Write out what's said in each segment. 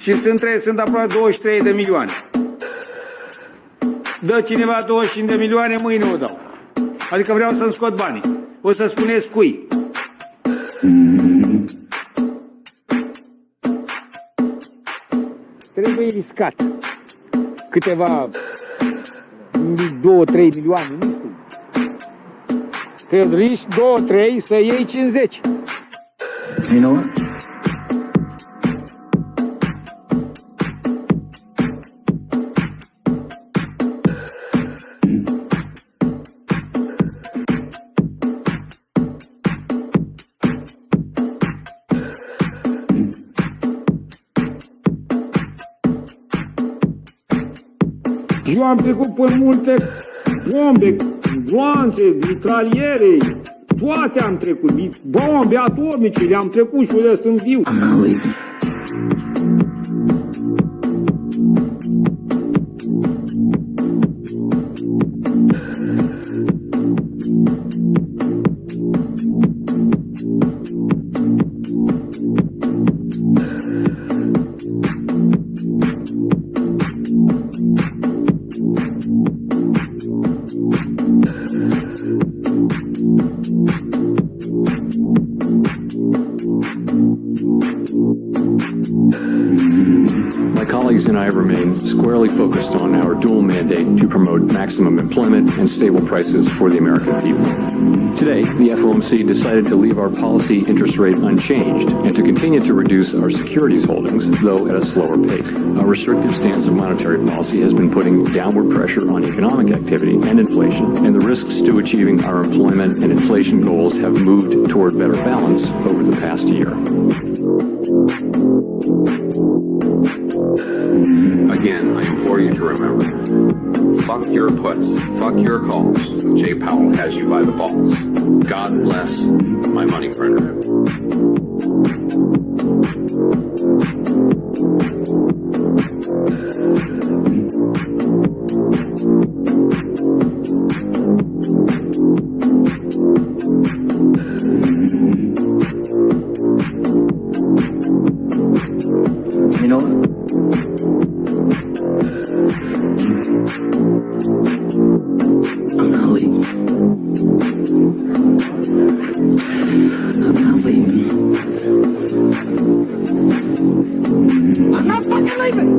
Și sunt aproape 23 de milioane. Dă cineva 25 de milioane, mâine o dau. Adică vreau să-mi scot banii. O să spuneți cui. Trebuie riscat. Câteva 2-3 milioane, nu știu. Că riști 2-3 să iei 50. You know what? Eu am trecut pe multe bombe, gloanțe, mitraliere, toate am trecut, bombe atomice, le-am trecut și unde sunt viu. I'm not leaving. My colleagues and I remain squarely focused on our dual mandate to promote maximum employment and stable prices for the American people. Today, the FOMC decided to leave our policy interest rate unchanged and to continue to reduce our securities holdings, though at a slower pace. Our restrictive stance of monetary policy has been putting downward pressure on economic activity and inflation, and the risks to achieving our employment and inflation goals have moved toward better balance over the past year. Again, I implore you to remember, fuck your puts, fuck your calls. Jay Powell has you by the balls. God bless my money printer. You know what? I'm not leaving. I'm not leaving. I'm not fucking leaving.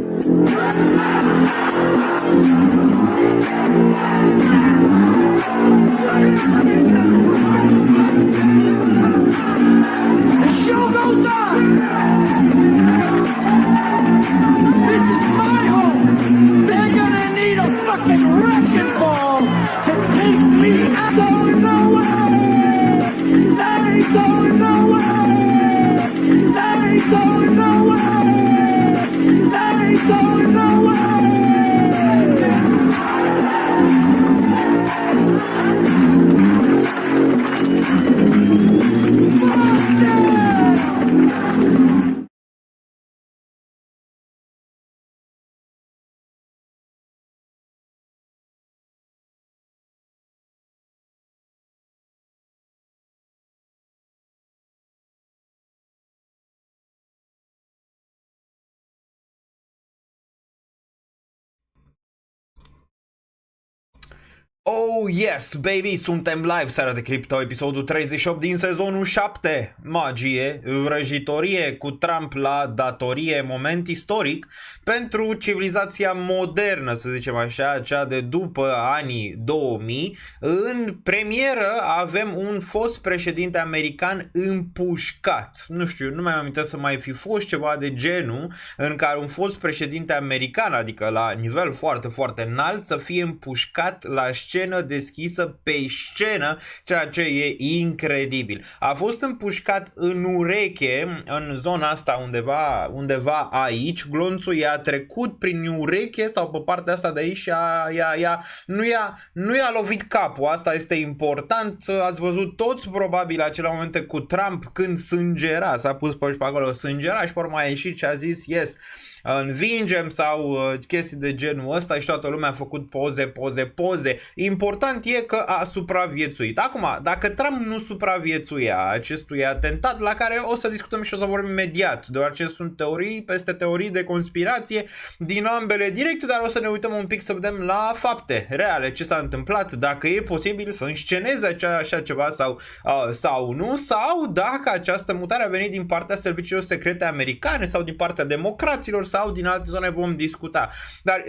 The show goes on. This is my home. They're gonna need a fucking wrecking ball to take me out. Going nowhere. They ain't going nowhere. They ain't going nowhere. They ain't going nowhere. Oh yes, baby, suntem live, seara de cripto, episodul 38 din sezonul 7. Magie, vrăjitorie cu Trump la datorie, moment istoric pentru civilizația modernă, să zicem așa, cea de după anii 2000. În premieră avem un fost președinte american împușcat. Nu știu, nu mai am amintesc să mai fi fost ceva de genul în care un fost președinte american, adică la nivel foarte, foarte înalt, să fie împușcat la scenă deschisă pe scenă, ceea ce e incredibil. A fost împușcat în ureche, în zona asta undeva aici, glonțul i-a trecut prin ureche sau pe partea asta de aici și nu i-a lovit capul. Asta este important. Ați văzut toți probabil acele momente cu Trump când sângera, s-a pus pe acolo, sângera și pe urmă a ieșit și a zis yes, învingem sau chestii de genul ăsta și toată lumea a făcut poze. important e că a supraviețuit. Acum, dacă Trump nu supraviețuia acestui atentat, la care o să discutăm și o să vorbim imediat, deoarece sunt teorii peste teorii de conspirație din ambele directe, dar o să ne uităm un pic să vedem la fapte reale, ce s-a întâmplat, dacă e posibil să însceneze așa ceva sau nu, sau dacă această mutare a venit din partea serviciilor secrete americane sau din partea democraților sau din alte zone, vom discuta. Dar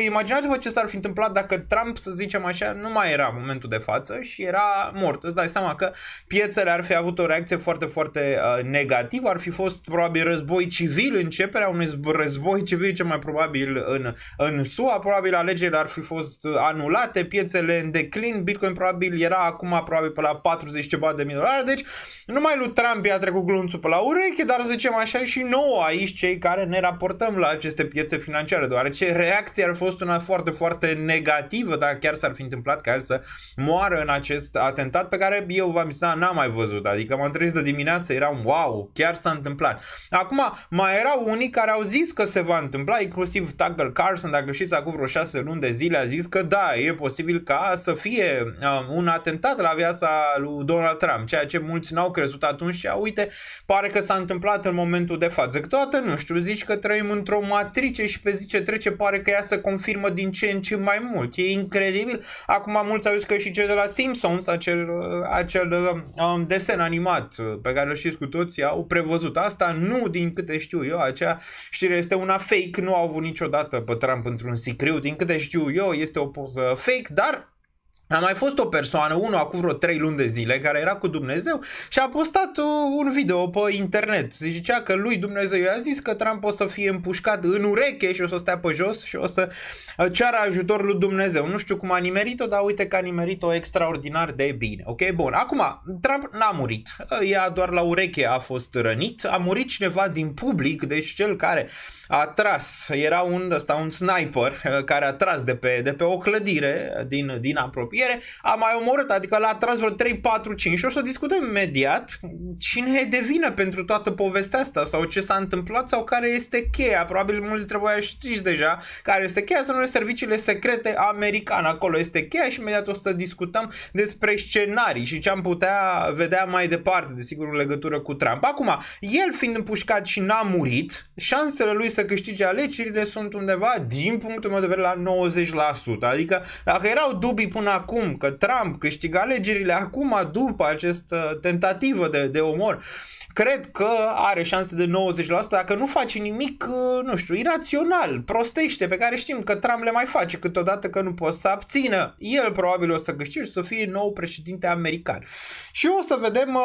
imaginați-vă ce s-ar fi întâmplat dacă Trump, să zicem așa, nu mai era în momentul de față și era mort. Îți dai seama că piețele ar fi avut o reacție foarte, foarte negativă, ar fi fost probabil război civil, începerea unui război civil cel mai probabil în SUA, probabil alegerile ar fi fost anulate, piețele în declin, Bitcoin probabil era acum probabil pe la 40 ceva de mii de dolari, deci numai lui Trump i-a trecut glunțul pe la ureche, dar să zicem așa și nouă aici, cei care ne raportăm la aceste piețe financiare, deoarece reacția ar fi fost una foarte, foarte negativă dacă chiar s-ar fi întâmplat ca el să moară în acest atentat pe care eu v-am zis, n-am mai văzut, adică m-am trezit de dimineață, eram wow, chiar s-a întâmplat. Acum, mai erau unii care au zis că se va întâmpla, inclusiv Tucker Carlson, dacă știți, acum vreo 6 luni de zile a zis că da, e posibil ca să fie un atentat la viața lui Donald Trump, ceea ce mulți n-au crezut atunci și uite, pare că s-a întâmplat în momentul de față. Câteodată, nu știu, zici că trăim într-o matrice și pe zi ce trece pare că ea se confirmă din ce în ce mai mult. E incredibil. Acum mulți au zis că și cei de la Simpsons, acel desen animat pe care îl știți cu toții, au prevăzut asta. Nu, din câte știu eu, acea știre este una fake, nu au avut niciodată pe Trump într-un sicriu, din câte știu eu, este o poză fake, dar a mai fost o persoană, unul acum vreo 3 luni de zile, care era cu Dumnezeu și a postat un video pe internet. Zicea că lui Dumnezeu i-a zis că Trump o să fie împușcat în ureche și o să stea pe jos și o să ceară ajutor lui Dumnezeu. Nu știu cum a nimerit-o, dar uite că a nimerit-o extraordinar de bine. Ok, bun. Acum, Trump n-a murit. Ea doar la ureche a fost rănit. A murit cineva din public, deci cel care a tras, era un sniper care a tras de pe o clădire din apropiere, a mai omorât, adică l-a tras vreo 3, 4, 5 și o să discutăm imediat cine e de vină pentru toată povestea asta sau ce s-a întâmplat sau care este cheia. Probabil mulți dintre voi știți deja care este cheia, sunt serviciile secrete americane, acolo este cheia și imediat o să discutăm despre scenarii și ce am putea vedea mai departe, desigur în legătură cu Trump. Acum, el fiind împușcat și n-a murit, șansele lui să câștige alegerile sunt undeva, din punctul meu de vedere, la 90%. Adică dacă erau dubii până acum că Trump câștigă alegerile acum după această tentativă de omor, cred că are șanse de 90% dacă nu face nimic, nu știu, irațional, prostește, pe care știm că Trump le mai face câteodată că nu poate să abțină. El probabil o să câștige și să fie nou președinte american. Și o să vedem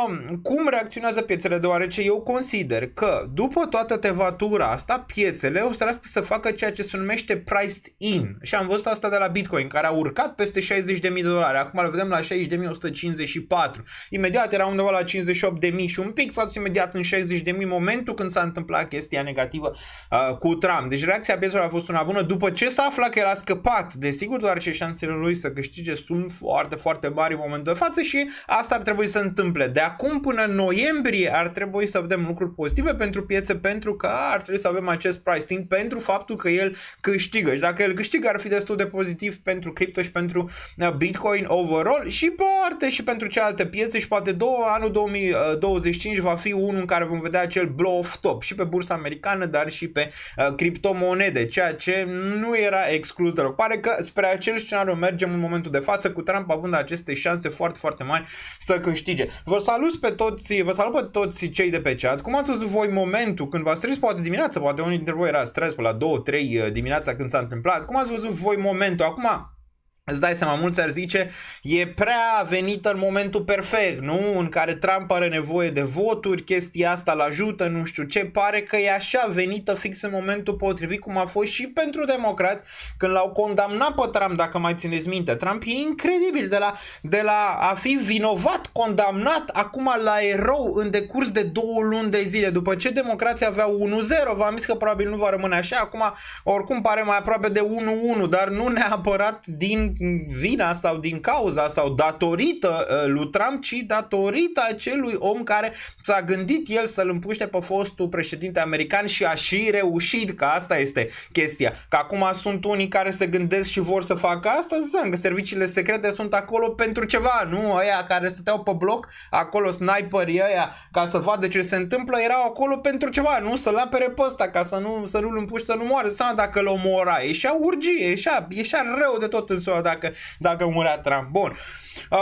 cum reacționează piețele, deoarece eu consider că după toată tevatura asta, piețele o să să facă ceea ce se numește priced in. Și am văzut asta de la Bitcoin, care a urcat peste 60.000 de dolari. Acum îl vedem la 60.154. Imediat era undeva la 58.000 și un pic, s-a dus imediat în 60.000 momentul când s-a întâmplat chestia negativă cu Trump. Deci reacția piețelor a fost una bună după ce s-a aflat că el a scăpat. Desigur, doar ce șansele lui să câștige sunt foarte, foarte mari în momentul de față și asta ar trebui să întâmple. De acum până în noiembrie ar trebui să vedem lucruri pozitive pentru piețe, pentru că ar trebui să avem acest pricing pentru faptul că el câștigă. Și dacă el câștigă ar fi destul de pozitiv pentru cripto și pentru Bitcoin overall și pe parte și pentru celelalte piețe și poate anul 2025 va fi unul în care vom vedea acel blow off top și pe bursa americană, dar și pe criptomonede, ceea ce nu era exclus deloc. Pare că spre acel scenariu mergem în momentul de față, cu Trump având aceste șanse foarte, foarte mari să câștige. Vă salut pe toți cei de pe chat. Cum ați văzut voi momentul când v-ați trezit, poate dimineața, poate unii dintre voi era stres pe la 2-3 dimineața când s-a întâmplat. Cum ați văzut voi momentul? Acum îți dai seama, mulți ar zice, e prea venită în momentul perfect, nu? În care Trump are nevoie de voturi, chestia asta îl ajută, nu știu ce, pare că e așa venită fix în momentul potrivit, cum a fost și pentru democrați, când l-au condamnat pe Trump, dacă mai țineți minte. Trump e incredibil, de la a fi vinovat, condamnat, acum la erou în decurs de 2 luni de zile, după ce democrații aveau 1-0, v-am zis că probabil nu va rămâne așa, acum oricum pare mai aproape de 1-1, dar nu neapărat din vina sau din cauza sau datorită lui Trump, ci datorită acelui om care s-a gândit el să-l împuște pe fostul președinte american și a și reușit, că asta este chestia. Că acum sunt unii care se gândesc și vor să facă asta, că serviciile secrete sunt acolo pentru ceva, nu? Aia care stăteau pe bloc, acolo sniperii ăia, ca să vadă ce se întâmplă, erau acolo pentru ceva, nu? Să-l apere pe ăsta, ca să nu-l împuși să nu moară. Sau dacă l omora, ieșea urgie, ieșea rău de tot în SUA dacă murea Trump. Bun.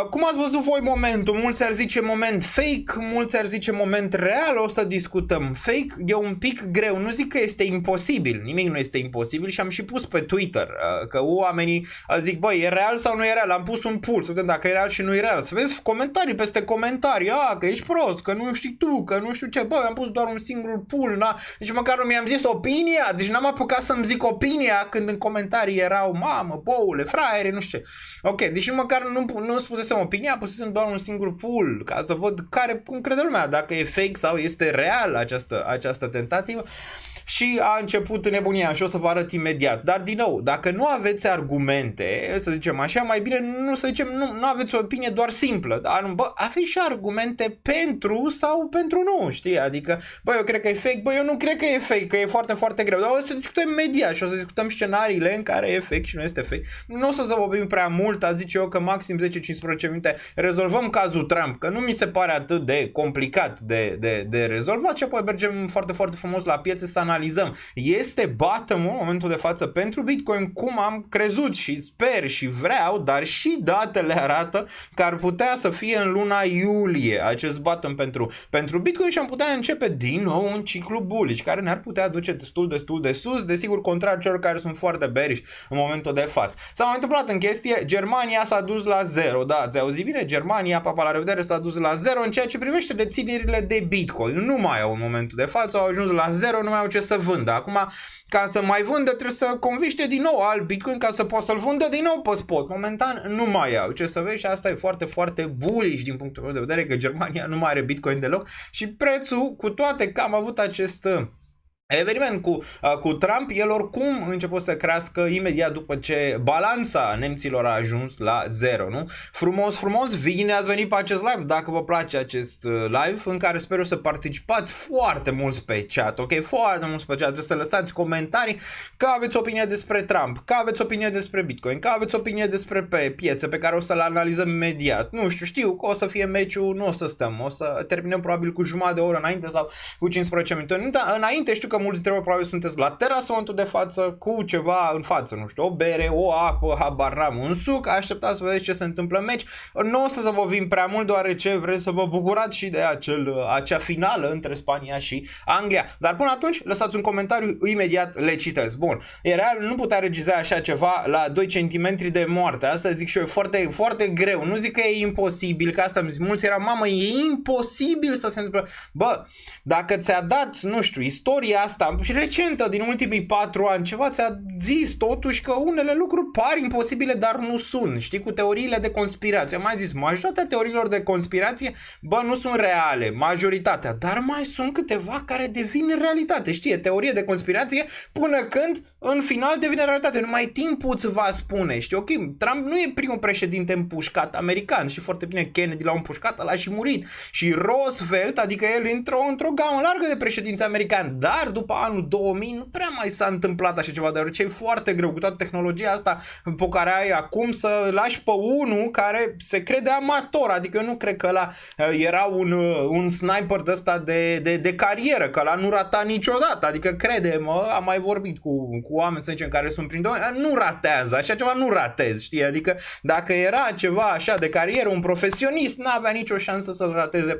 Cum ați văzut voi momentul? Mulți ar zice moment fake, mulți ar zice moment real, o să discutăm. Fake e un pic greu, nu zic că este imposibil, nimic nu este imposibil și am și pus pe Twitter că oamenii zic, băi, e real sau nu e real? Am pus un poll, să vedem dacă e real și nu e real. Să vezi comentarii peste comentarii, că ești prost, că nu știi tu, că nu știu ce, băi, am pus doar un singur poll, deci măcar nu mi-am zis opinia, deci n-am apucat să-mi zic opinia când în comentarii erau, mamă, boule, fraiere, nu știu ce. Ok, deci măcar nu spusesem opinia, pusesem doar un singur pool ca să văd cum crede lumea, dacă e fake sau este real această tentativă. Și a început nebunia și o să vă arăt imediat. Dar din nou, dacă nu aveți argumente, să zicem așa, mai bine nu aveți o opinie doar simplă, dar aveți și argumente pentru sau pentru nu, știi? Adică, băi, eu cred că e fake, băi, eu nu cred că e fake, că e foarte, foarte greu. Dar o să discutăm imediat și o să discutăm scenariile în care e fake și nu este fake. Nu o să zăbovim prea mult, a zice eu că maxim 10-15 minute rezolvăm cazul Trump, că nu mi se pare atât de complicat de rezolvat și apoi mergem foarte, foarte frumos la piețe să analizăm. Este bottom-ul în momentul de față pentru Bitcoin, cum am crezut și sper și vreau, dar și datele arată că ar putea să fie în luna iulie acest bottom pentru Bitcoin și am putea începe din nou un ciclu bullish care ne-ar putea duce destul de sus, desigur contrar celor care sunt foarte bearish în momentul de față. S-a mai întâmplat în chestie, Germania s-a dus la 0, da, ați auzit bine? Germania, papa la revedere, s-a dus la 0 în ceea ce privește deținerile de Bitcoin. Nu mai au în momentul de față, au ajuns la 0, nu mai au ce să vândă. Acum, ca să mai vândă, trebuie să conviște din nou alt Bitcoin ca să poată să-l vândă din nou pe spot. Momentan nu mai au ce să vezi și asta e foarte, foarte bullish din punctul meu de vedere, că Germania nu mai are Bitcoin deloc și prețul, cu toate că am avut acest eveniment cu Trump, el oricum a început să crească imediat după ce balanța nemților a ajuns la 0, nu? Frumos, bine ați venit pe acest live, dacă vă place acest live, în care sper eu să participați foarte mulți pe chat, ok? Foarte mulți pe chat, trebuie să lăsați comentarii că aveți opinie despre Trump, că aveți opinie despre Bitcoin, că aveți opinie despre pe piețe pe care o să le analizăm imediat. Nu știu că o să fie meciul, nu o să stăm, o să terminăm probabil cu jumătate de oră înainte sau cu 15 minute înainte. Știu că mulți dintre voi probabil sunteți la terasă în momentul de față cu ceva în față, nu știu, o bere, o apă, habar n-am, un suc, așteptați să vedeți ce se întâmplă în meci. Nu o să vă vin prea mult, deoarece vreți să vă bucurați și de acea finală între Spania și Anglia. Dar până atunci, lăsați un comentariu, imediat le citesc. Bun, e real, nu putea regiza așa ceva la 2 cm de moarte. Asta zic și eu, e foarte, foarte greu. Nu zic că e imposibil, că asta îmi zic mulți, era, mamă, e imposibil să se întâmple. Bă, dacă ți-a dat, nu știu, istoria asta și recentă din ultimii 4 ani, ceva ți-a zis totuși că unele lucruri par imposibile, dar nu sunt. Știi, cu teoriile de conspirație. Am mai zis, majoritatea teoriilor de conspirație, bă, nu sunt reale, majoritatea, dar mai sunt câteva care devin realitate. Știi, teorie de conspirație până când în final devine realitate. Numai timpul îți va spune. Știi, ok, Trump nu e primul președinte împușcat american și foarte bine Kennedy l-a împușcat, ăla și murit. Și Roosevelt, adică el într-o gamă largă de președinți americani, dar după anul 2000 nu prea mai s-a întâmplat așa ceva, deoarece e foarte greu cu toată tehnologia asta pe care ai acum să lași pe unul care se crede amator, adică eu nu cred că ăla era un sniper de ăsta de carieră, că ăla nu rata niciodată, adică crede-mă, am mai vorbit cu oameni, să zicem, care sunt prin domeniu, nu ratează, așa ceva nu ratezi, știi, adică dacă era ceva așa de carieră, un profesionist, n-avea nicio șansă să-l rateze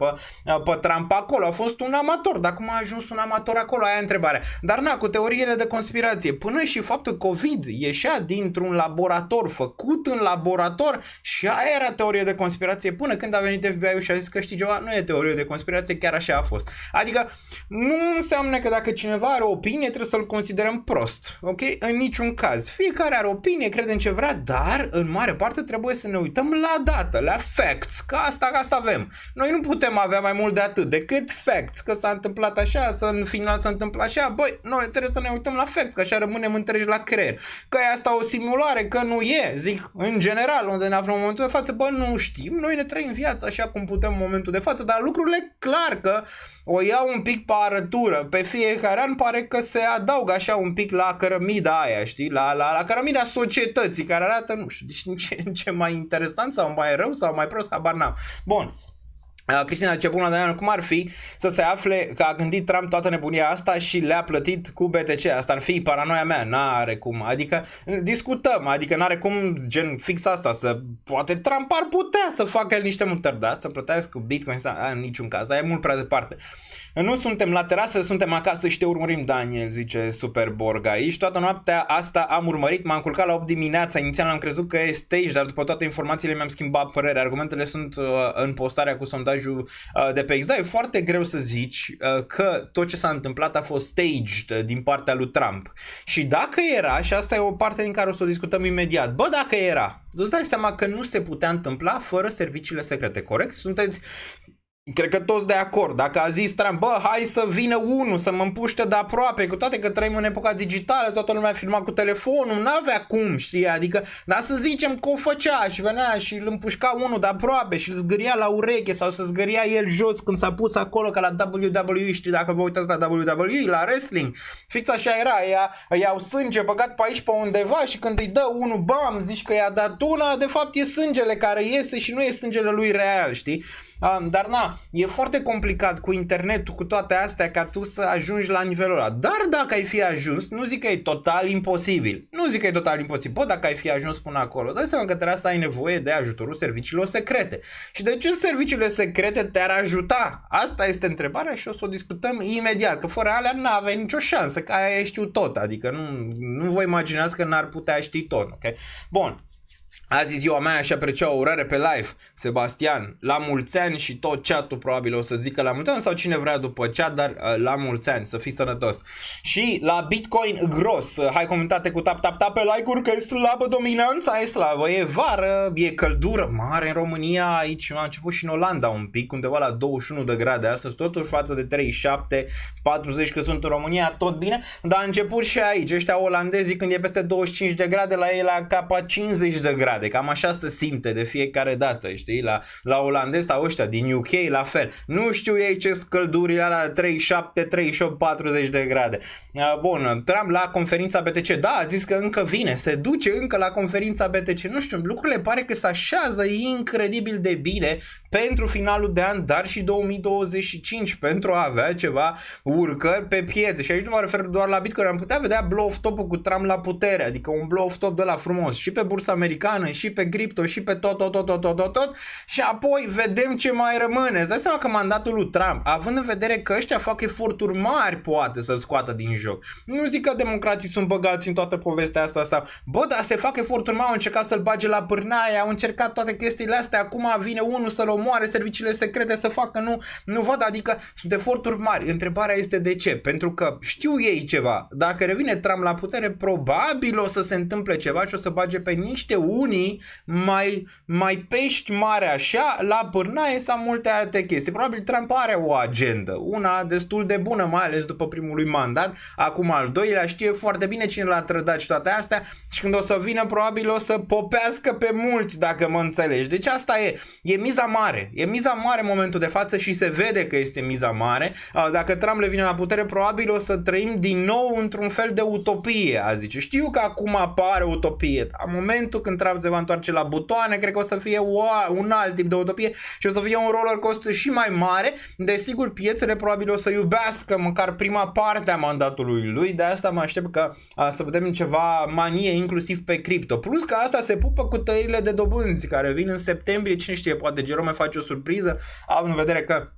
pe Trump acolo, a fost un amator, dar cum a ajuns un amator acolo, aia e întrebarea. Dar na, cu teoriile de conspirație, până și faptul că COVID ieșea dintr-un laborator, făcut în laborator, și aia era teorie de conspirație, până când a venit FBI-ul și a zis că știi ceva, nu e teorie de conspirație, chiar așa a fost. Adică nu înseamnă că dacă cineva are o opinie trebuie să-l considerăm prost, ok? În niciun caz. Fiecare are opinie, crede în ce vrea, dar în mare parte trebuie să ne uităm la dată, la facts, că asta avem. Noi nu putem avea mai mult de atât decât facts, că s-a întâmplat așa, să în final s-a întâmplat întâmplă așa, băi, noi trebuie să ne uităm la fact, că așa rămânem întregi la creier. Că e asta o simulare, că nu e, zic, în general, unde ne aflăm în momentul de față, bă, nu știm, noi ne trăim viața așa cum putem în momentul de față, dar lucrurile clar că o iau un pic pe arătură, pe fiecare an pare că se adaugă așa un pic la cărămida aia, știi, la cărămida societății, care arată, nu știu, deci ce mai interesant sau mai rău sau mai prost, habar n-am. Bun. Cristina zice, bună, Daniel, cum ar fi să se afle că a gândit Trump toată nebunia asta și le-a plătit cu BTC? Asta ar fi paranoia mea, n-are cum, adică discutăm, adică n-are cum, gen fix asta, poate Trump ar putea să facă el niște mutări, da, să plătească cu Bitcoin, în niciun caz, dar e mult prea departe. Nu suntem la terasă, suntem acasă și te urmărim, Daniel, zice Superborg aici. Toată noaptea asta am urmărit, m-am culcat la 8 dimineața, inițial am crezut că e stage, dar după toate informațiile mi-am schimbat părerea. Argumentele sunt în postarea cu sondajul de pe X. Da, e foarte greu să zici că tot ce s-a întâmplat a fost staged din partea lui Trump. Și dacă era, și asta e o parte din care o să o discutăm imediat, bă, dacă era, îți dai seama că nu se putea întâmpla fără serviciile secrete, corect? Sunteți... Cred că toți de acord. Dacă a zis Trump, bă, hai să vină unul să mă împuște de aproape, cu toate că trăim în epoca digitală, toată lumea filma cu telefonul, n-avea cum, știi, adică, dar să zicem că o făcea și venea și îl împușca unul de aproape și îl zgâria la ureche sau să zgâria el jos când s-a pus acolo ca la WWE, știi, dacă vă uitați la WWE, la wrestling, fix așa era, iau sânge băgat pe aici pe undeva și când îi dă unul, bam, zici că i-a dat una, de fapt e sângele care iese și nu e sângele lui real, știi? Dar na, e foarte complicat cu internetul, cu toate astea, ca tu să ajungi la nivelul ăla. Dar dacă ai fi ajuns, nu zic că e total imposibil. Nu zic că e total imposibil. Bă, dacă ai fi ajuns până acolo, îți dai seama că trebuie să ai nevoie de ajutorul serviciilor secrete. Și de ce serviciile secrete te-ar ajuta? Asta este întrebarea și o să o discutăm imediat. Că fără alea n-aveai nicio șansă, că aia știu tot. Adică nu vă imaginați că n-ar putea ști tot, ok? Bun. Azi ziua mea și aprecia o urare pe live, Sebastian, la mulți ani și tot chat-ul probabil o să zică la mulți ani sau cine vrea după chat, dar la mulți ani, să fii sănătos. Și la Bitcoin gros, hai comentate cu tap pe like-uri că e slabă dominanța, e slabă, e vară, e căldură mare în România, aici a început și în Olanda un pic, undeva la 21 de grade astăzi, totuși față de 37, 40 că sunt în România, tot bine, dar a început și aici, ăștia olandezii când e peste 25 de grade, la ei la capa 50 de grade. Cam așa se simte de fiecare dată, știi? La olandezi sau ăștia din UK la fel. Nu știu ei ce scăldurile alea 37, 38, 40 de grade. Bun, Trump la conferința BTC. Da, a zis că încă vine, se duce încă la conferința BTC. Nu știu, lucrurile pare că se așează incredibil de bine pentru finalul de an, dar și 2025 pentru a avea ceva urcări pe piețe. Și aici nu mă refer doar la Bitcoin, am putea vedea blow-off top-ul cu Trump la putere, adică un blow-off top de la frumos și pe bursa americană, și pe cripto, și pe tot și apoi vedem ce mai rămâne. Îți dai seama că mandatul lui Trump, având în vedere că ăștia fac eforturi mari, poate să-l scoată din joc. Nu zic că democrații sunt băgați în toată povestea asta sau, bă, dar se fac eforturi mari, au încercat să-l bage la pârnaie, au încercat toate chestiile astea, acum vine unul să-l omoare, serviciile secrete să facă, nu văd, adică sunt eforturi mari. Întrebarea este de ce? Pentru că știu ei ceva. Dacă revine Trump la putere, probabil o să se întâmple ceva și o să bage pe niște unii mai pești mare așa la pârnaie sau multe alte chestii. Probabil Trump are o agendă, una destul de bună, mai ales după primul mandat. Acum al doilea știe foarte bine cine l-a trădat și toate astea și când o să vină probabil o să popească pe mulți, dacă mă înțelegi. Deci asta e miza mare. E miza mare în momentul de față și se vede că este miza mare. Dacă Trump le vine la putere, probabil o să trăim din nou într-un fel de utopie, a zice. Știu că acum apare utopie. În momentul când Trump se va întoarce la butoane, cred că o să fie un alt tip de utopie și o să fie un roller coaster și mai mare. Desigur, piețele probabil o să iubească măcar prima parte a mandatului lui, de asta mă aștept că să vedem ceva manie, inclusiv pe cripto. Plus că asta se pupă cu tăierile de dobânzi care vin în septembrie, cine știe, poate Jerome face o surpriză, având în vedere că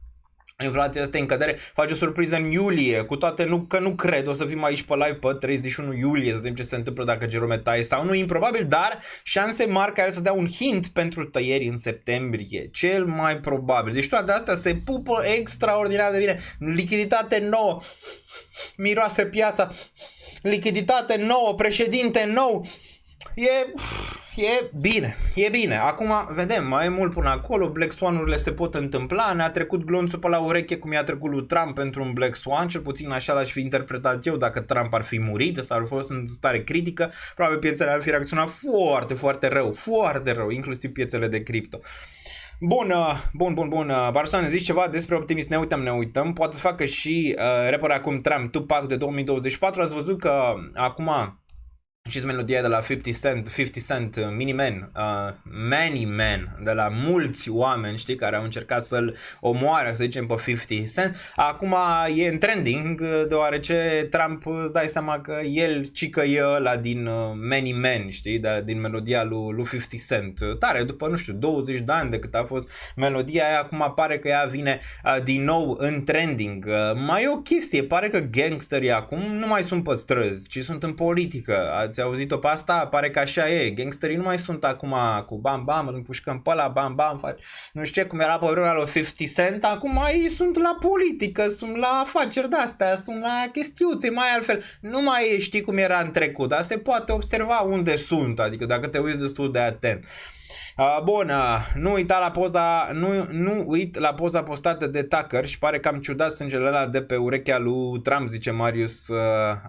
inflația asta în cădere, face o surpriză în iulie, cu toate că nu cred, o să fim aici pe live pe 31 iulie, să vedem ce se întâmplă dacă Jerome taie sau nu, improbabil, dar șanse mari care să dea un hint pentru tăieri în septembrie, cel mai probabil. Deci toate astea se pupă extraordinar de bine, lichiditate nouă, miroase piața, lichiditate nouă, președinte nou, e bine. Acum, vedem, mai e mult până acolo, Black Swan-urile se pot întâmpla, ne-a trecut glonțul pe la ureche cum i-a trecut lui Trump pentru un Black Swan, cel puțin așa l-aș fi interpretat eu dacă Trump ar fi murit sau ar fi fost în stare critică, probabil piețele ar fi reacționat foarte rău, inclusiv piețele de cripto. Bun. Barsoane, zici ceva despre optimist? Ne uităm. Poate să facă și rapper acum Trump, Tupac de 2024. Ați văzut că acum și melodia de la 50 Cent, Many Men, de la mulți oameni, știi, care au încercat să-l omoare, să zicem, pe 50 Cent. Acum e în trending, deoarece Trump, îți dai seama că el cică e ăla din Many Men, știi, din melodia lui 50 Cent. Tare, după, nu știu, 20 de ani de cât a fost melodia aia, acum pare că ea vine din nou în trending. Mai e o chestie, pare că gangsterii acum nu mai sunt pe străzi, ci sunt în politică. Ați auzit-o pe asta? Pare că așa e. Gangsterii nu mai sunt acum cu bam, îl împușcăm pe ăla, bam, faci. Nu știu ce, cum era pe vremea lui 50 Cent, acum mai sunt la politică, sunt la afaceri de-astea, sunt la chestiuțe, mai altfel. Nu mai e, știi cum era în trecut, dar se poate observa unde sunt, adică dacă te uiți destul de atent. Bun, nu uit la poza postată de Tucker și pare cam ciudat sângele ăla de pe urechea lui Trump, zice Marius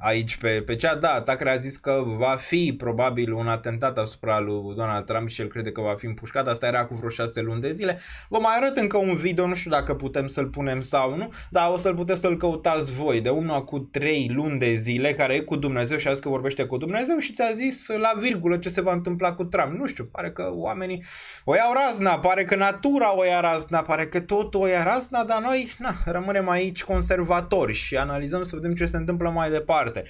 aici pe cea. Da, Tucker a zis că va fi probabil un atentat asupra lui Donald Trump și el crede că va fi împușcat. Asta era cu vreo 6 luni de zile. Vă mai arăt încă un video, nu știu dacă putem să-l punem sau nu, dar o să-l puteți să-l căutați voi, de unul cu 3 luni de zile, care e cu Dumnezeu și a zis că vorbește cu Dumnezeu și ți-a zis la virgulă ce se va întâmpla cu Trump. Nu știu, pare că oamenii o iau razna, pare că natura o ia razna, pare că totul o ia razna, dar noi rămânem aici conservatori și analizăm să vedem ce se întâmplă mai departe.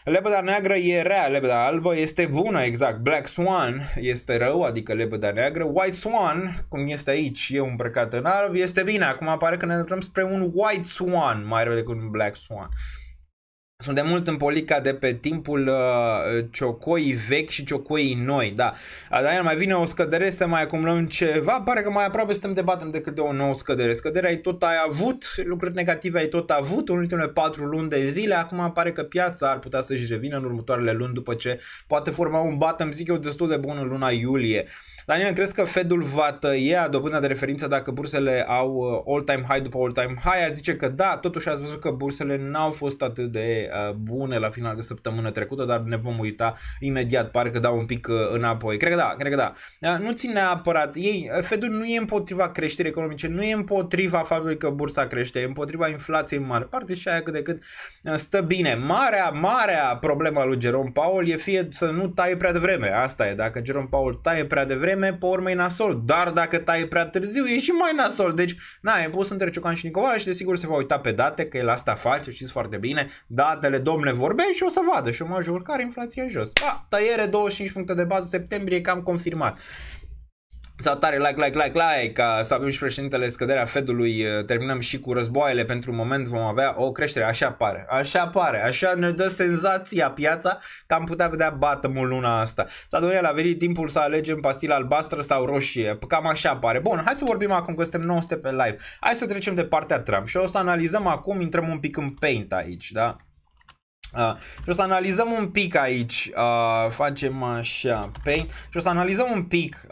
Lebăda neagră e rea, lebăda albă este bună, exact. Black Swan este rău, adică lebăda neagră. White Swan, cum este aici, e îmbrăcat în alb, este bine. Acum pare că ne îndreptăm spre un White Swan, mai repede decât un Black Swan. Sunt de mult în politica de pe timpul ciocoii vechi și ciocoii noi, da. Dar mai vine o scădere, să mai acumulăm ceva, pare că mai aproape suntem debatem decât de o nouă scădere. Scăderea ai tot ai avut, lucruri negative ai tot avut în ultimele 4 luni de zile, acum pare că piața ar putea să-și revină în următoarele luni după ce poate forma un bottom, zic eu, destul de bun în luna iulie. Daniel, crezi că Fedul va tăia dobânda de referință dacă bursele au all-time high după all-time high? Zice că da, totuși ați văzut că bursele n-au fost atât de bune la final de săptămână trecută, dar ne vom uita imediat, pare că dau un pic înapoi. Cred că da. Nu țin neapărat, Fedul nu e împotriva creșterii economice, nu e împotriva faptului că bursa crește, e împotriva inflației în mare parte și aia cât de cât stă bine. Marea problema lui Jerome Powell e fie să nu taie prea devreme, asta e, dacă Jerome Powell taie prea devreme, pe urmă e nasol, dar dacă taie prea târziu e și mai nasol, deci e pus între Ciocan și Nicovala și desigur se va uita pe date, că el asta face, știți foarte bine, datele domnule vorbește și o să vadă șomajul care, inflația jos. Tăiere 25 puncte de bază septembrie, cam confirmat. Salutare, like, ca să avem și președintele, scăderea Fedului, terminăm și cu războaiele, pentru un moment vom avea o creștere, așa pare, așa ne dă senzația piața că am putea vedea bottom-ul luna asta. S-a a venit timpul să alegem pastila albastră sau roșie, cam așa pare. Bun, hai să vorbim acum că suntem 900 pe live, hai să trecem de partea Trump și o să analizăm acum, intrăm un pic în paint aici, da? Și o să analizăm un pic aici, facem așa, paint, și o să analizăm un pic,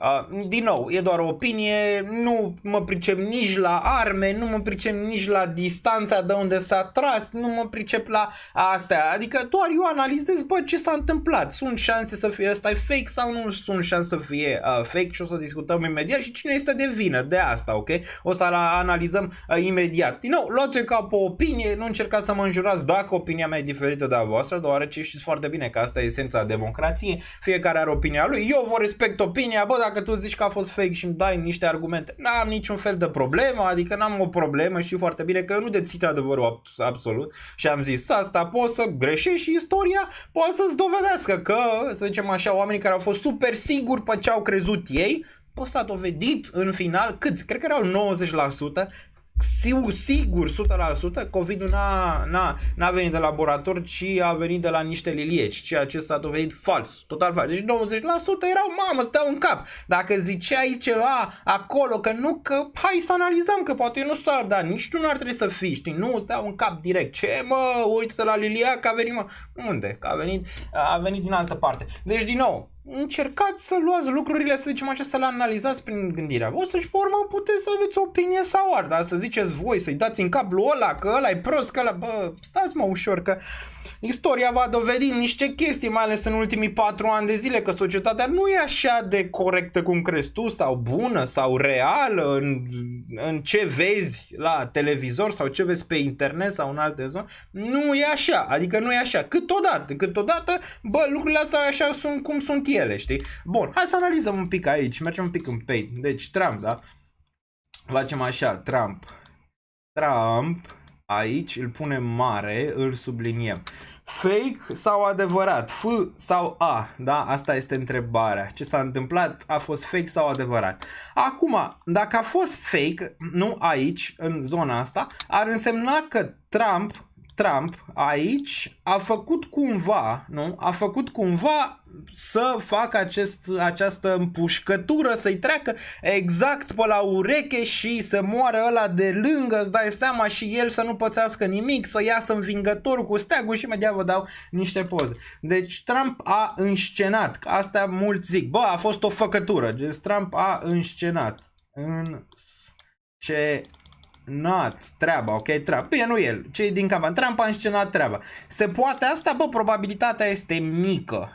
din nou, e doar o opinie, nu mă pricep nici la arme, nu mă pricep nici la distanța de unde s-a tras, nu mă pricep la astea, adică doar eu analizez, ce s-a întâmplat, sunt șanse să fie ăsta fake sau nu sunt șanse să fie fake și o să discutăm imediat și cine este de vină de asta, ok? O să analizăm imediat. Din nou, luați-o ca pe opinie, nu încercați să mă înjurați dacă opinia mea e diferită de a voastră, deoarece știți foarte bine că asta e esența democrației, fiecare are opinia lui, eu vă respect opinia, dacă tu zici că a fost fake și îmi dai niște argumente, n-am niciun fel de problemă, adică n-am o problemă, știu foarte bine că eu nu dețin adevărul absolut și am zis asta, poți să greșești și istoria poate să-ți dovedească că, să zicem așa, oamenii care au fost super siguri pe ce au crezut ei, s-a dovedit în final, cât? Cred că erau 90%, sigur 100%, COVID-ul n-a venit de laborator, ci a venit de la niște lilieci, ceea ce s-a dovedit fals, total fals. Deci 90% erau, stau în cap. Dacă ziceai ceva acolo, că nu, că hai să analizăm, că poate eu nu s-ar, dar nici tu nu ar trebui să fii, știi, nu, stau în cap direct. Ce uite-te la liliac, a venit, unde? Că a venit din altă parte. Deci din nou, încercați să luați lucrurile, să zicem așa, să le analizați prin gândirea voastră și pe urmă puteți să aveți o opinie sau alta, să ziceți voi, să-i dați în cap lui ăla, că ăla e prost, că ăla, bă, stați mă ușor, că istoria va dovedi niște chestii, mai ales în ultimii 4 ani de zile, că societatea nu e așa de corectă cum crezi tu, sau bună, sau reală, în ce vezi la televizor, sau ce vezi pe internet, sau în alte zone. Nu e așa, adică nu e așa. Câteodată, bă, lucrurile astea așa sunt cum sunt ele, știi? Bun, hai să analizăm un pic aici, mergem un pic în pei. Deci, Trump, da? Facem așa, Trump, aici îl punem mare, îl subliniem. Fake sau adevărat? F sau A? Da? Asta este întrebarea. Ce s-a întâmplat? A fost fake sau adevărat? Acum, dacă a fost fake, nu aici, în zona asta, ar însemna că Trump aici a făcut cumva, nu? A făcut cumva să facă această împușcătură, să-i treacă exact pe la ureche și să moară ăla de lângă, îți dai seama, și el să nu pățească nimic, să iasă învingător cu steagul și imediat vă dau niște poze. Deci Trump a înscenat, asta mulți zic, bă, a fost o făcătură, deci Trump a înscenat, treaba, ok? Treaba. Bine, nu el, cei din campanie. Trump a înscenat treaba. Se poate asta? Bă, probabilitatea este mică.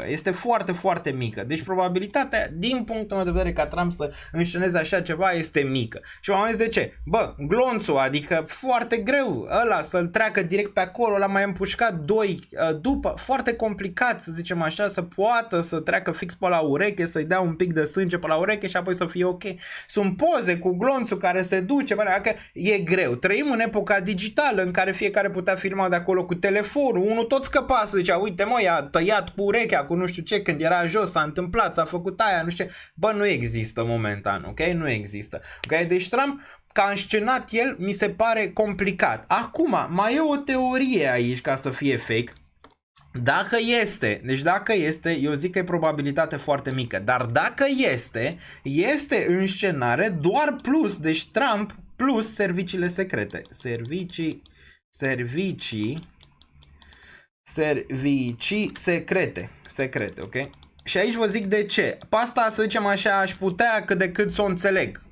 Este foarte, foarte mică. Deci probabilitatea, din punctul meu de vedere, ca Trump să însceneze așa ceva, este mică. Și m-am zis de ce? Bă, glonțul, adică foarte greu ăla să-l treacă direct pe acolo, ăla mai împușcat 2 după, foarte complicat, să zicem așa, să poată să treacă fix pe la ureche, să-i dea un pic de sânge pe la ureche și apoi să fie ok. Sunt poze cu glonțul care se duce, că e greu. Trăim în epoca digitală în care fiecare putea filma de acolo cu telefonul. Unul tot scăpa să zicea, uite mă, i-a tăiat cu urechea, cu nu știu ce, când era jos, s-a întâmplat, s-a făcut aia, nu știu ce. Bă, nu există momentan, ok? Nu există. Ok? Deci Trump, ca a înscenat el, mi se pare complicat. Acum, mai e o teorie aici ca să fie fake. Dacă este, eu zic că e probabilitate foarte mică, dar dacă este înscenare doar plus, deci Trump plus serviciile secrete. Servicii secrete, ok? Și aici vă zic de ce. Pe asta, să zicem așa, aș putea cât de cât să o înțeleg.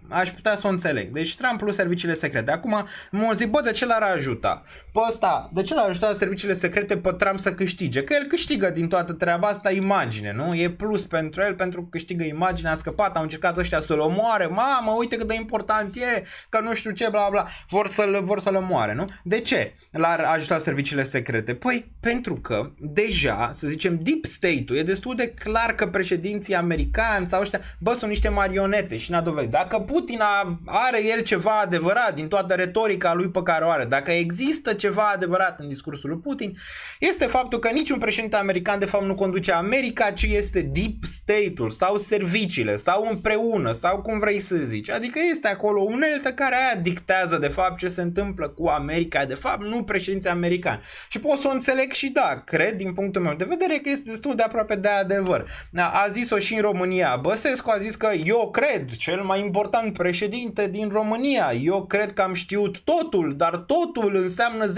Deci Trump plus serviciile secrete. Acum mă zic, bă, de ce l-ar ajuta? Pe ăsta, de ce l-ar ajuta serviciile secrete pe Trump să câștige? Că el câștigă din toată treaba asta imagine, nu? E plus pentru el, pentru că câștigă imagine, a scăpat, au încercat ăștia să-l omoare, mamă, uite cât de important e, că nu știu ce, bla bla, vor să-l omoare, nu? De ce l-ar ajuta serviciile secrete? Păi, pentru că deja, să zicem, deep state-ul, e destul de clar că președinții americani sau ăștia, bă, sunt niște marionete și n-a dovedit. Dacă Putin are el ceva adevărat din toată retorica lui pe care o are, dacă există ceva adevărat în discursul lui Putin, este faptul că niciun președinte american de fapt nu conduce America, ci este deep state-ul sau serviciile sau împreună sau cum vrei să zici. Adică este acolo uneltă care aia dictează de fapt ce se întâmplă cu America, de fapt nu președinții americani. Și pot să o înțeleg și da, cred din punctul meu de vedere că este destul de aproape de adevăr. A zis-o și în România. Băsescu a zis că eu cred cel mai important președinte din România. Eu cred că am știut totul, dar totul înseamnă 10%.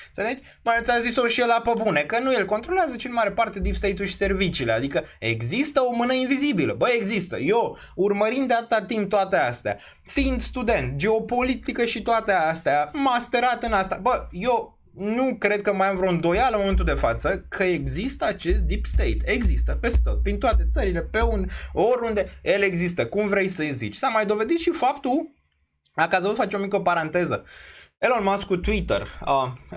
Înțelegi? Mai ți-a zis-o și el la pe bune, că nu el controlează cel mare parte deep state-ul și serviciile. Adică există o mână invizibilă. Bă, există. Eu, urmărind de atâta timp toate astea, fiind student, geopolitică și toate astea, masterat în asta, bă, eu nu cred că mai am vreo îndoială în momentul de față că există acest deep state. Există peste tot, prin toate țările, oriunde el există, cum vrei să-i zici. S-a mai dovedit și faptul, ca să vă fac o mică paranteză, Elon Musk cu Twitter.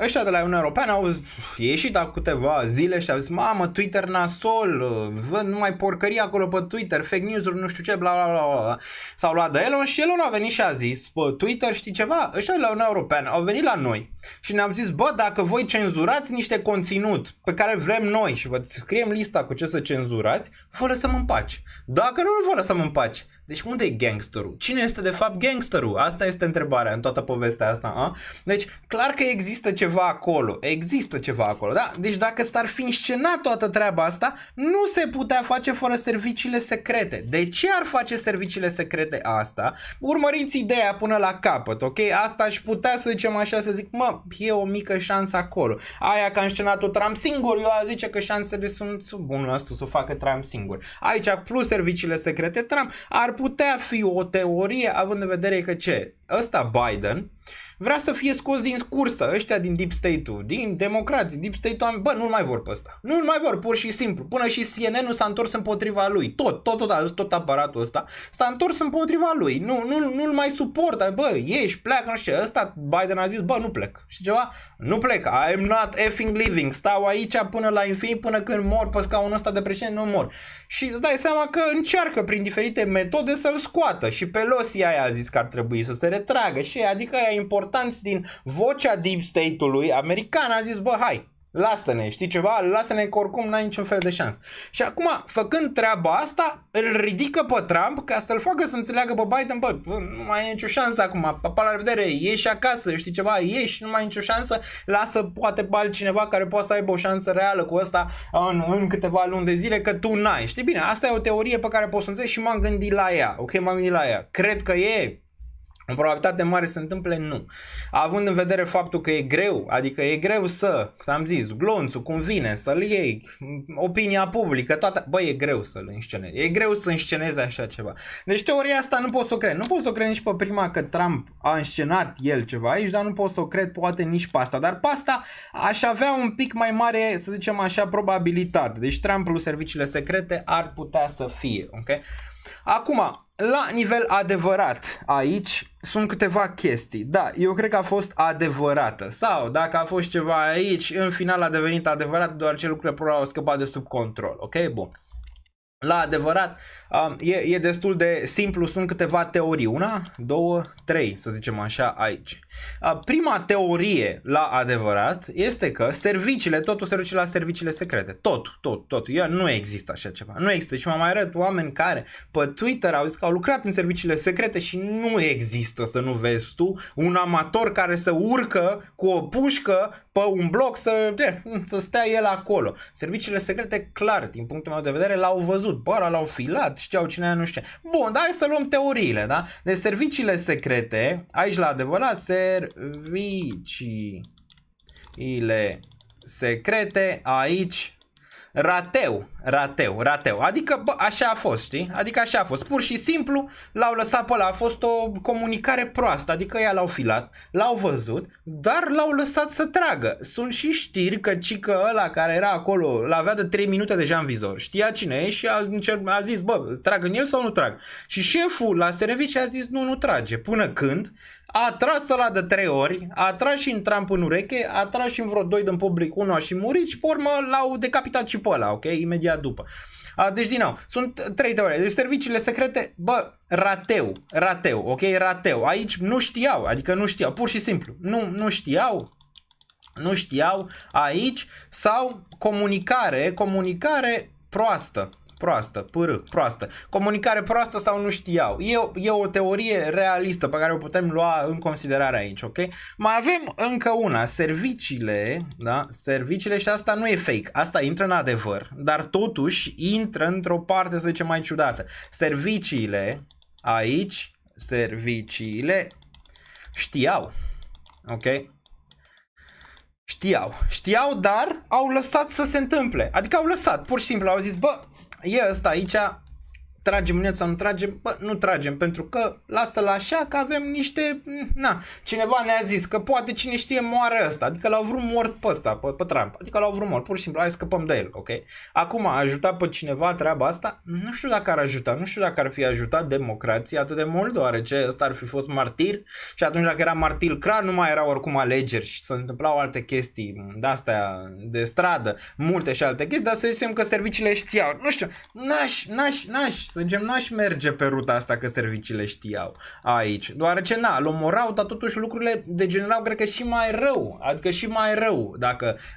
Ăștia de la Uniunea Europeană au ieșit acum câteva zile și au zis, mamă, Twitter nasol, văd numai porcării acolo pe Twitter, fake news-uri, nu știu ce, bla bla bla bla. S-au luat de Elon și Elon a venit și a zis, pe Twitter, știi ceva? Ăștia de la Uniunea Europeană au venit la noi și ne-am zis, bă, dacă voi cenzurați niște conținut pe care vrem noi și vă scriem lista cu ce să cenzurați, vă lăsăm în pace. Dacă nu vă lăsăm în pace, Deci unde e gangsterul? Cine este de fapt gangsterul? Asta este întrebarea în toată povestea asta. A? Deci clar că există ceva acolo. Există ceva acolo, da? Deci dacă s-ar fi înscenat toată treaba asta, nu se putea face fără serviciile secrete. De ce ar face serviciile secrete asta? Urmăriți ideea până la capăt, ok? Asta aș putea să zicem așa, să zic, mă, e o mică șansă acolo. Aia că a înscenat-o Trump singur, eu aș zice că șansele sunt bune asta să o facă Trump singur. Aici plus serviciile secrete Trump ar putea fi o teorie, având în vedere că ce? Ăsta Biden vrea să fie scos din cursă, ăștia din Deep State-ul, din democrații, Deep State-ul, bă, nu-l mai vor pe ăsta. Nu-l mai vor, pur și simplu. Până și CNN-ul s-a întors împotriva lui. Tot aparatul ăsta s-a întors împotriva lui. Nu-l mai suportă. Bă, ieși, pleacă, nu știu. Ăsta Biden a zis, bă, nu plec. Și ceva? Nu plec. I'm not effing living. Stau aici până la infinit, până când mor pe scaunul ăsta de președinte, nu mor. Și îți dai seama că încearcă prin diferite metode să-l scoată. Și Pelosi aia a zis că ar trebui să se retragă. Și adică e important din vocea Deep State-ului american a zis, bă, hai, lasă-ne, știi ceva? Lasă-ne că oricum n-ai niciun fel de șansă. Și acum, făcând treaba asta, îl ridică pe Trump ca să-l facă să înțeleagă pe Biden, bă, nu mai ai nicio șansă acum, pa, la revedere, ieși acasă, știi ceva, ieși, nu mai ai nicio șansă, lasă poate altcineva care poate să aibă o șansă reală cu ăsta în câteva luni de zile, că tu n-ai. Știi bine, asta e o teorie pe care poți să înțelegi și m-am gândit la ea, ok, m-am gândit la ea. Cred că e în probabilitate mare se întâmple, nu. Având în vedere faptul că e greu, adică e greu am zis, glonțul, cum vine, să-l iei, opinia publică, toată, bă, e greu să-l înscenezi. E greu să înscenezi așa ceva. Deci teoria asta nu pot să o cred. Nu pot să o cred nici pe prima că Trump a înscenat el ceva aici, dar nu pot să o cred poate nici pe asta. Dar pe asta aș avea un pic mai mare, să zicem așa, probabilitate. Deci Trump plus serviciile secrete ar putea să fie, ok? Acum, la nivel adevărat, aici sunt câteva chestii. Da, eu cred că a fost adevărată. Sau dacă a fost ceva aici, în final a devenit adevărat, doar ce lucrurile probabil au scăpat de sub control. Ok? Bun. La adevărat, e destul de simplu, sunt câteva teorii. 1, 2, 3, să zicem așa, aici. Prima teorie la adevărat este că totul se duce la serviciile secrete. Tot. Nu există așa ceva. Nu există. Și mă mai arăt oameni care pe Twitter au zis că au lucrat în serviciile secrete și nu există, să nu vezi tu, un amator care să urcă cu o pușcă pe un bloc să stea el acolo. Serviciile secrete, clar, din punctul meu de vedere, l-au văzut. Bă, l-au filat, știau cine aia, nu știa. Bun, dar hai să luăm teoriile, da? De serviciile secrete, aici la adevărat, serviciile secrete, aici, rateu. Adică, bă, așa a fost, știi? Adică așa a fost. Pur și simplu l-au lăsat pe ăla. A fost o comunicare proastă. Adică ea l-au filat, l-au văzut, dar l-au lăsat să tragă. Sunt și știri că cică ăla care era acolo, l-avea de 3 minute deja în vizor. Știa cine e și a zis, bă, trag în el sau nu trag? Și șeful la serviciu a zis, nu trage. Până când a tras ăla de 3 ori, a tras și în Trump în ureche, a tras și în vreo 2 din public, unul a și murit și pe urmă l-au decapitat și pe ăla, ok? Imediat după. Deci din nou, sunt 3 teorii. Deci serviciile secrete, bă, rateu, ok? Rateu. Aici nu știau, adică nu știau, pur și simplu. Nu știau aici sau comunicare proastă. Proastă. Comunicare proastă sau nu știau. E o teorie realistă pe care o putem lua în considerare aici, ok? Mai avem încă una, serviciile, da? Serviciile și asta nu e fake, asta intră în adevăr, dar totuși intră într-o parte, să zicem, mai ciudată. Serviciile știau, ok? Știau, dar au lăsat să se întâmple. Adică au lăsat, pur și simplu, au zis, bă, e ăsta aici, tragem în el sau nu tragem? Bă, nu tragem, pentru că lasă-l așa, că avem niște... cineva ne-a zis că poate cine știe moare ăsta, adică l-au vrut mort pe ăsta, pe Trump, adică l-au vrut mort, pur și simplu, hai scăpăm de el, ok? Acum, a ajutat pe cineva treaba asta? Nu știu dacă ar ajuta, nu știu dacă ar fi ajutat democrația atât de mult, deoarece ăsta ar fi fost martir și atunci dacă era martir clar, nu mai erau oricum alegeri și se întâmplau alte chestii de-astea de stradă, multe și alte chestii, dar să zicem că serviciile știau, nu știu, să zicem, n-aș merge pe ruta asta că serviciile știau aici, deoarece îl omorau, dar totuși lucrurile degenerau, cred că și mai rău, adică și mai rău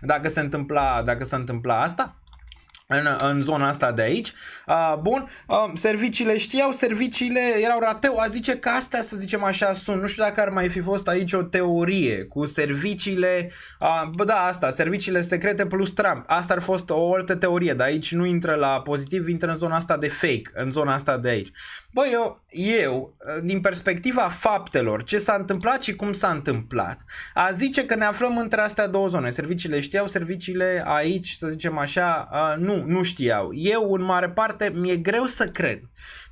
dacă se întâmpla asta. în zona asta de aici. Bun, serviciile știau, serviciile erau rateu. A zice că astea, să zicem așa, sunt. Nu știu dacă ar mai fi fost aici o teorie cu serviciile, asta, serviciile secrete plus Trump. Asta ar fost o altă teorie, dar aici nu intră la pozitiv, intră în zona asta de fake, în zona asta de aici. Băi, eu, din perspectiva faptelor, ce s-a întâmplat și cum s-a întâmplat, a zice că ne aflăm între astea două zone. Serviciile știau, serviciile aici, să zicem așa, nu știau. Eu, în mare parte, mi-e greu să cred.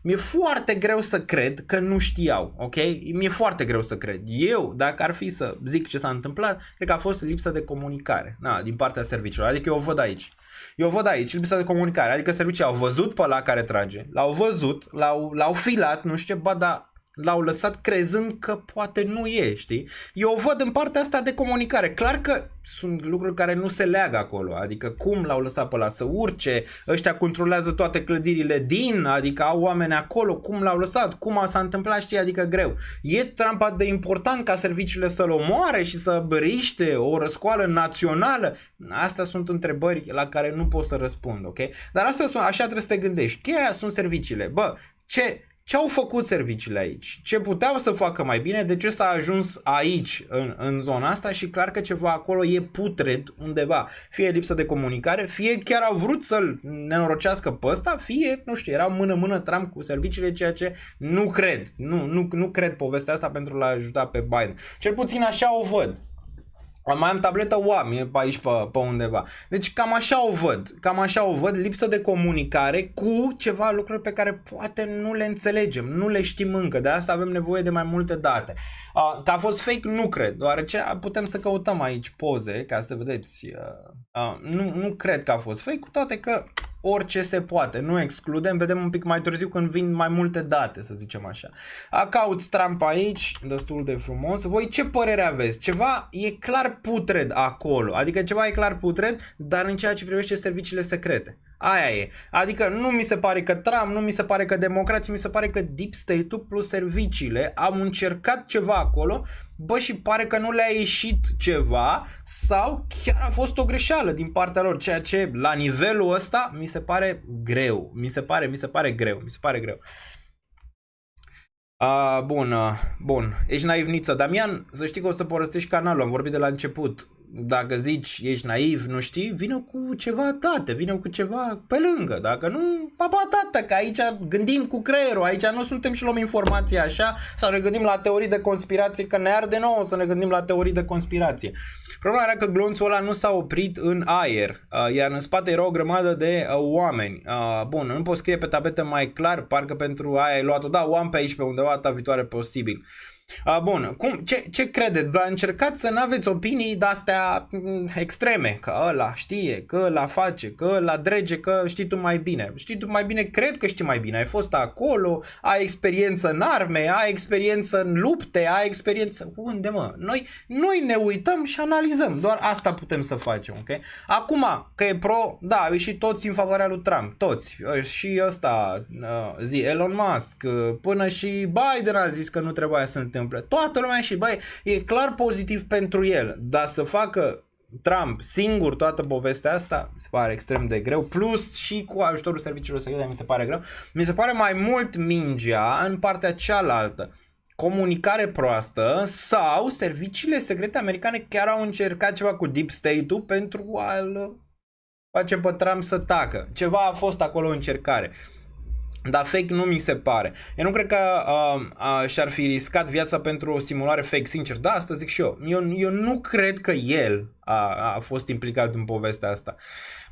Mi-e foarte greu să cred că nu știau, ok? Mi-e foarte greu să cred. Eu, dacă ar fi să zic ce s-a întâmplat, cred că a fost lipsă de comunicare din partea serviciilor. Adică eu o văd aici. Eu văd aici lipsa de comunicare, adică serviciile au văzut pe ăla care trage, l-au văzut, l-au filat, nu știu ce, dar l-au lăsat crezând că poate nu e, știi? Eu o văd în partea asta de comunicare. Clar că sunt lucruri care nu se leagă acolo, adică cum l-au lăsat pe ăla să urce, ăștia controlează toate clădirile adică au oameni acolo, cum l-au lăsat, cum s-a întâmplat, știi, adică greu. E Trump atât de important ca serviciile să-l omoare și să riște o răscoală națională? Astea sunt întrebări la care nu pot să răspund, ok? Dar astea sunt, așa trebuie să te gândești. Cheia sunt serviciile. Bă, ce au făcut serviciile aici? Ce puteau să facă mai bine? De ce s-a ajuns aici, în zona asta? Și clar că ceva acolo e putred undeva. Fie lipsă de comunicare, fie chiar au vrut să-l nenorocească pe ăsta, fie, nu știu, erau mână-mână Trump cu serviciile, ceea ce nu cred. Nu cred povestea asta pentru a ajuta pe Biden. Cel puțin așa o văd. Mai am tabletă UAM, e pe aici pe undeva. Deci cam așa o văd, lipsă de comunicare cu ceva lucruri pe care poate nu le înțelegem, nu le știm încă, de asta avem nevoie de mai multe date. Că a fost fake, nu cred, deoarece putem să căutăm aici poze, ca să vedeți, nu cred că a fost fake, cu toate că orice se poate, nu excludem, vedem un pic mai târziu când vin mai multe date, să zicem așa. Cauți Trump aici, destul de frumos. Voi ce părere aveți? Ceva e clar putred acolo, adică ceva e clar putred, dar în ceea ce privește serviciile secrete. Aia e. Adică nu mi se pare că Trump, nu mi se pare că democrații, mi se pare că Deep State-ul plus serviciile au încercat ceva acolo, bă, și pare că nu le-a ieșit ceva sau chiar a fost o greșeală din partea lor, ceea ce la nivelul ăsta mi se pare greu. Mi se pare greu. Bun. Ești naivniță, Damian, să știi că o să părăsești canalul, am vorbit de la început. Dacă zici ești naiv, nu știi, vină cu ceva date, vină cu ceva pe lângă. Dacă nu, tată, că aici gândim cu creierul, aici nu suntem și luăm informații așa, sau ne gândim la teorii de conspirație, că ne arde nouă să ne gândim la teorii de conspirație. Problema era că glonțul ăla nu s-a oprit în aer, iar în spate era o grămadă de oameni. Bun, nu pot scrie pe tabletă mai clar, parcă pentru aia ai luat-o, da, o am pe aici pe undeva, data viitoare posibil. Bun, ce credeți? Dar încercați să n-aveți opinii de-astea extreme, că ăla știe, că ăla face, că ăla drege, că știi tu mai bine. Știi tu mai bine, cred că știi mai bine, ai fost acolo, ai experiență în arme, ai experiență în lupte, ai experiență... Unde, mă? Noi ne uităm și analizăm, doar asta putem să facem, ok? Acum, că e pro, da, și toți în favoarea lui Trump, toți, și ăsta, Elon Musk, până și Biden a zis că nu trebuia să întâmple. Toată lumea și băi, e clar pozitiv pentru el, dar să facă Trump singur toată povestea asta mi se pare extrem de greu, plus și cu ajutorul serviciilor secrete mi se pare greu. Mi se pare mai mult mingea în partea cealaltă. Comunicare proastă sau serviciile secrete americane chiar au încercat ceva cu Deep State-ul pentru a-l face pe Trump să tacă. Ceva a fost acolo încercare. Dar fake nu mi se pare. Eu nu cred că și-ar fi riscat viața pentru o simulare fake, sincer. Da, asta zic și eu. Eu nu cred că el a fost implicat în povestea asta.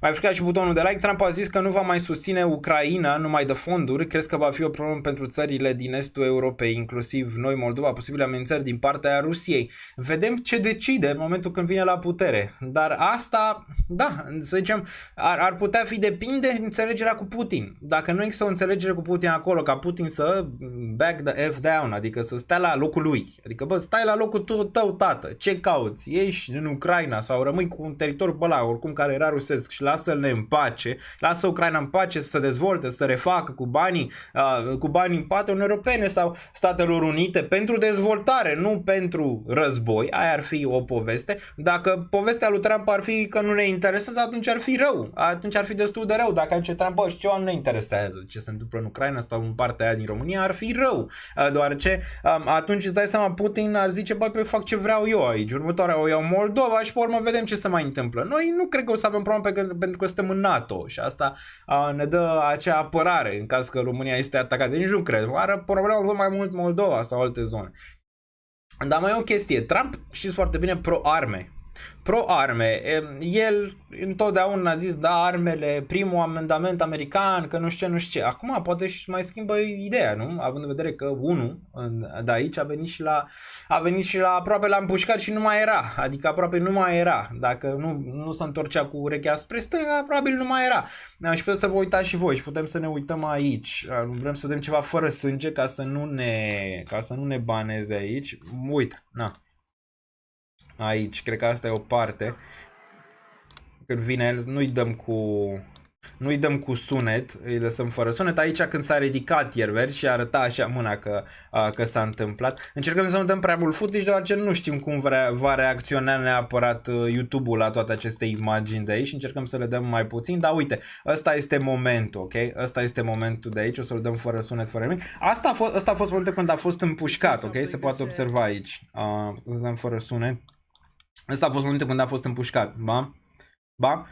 Mai fricat și butonul de like. Trump a zis că nu va mai susține Ucraina, nu mai dă fonduri. Crezi că va fi o problemă pentru țările din estul Europei, inclusiv noi, Moldova, posibile amenințări din partea Rusiei. Vedem ce decide în momentul când vine la putere. Dar asta, da, să zicem, ar putea fi depinde înțelegerea cu Putin. Dacă nu există o înțelegere cu Putin acolo, ca Putin să back the F down, adică să stea la locul lui. Adică, bă, stai la locul tău, tată. Ce cauți? Ești în Ucraina sau rămâi cu un teritoriu pe ăla, oricum care era rusesc și lasă-le în pace, lasă Ucraina în pace să se dezvolte, să se refacă cu banii în pate Uniunii Europene sau Statelor Unite pentru dezvoltare, nu pentru război. Aia ar fi o poveste. Dacă povestea lui Trump ar fi că nu ne interesează, atunci ar fi rău. Atunci ar fi destul de rău. Dacă zice Trump, bă, ceva nu ne interesează ce se întâmplă în Ucraina sau în partea aia din România, ar fi rău. Deoarece atunci îți dai seama, Putin ar zice, băi, pe fac ce vreau eu aici. Următoarea o iau Moldova și pe urmă vedem ce se mai întâmplă. Noi nu cred că o să avem probleme pentru că suntem în NATO și asta ne dă acea apărare în caz că România este atacată. Deci nu cred. Are problema mai mult Moldova sau alte zone. Dar mai e o chestie. Trump, știți foarte bine, pro-arme. Pro-arme. El întotdeauna a zis, da, armele, primul amendament american, că nu știu ce. Acum poate și mai schimbă ideea, nu? Având în vedere că unul de aici a venit și la aproape l-a împușcat și nu mai era. Adică aproape nu mai era. Dacă nu se întorcea cu urechea spre stânga, probabil nu mai era. Și puteți să vă uitați și voi și putem să ne uităm aici. Vrem să vedem ceva fără sânge ca să nu ne baneze aici. Uite, na. Aici, cred că asta e o parte. Când vine el, nu-i dăm cu sunet, îi lăsăm fără sunet. Aici când s-a ridicat ieri și arăta așa mâna că s-a întâmplat. Încercăm să nu dăm prea mult footage, deoarece nu știm cum va reacționa neapărat YouTube-ul la toate aceste imagini de aici și încercăm să le dăm mai puțin. Dar uite, ăsta este momentul, ok? Ăsta este momentul de aici, o să-l dăm fără sunet, fără nimic. Ăsta a fost momentul când a fost împușcat, ok? Se poate observa aici. Putem să dăm fără sunet. Ăsta a fost momentul când a fost împușcat, ba?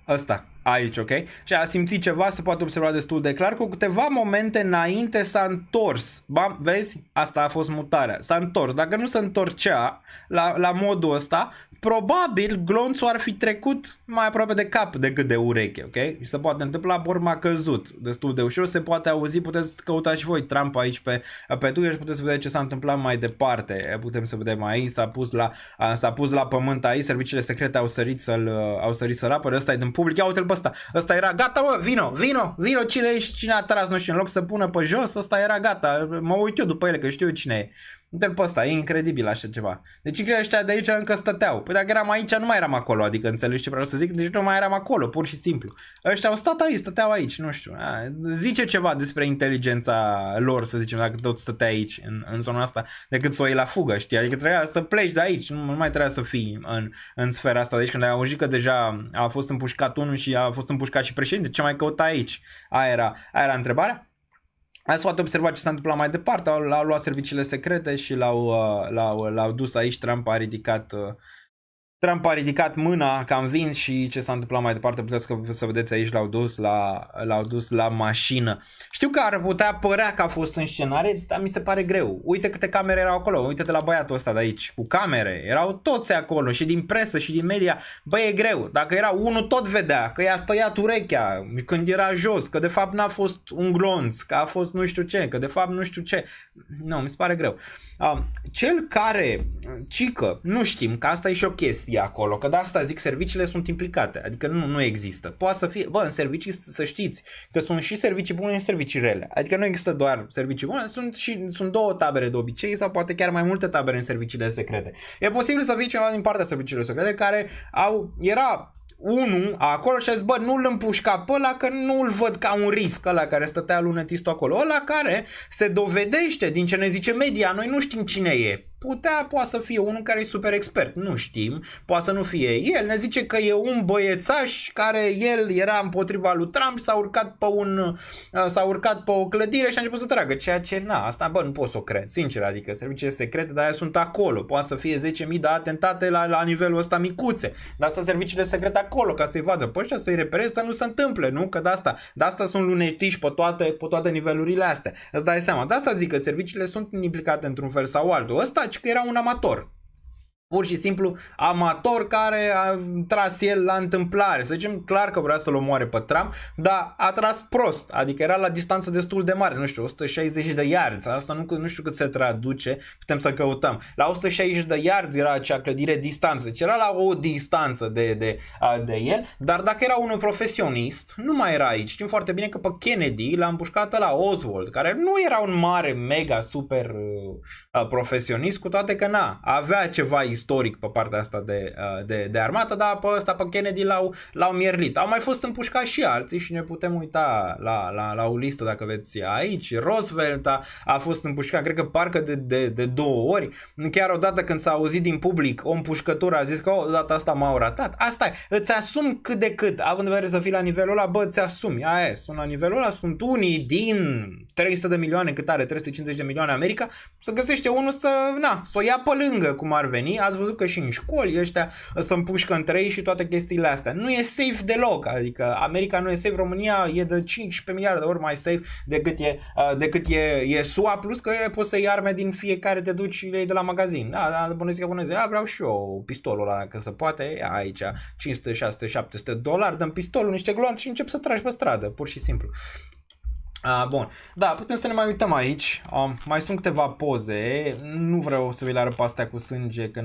Ăsta, aici, ok? Și a simțit ceva, se poate observa destul de clar, cu câteva momente înainte s-a întors, ba? Vezi? Asta a fost mutarea, s-a întors. Dacă nu se întorcea la modul ăsta, probabil glonțul ar fi trecut mai aproape de cap decât de ureche, ok? Și se poate întâmpla, pe urmă a căzut destul de ușor, se poate auzi, puteți căuta și voi Trump aici pe Twitter și puteți vedea ce s-a întâmplat mai departe. Putem să vedem aici, s-a pus la pământ aici, serviciile secrete au sărit să-l apere, ăsta e din public, ia uite-l pe ăsta, ăsta era gata, mă, vino, cine a tras, nu știu, în loc să pună pe jos, ăsta era gata, mă uit eu după ele, că știu eu cine e. Uite-l pe ăsta, e incredibil așa ceva. Deci incredibil, ăștia de aici încă stăteau. Păi dacă eram aici, nu mai eram acolo, adică înțelegi ce vreau să zic? Deci nu mai eram acolo, pur și simplu. Ăștia au stat aici, stăteau aici, nu știu. Zice ceva despre inteligența lor, să zicem, dacă tot stătea aici, în zona asta, decât să o iei la fugă, știi? Adică trebuia să pleci de aici, nu mai trebuia să fii în sfera asta. Deci când ai auzit că deja a fost împușcat unul și a fost împușcat și președinte, ce mai căuta aici? Aia era întrebarea. Ați poate observa ce s-a întâmplat mai departe, l-au luat serviciile secrete și l-au dus aici, Trump a ridicat mâna, că am vins și ce s-a întâmplat mai departe, puteți să vedeți aici, l-au dus la mașină. Știu că ar putea părea că a fost în scenare, dar mi se pare greu. Uite câte camere erau acolo, uite-te la băiatul ăsta de aici, cu camere, erau toți acolo și din presă și din media. Băi, e greu, dacă era unul tot vedea că i-a tăiat urechea când era jos, că de fapt n-a fost un glonț, că a fost nu știu ce, că de fapt nu știu ce. Nu, mi se pare greu. Cel care, cică, nu știm, că asta e și o chestie acolo, că de asta zic, serviciile sunt implicate, adică nu există. Poate să fie, în servicii să știți că sunt și servicii bune și servicii rele, adică nu există doar servicii bune, sunt două tabere de obicei sau poate chiar mai multe tabere în serviciile secrete. E posibil să fie cineva din partea serviciilor secrete care era unul acolo și a zis, bă, nu-l împușca pe ăla că nu-l văd ca un risc, ăla care stătea lunetistul acolo, ăla care se dovedește din ce ne zice media, noi nu știm cine e. Poate să fie unul care e super expert, nu știm, poate să nu fie el, ne zice că e un băiețaș care el era împotriva lui Trump, s-a urcat pe o clădire și a început să tragă, ceea ce, asta, nu pot să o cred, sincer, adică serviciile secrete, dar aia sunt acolo, poate să fie 10.000 de atentate la nivelul ăsta micuțe, dar să serviciile secrete acolo, ca să-i vadă pe ăștia, să-i repereze, să nu se întâmple, nu? Că de asta sunt lunetiși pe toate nivelurile astea, îți dai seama, de asta zic că serviciile sunt implicate într-un fel sau altul, ăsta că era un amator. Pur și simplu amator care a tras el la întâmplare. Să zicem clar că vrea să-l omoare pe Trump, dar a tras prost. Adică era la distanță destul de mare. Nu știu, 160 de yards. Asta nu știu cât se traduce. Putem să căutăm. La 160 de yards era acea clădire distanță. Deci era la o distanță de el. Dar dacă era unul profesionist, nu mai era aici. Știm foarte bine că pe Kennedy l-a împușcat la Oswald, care nu era un mare, mega, super profesionist, cu toate că avea ceva istorie istoric pe partea asta de armată, dar pe ăsta, pe Kennedy l-au mierlit. Au mai fost împușcați și alții și ne putem uita la o listă dacă veți aici. Roosevelt a fost împușcat, cred că parcă de 2 ori. Chiar odată când s-a auzit din public o împușcătură, a zis că data asta m-au ratat. Asta e, îți asumi cât de cât, având în vedere să fii la nivelul ăla, bă, îți asumi. Aia e, sunt la nivelul ăla, sunt unii din 300 de milioane, cât are 350 de milioane America, să găsește unul să o ia pe lângă cum ar veni. Ați văzut că și în școli ăștia să împușcă între ei și toate chestiile astea. Nu e safe deloc, adică America nu e safe, România e de 15 miliarde de ori mai safe decât e SUA, plus că poți să iei arme din fiecare, te duci și le iei de la magazin. Da, bună ziua, vreau și eu pistolul ăla, dacă se poate, ia aici 500, 600, 700 dolari, dăm pistolul, niște gloanțe și încep să tragi pe stradă, pur și simplu. Bun, da, putem să ne mai uităm aici, mai sunt câteva poze, nu vreau să vi le arăt pe astea cu sânge, că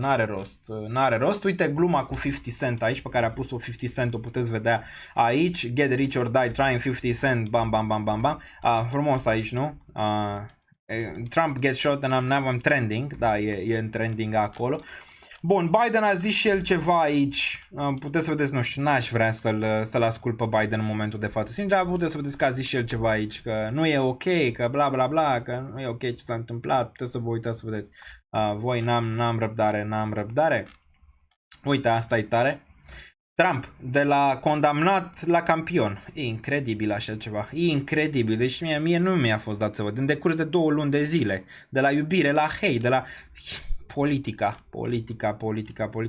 n-are rost, uite gluma cu 50 Cent aici, pe care a pus-o 50 Cent, o puteți vedea aici, get rich or die trying 50 Cent, bam, bam, bam, bam, bam, frumos aici, nu? Trump gets shot and I'm trending, da, e în trending acolo. Bun, Biden a zis și el ceva aici, puteți să vedeți, nu știu, n-aș vrea să-l ascult pe Biden în momentul de față, sincer, puteți să vedeți că a zis și el ceva aici, că nu e ok, că bla bla bla, că nu e ok ce s-a întâmplat, puteți să vă uitați să vedeți. Voi n-am răbdare. Uite, asta e tare. Trump, de la condamnat la campion. E incredibil așa ceva. E incredibil. Deci mie nu mi-a fost dat să văd. În decurs de 2 luni de zile. De la iubire, la hate, de la... Politica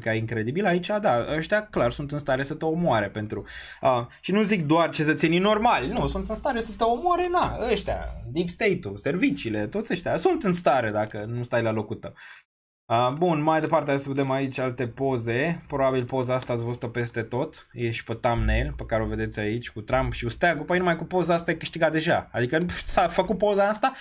e incredibil. Aici, da, ăștia clar sunt în stare să te omoare pentru... și nu zic doar cetățenii normali, nu, sunt în stare să te omoare, ăștia, Deep State-ul, serviciile, toți ăștia, sunt în stare dacă nu stai la locul tău. Bun, mai departe să vedem aici alte poze. Probabil poza asta ați văzut-o peste tot. E și pe thumbnail pe care o vedeți aici cu Trump și cu steagul. Păi numai cu poza asta e câștigat deja. Adică s-a făcut poza asta.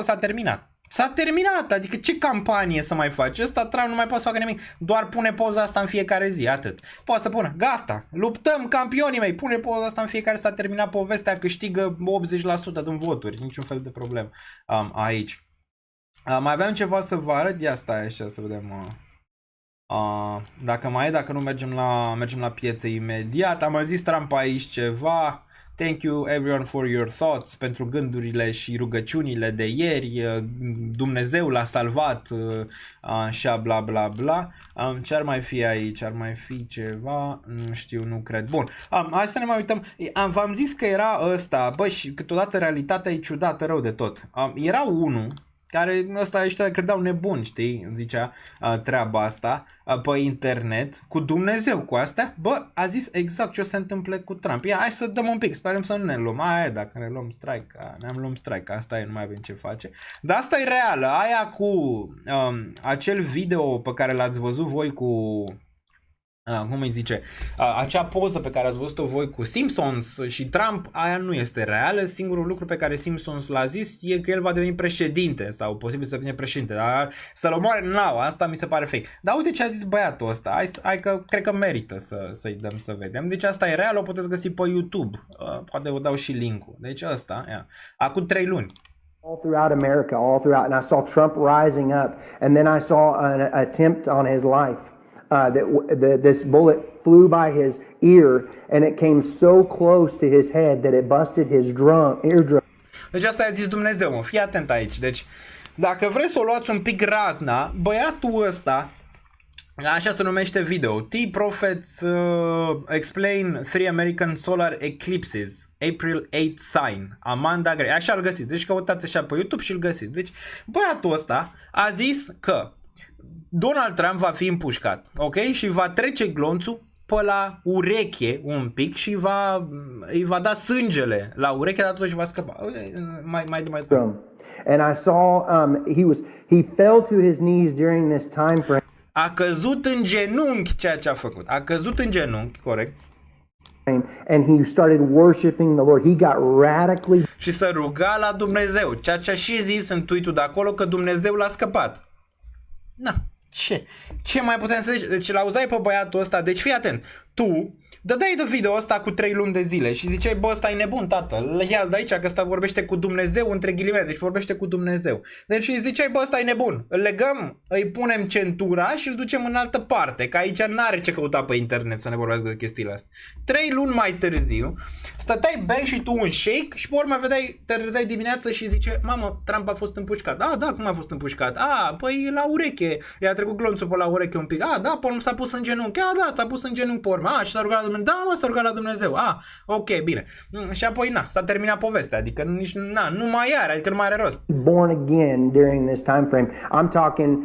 S-a terminat. S-a terminat, adică ce campanie să mai faci? Ăsta Trump nu mai poate să facă nimic. Doar pune poza asta în fiecare zi, atât. Poate să pună, gata, luptăm campionii mei, pune poza asta în fiecare zi, s-a terminat povestea, câștigă 80% din voturi, niciun fel de problemă aici. Mai aveam ceva să vă arăt, ia stai așa să vedem. Dacă nu mergem la piețe imediat. Am mai zis Trump aici ceva. Thank you everyone for your thoughts, pentru gândurile și rugăciunile de ieri. Dumnezeu l-a salvat, așa bla bla bla. Ce ar mai fi aici? Ar mai fi ceva? Nu știu, nu cred. Bun, hai să ne mai uităm. V-am zis că era ăsta, bă, și câteodată realitatea e ciudată rău de tot. Era unul care ăștia credeau nebuni, știi, zicea treaba asta pe internet, cu Dumnezeu, cu astea, bă, a zis exact ce o se întâmple cu Trump. Ia, hai să dăm un pic, sperăm să nu ne luăm. Dacă ne luăm strike, ne-am luat strike, asta e, nu mai avem ce face. Dar asta e reală, aia cu acel video pe care l-ați văzut voi cu... cum îi zice, acea poză pe care ați văzut-o voi cu Simpsons și Trump, aia nu este reală. Singurul lucru pe care Simpsons l-a zis e că el va deveni președinte sau posibil să devină președinte, dar să-l omoare, asta mi se pare fake. Dar uite ce a zis băiatul ăsta, hai că cred că merită să-i dăm să vedem. Deci asta e real, o puteți găsi pe YouTube, poate vă dau și link-ul. Deci ăsta, acum 3 luni. All throughout America, and I saw Trump rising up, and then I saw an attempt on his life. This bullet flew by his ear, and it came so close to his head that it busted his eardrum. Deci asta i-a zis Dumnezeu, mă, fii atent aici. Deci, dacă vreți să o luați un pic razna, băiatul ăsta, așa se numește video, T-Prophets Explain 3 American Solar Eclipses, April 8 Sign, Amanda Gray, așa îl găsiți, deci căutați așa pe YouTube și îl găsiți. Deci, băiatul ăsta a zis că Donald Trump va fi împușcat, ok? Și va trece glonțul pe la ureche un pic și îi va da sângele la ureche, dar totuși va scăpa. Mai. And I saw he fell to his knees during this time frame. A căzut în genunchi ceea ce a făcut. A căzut în genunchi, corect. And he started worshiping the Lord. He got radically... Și să ruga la Dumnezeu, ceea ce a și zis în tweet-ul de acolo, că Dumnezeu l-a scăpat. Na, ce mai putem să zici? Deci l-auzeai pe băiatul ăsta, deci fii atent, tu dădeai de video ăsta cu 3 luni de zile și ziceai, bă, ăsta e nebun, tată, ia de aici, că ăsta vorbește cu Dumnezeu, între ghilimele, deci vorbește cu Dumnezeu. Deci îi ziceai, bă, ăsta e nebun, îl legăm, îi punem centura și îl ducem în altă parte, că aici n-are ce căuta pe internet să ne vorbească de chestiile astea. 3 luni mai târziu, stăteai, bei și tu un shake și pe urmă te trezeai dimineața și zice, mamă, Trump a fost împușcat. Da, cum a fost împușcat? Păi la ureche, i-a trecut glonțul pe la ureche un pic. Da, pe urmă s-a pus în genunchi. Da, s-a pus în genunchi pe urmă. Și s-a rugat la Dumnezeu. Da, mă, s-a rugat la Dumnezeu. Ok, bine. Și apoi, s-a terminat povestea. Adică nu mai are, adică nu mai are rost. Born again during this time frame. I'm talking,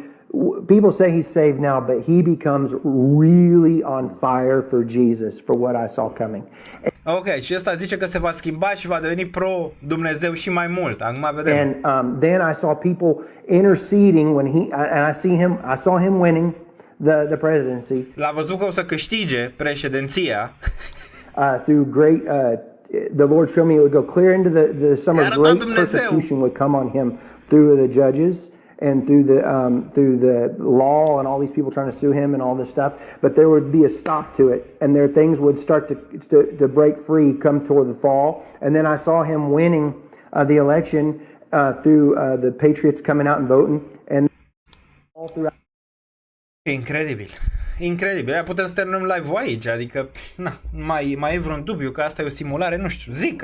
people say he's saved now, but he becomes really on fire for Jesus, for what I saw coming. Ok, și ăsta zice că se va schimba și va deveni pro-Dumnezeu și mai mult. Acum vedem. And then I saw people interceding when I saw him winning the presidency. L-a văzut că o să câștige președinția. Through great, the Lord showed me it would go clear into the summer. Great persecution would come on him through the judges and through the law and all these people trying to sue him and all this stuff. But there would be a stop to it, and their things would start to break free, come toward the fall. And then I saw him winning the election through the Patriots coming out and voting, and all throughout. Incredibil. Incredibil. Putem să terminăm live-ul aici, adică mai e vreun dubiu că asta e o simulare, nu știu, zic,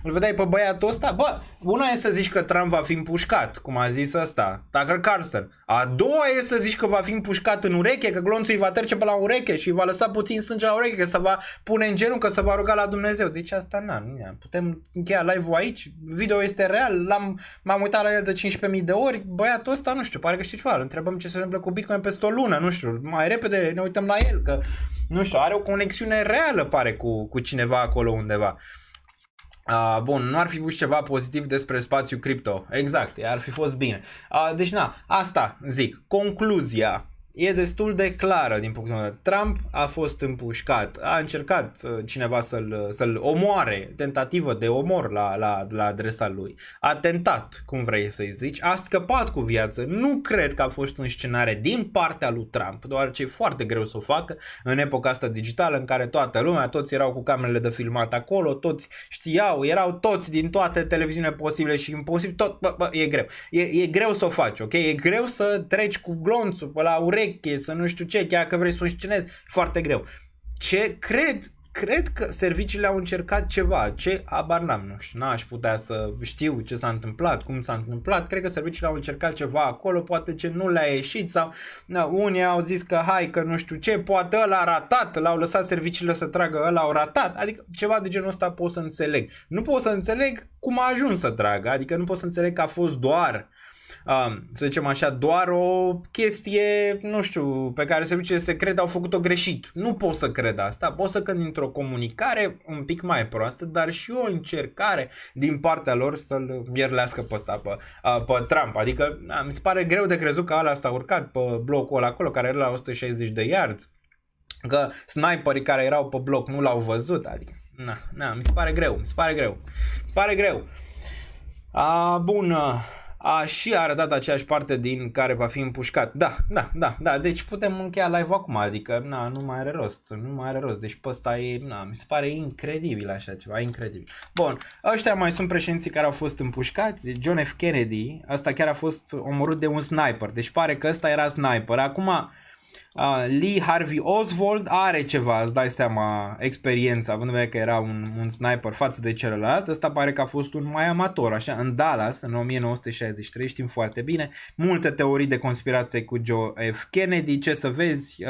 îl vedeai pe băiatul ăsta, bă, una e să zici că Trump va fi împușcat, cum a zis ăsta, Tucker Carlson. A doua e să zici că va fi împușcat în ureche, că glonțul îi va trece pe la ureche și va lăsa puțin sânge la ureche, că se va pune în genunchi, că se va ruga la Dumnezeu. Deci asta putem încheia live-ul aici, video este real, m-am uitat la el de 15.000 de ori, băiatul ăsta, nu știu, pare că știi ceva, îl întrebăm ce se întâmplă cu Bitcoin peste o lună, nu știu, mai repede ne uităm la el, că, nu știu, are o conexiune reală, pare, cu cineva acolo undeva. Bun, nu ar fi pus ceva pozitiv despre spațiu cripto. Exact, ar fi fost bine. Deci asta zic. Concluzia e destul de clară din punctul meu de vedere. Trump a fost împușcat. A încercat cineva să-l omoare, tentativă de omor la adresa lui. A tentat, cum vrei să-i zici. A scăpat cu viață. Nu cred că a fost un scenariu din partea lui Trump, deoarece e foarte greu să o facă în epoca asta digitală în care toată lumea, toți erau cu camerele de filmat acolo, toți știau, erau toți din toate televiziunile posibile și imposibile, e greu. E greu să o faci, ok? E greu să treci cu glonțul pe la ureche, să nu știu ce, chiar că vrei să o scenezi, foarte greu. Ce cred că serviciile au încercat ceva, habar n-am, nu știu, n-aș putea să știu ce s-a întâmplat, cum s-a întâmplat, cred că serviciile au încercat ceva acolo, poate ce nu le-a ieșit sau unii au zis că hai că nu știu ce, poate ăla a ratat, l-au lăsat serviciile să tragă, ăla au ratat, adică ceva de genul ăsta pot să înțeleg. Nu pot să înțeleg cum a ajuns să tragă, adică nu pot să înțeleg că a fost doar să zicem așa, doar o chestie, nu știu, pe care serviciile secrete au făcut-o greșit. Nu pot să cred asta. Pot să cred într-o comunicare un pic mai proastă, dar și o încercare din partea lor să-l mierlească pe ăsta, pe Trump. Adică mi se pare greu de crezut că ăla s-a urcat pe blocul ăla acolo, care era la 160 de yards, că sniperii care erau pe bloc nu l-au văzut. Adică, mi se pare greu. Bun. Și a arătat aceeași parte din care va fi împușcat. Da, deci putem încheia live-ul acum, adică nu mai are rost, deci pe ăsta mi se pare incredibil așa ceva, incredibil. Bun, ăștia mai sunt președinții care au fost împușcați, John F. Kennedy, ăsta chiar a fost omorât de un sniper, deci pare că ăsta era sniper, acum Lee Harvey Oswald are ceva, îți dai seama, experiență, având în vedere că era un sniper față de celălalt. Ăsta pare că a fost un mai amator, așa, în Dallas, în 1963, știm foarte bine. Multe teorii de conspirație cu John F. Kennedy, ce să vezi,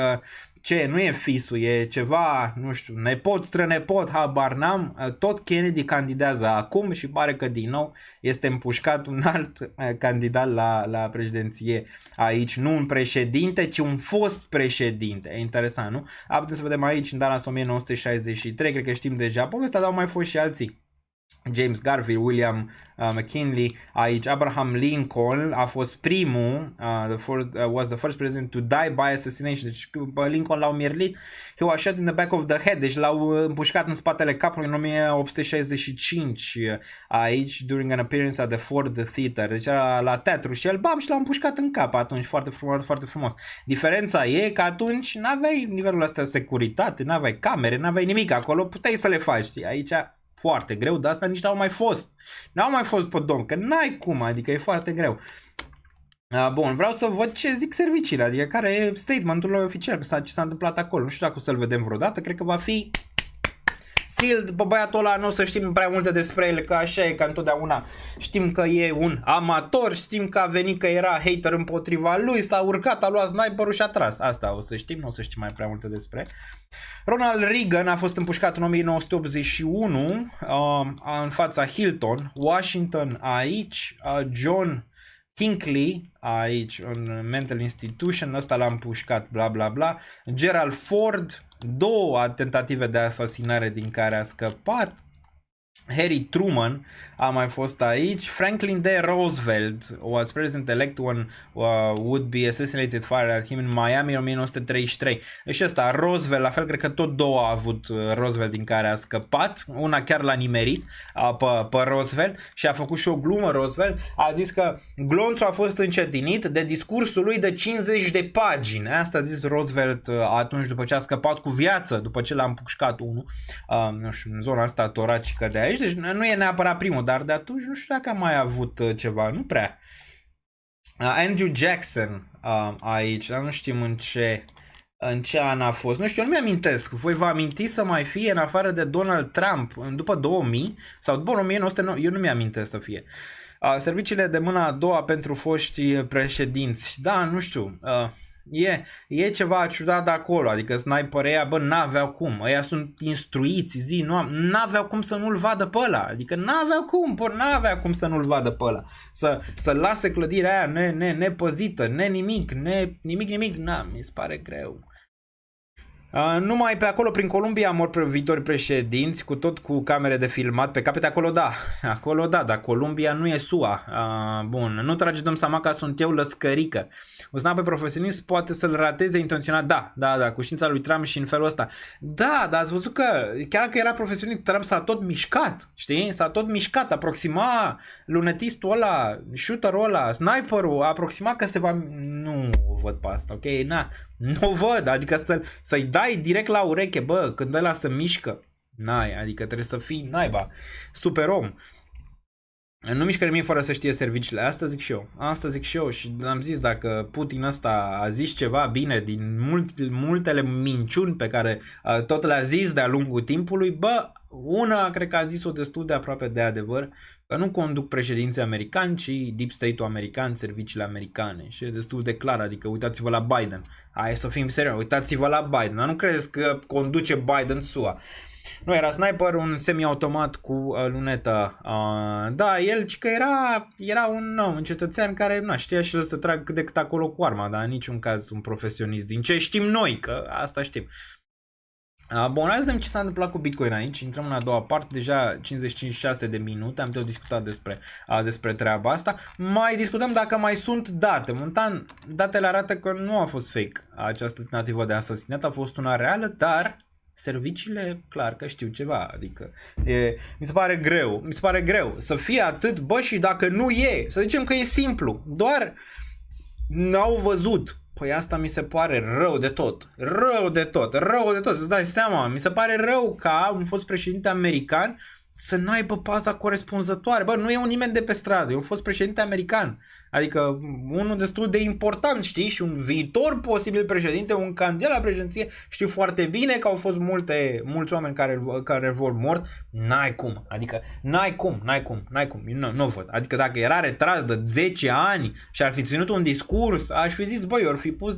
nu e fisul, e ceva, nu știu, nepot, strănepot, habar n-am, tot Kennedy candidează acum și pare că din nou este împușcat un alt candidat la președinție aici, nu un președinte, ci un fost președinte. E interesant, nu? Putem să vedem aici în Dallas 1963, cred că știm deja povestea, dar au mai fost și alții James Garfield, William McKinley, aici Abraham Lincoln a fost primul, was the first president to die by assassination, deci Lincoln l-au mierlit, he was shot in the back of the head, deci l-au împușcat în spatele capului în 1865 aici, during an appearance at the Ford Theater, deci era la teatru și el, bam, și l-au împușcat în cap atunci, foarte frumos, foarte frumos. Diferența e că atunci n-aveai nivelul ăsta de securitate, n-aveai camere, n-aveai nimic acolo, puteai să le faci, știi? Aici foarte greu, dar asta nici n-au mai fost. N-au mai fost pe domn, că n-ai cum, adică e foarte greu. Bun, vreau să văd ce zic serviciile, adică care e statementul lor oficial, ce s-a întâmplat acolo. Nu știu dacă o să-l vedem vreodată, cred că va fi sealed. Pe băiatul ăla nu o să știm prea multe despre el, că așa e, ca întotdeauna. Știm că e un amator, știm că a venit, că era hater împotriva lui, s-a urcat, a luat sniperul și a tras. Asta o să știm, nu o să știm mai prea multe despre el. Ronald Reagan a fost împușcat în 1981 în fața Hilton, Washington aici, John Hinckley aici, un mental institution, ăsta l-a împușcat, bla bla bla, Gerald Ford, 2 tentative de asasinare din care a scăpat, Harry Truman a mai fost aici, Franklin D. Roosevelt was president-elect when would be assassinated, fired at him in Miami în 1933. Și ăsta, Roosevelt, la fel, cred că tot 2 a avut Roosevelt din care a scăpat, una chiar l-a nimerit pe Roosevelt și a făcut și o glumă Roosevelt, a zis că glonțul a fost încetinit de discursul lui de 50 de pagini. Asta a zis Roosevelt atunci după ce a scăpat cu viață, după ce l-a împușcat unul, nu știu, în zona asta toracică de aici. Deci nu e neapărat primul, dar de atunci nu știu dacă a mai avut ceva, nu prea. Andrew Jackson aici, dar nu știm în ce an a fost. Nu știu, eu nu mi-amintesc. Voi vă aminti să mai fie în afară de Donald Trump după 2000 sau după 1909? Eu nu mi-amintesc să fie. Serviciile de mâna a doua pentru foști președinți. Da, nu știu. E ceva ciudat de acolo, adică sniperii ăia, bă, n-aveau cum, ăia sunt instruiți, n-aveau cum să nu-l vadă pe ăla, adică n-avea cum să nu-l vadă pe ăla, să lase clădirea aia nepăzită, nimic, mi se pare greu. Numai pe acolo, prin Columbia, mor viitori președinți, cu camere de filmat pe capete, acolo da, dar Columbia nu e SUA. Bun, nu trage domn seama că sunt eu lăscărică. Un sniper profesionist poate să-l rateze intenționat, da, cu știința lui Trump și în felul ăsta. Da, dar ați văzut că, chiar că era profesionist, Trump s-a tot mișcat, știi? S-a tot mișcat, aproxima lunetistul ăla, shooterul ăla, sniperul, aproxima că se va... Nu văd pe asta, ok? Nu văd, adică să-i dai direct la ureche, bă, când ăla se mișcă, adică trebuie să fii naiba, super om. Nu mișcă nimic fără să știe serviciile, asta zic și eu și am zis, dacă Putin ăsta a zis ceva bine din multele minciuni pe care tot le-a zis de-a lungul timpului, bă, una cred că a zis-o destul de aproape de adevăr, că nu conduc președinții americani, ci deep state-ul american, serviciile americane, și e destul de clar, adică uitați-vă la Biden, hai să fim serios, uitați-vă la Biden, dar nu crezi că conduce Biden SUA. Nu, era sniper, un semi-automat cu lunetă. Da, el că era un cetățean care știa și el să tragă cât de cât acolo cu arma, dar în niciun caz un profesionist. Din ce știm noi, că asta știm. Bun, hai să vedem ce s-a întâmplat cu Bitcoin aici. Intrăm în a doua parte, deja 55 de minute, am tot discutat despre treaba asta. Mai discutăm dacă mai sunt date. Momentan, datele arată că nu a fost fake această tentativă de asasinat, a fost una reală, dar serviciile, clar că știu ceva, adică mi se pare greu să fie atât, bă, și dacă nu e, să zicem că e simplu, doar n-au văzut. Păi asta mi se pare rău de tot, îți dai seama, mi se pare rău ca un fost președinte american să n-aibă paza corespunzătoare. Bă, nu e un nimeni de pe stradă, e un fost președinte american, adică unul destul de important, știi, și un viitor posibil președinte, un candidat la președinție, știu foarte bine că au fost mulți oameni care vor mort, n-ai cum, nu văd, adică dacă era retras de 10 ani și ar fi ținut un discurs, aș fi zis, băi, ar fi pus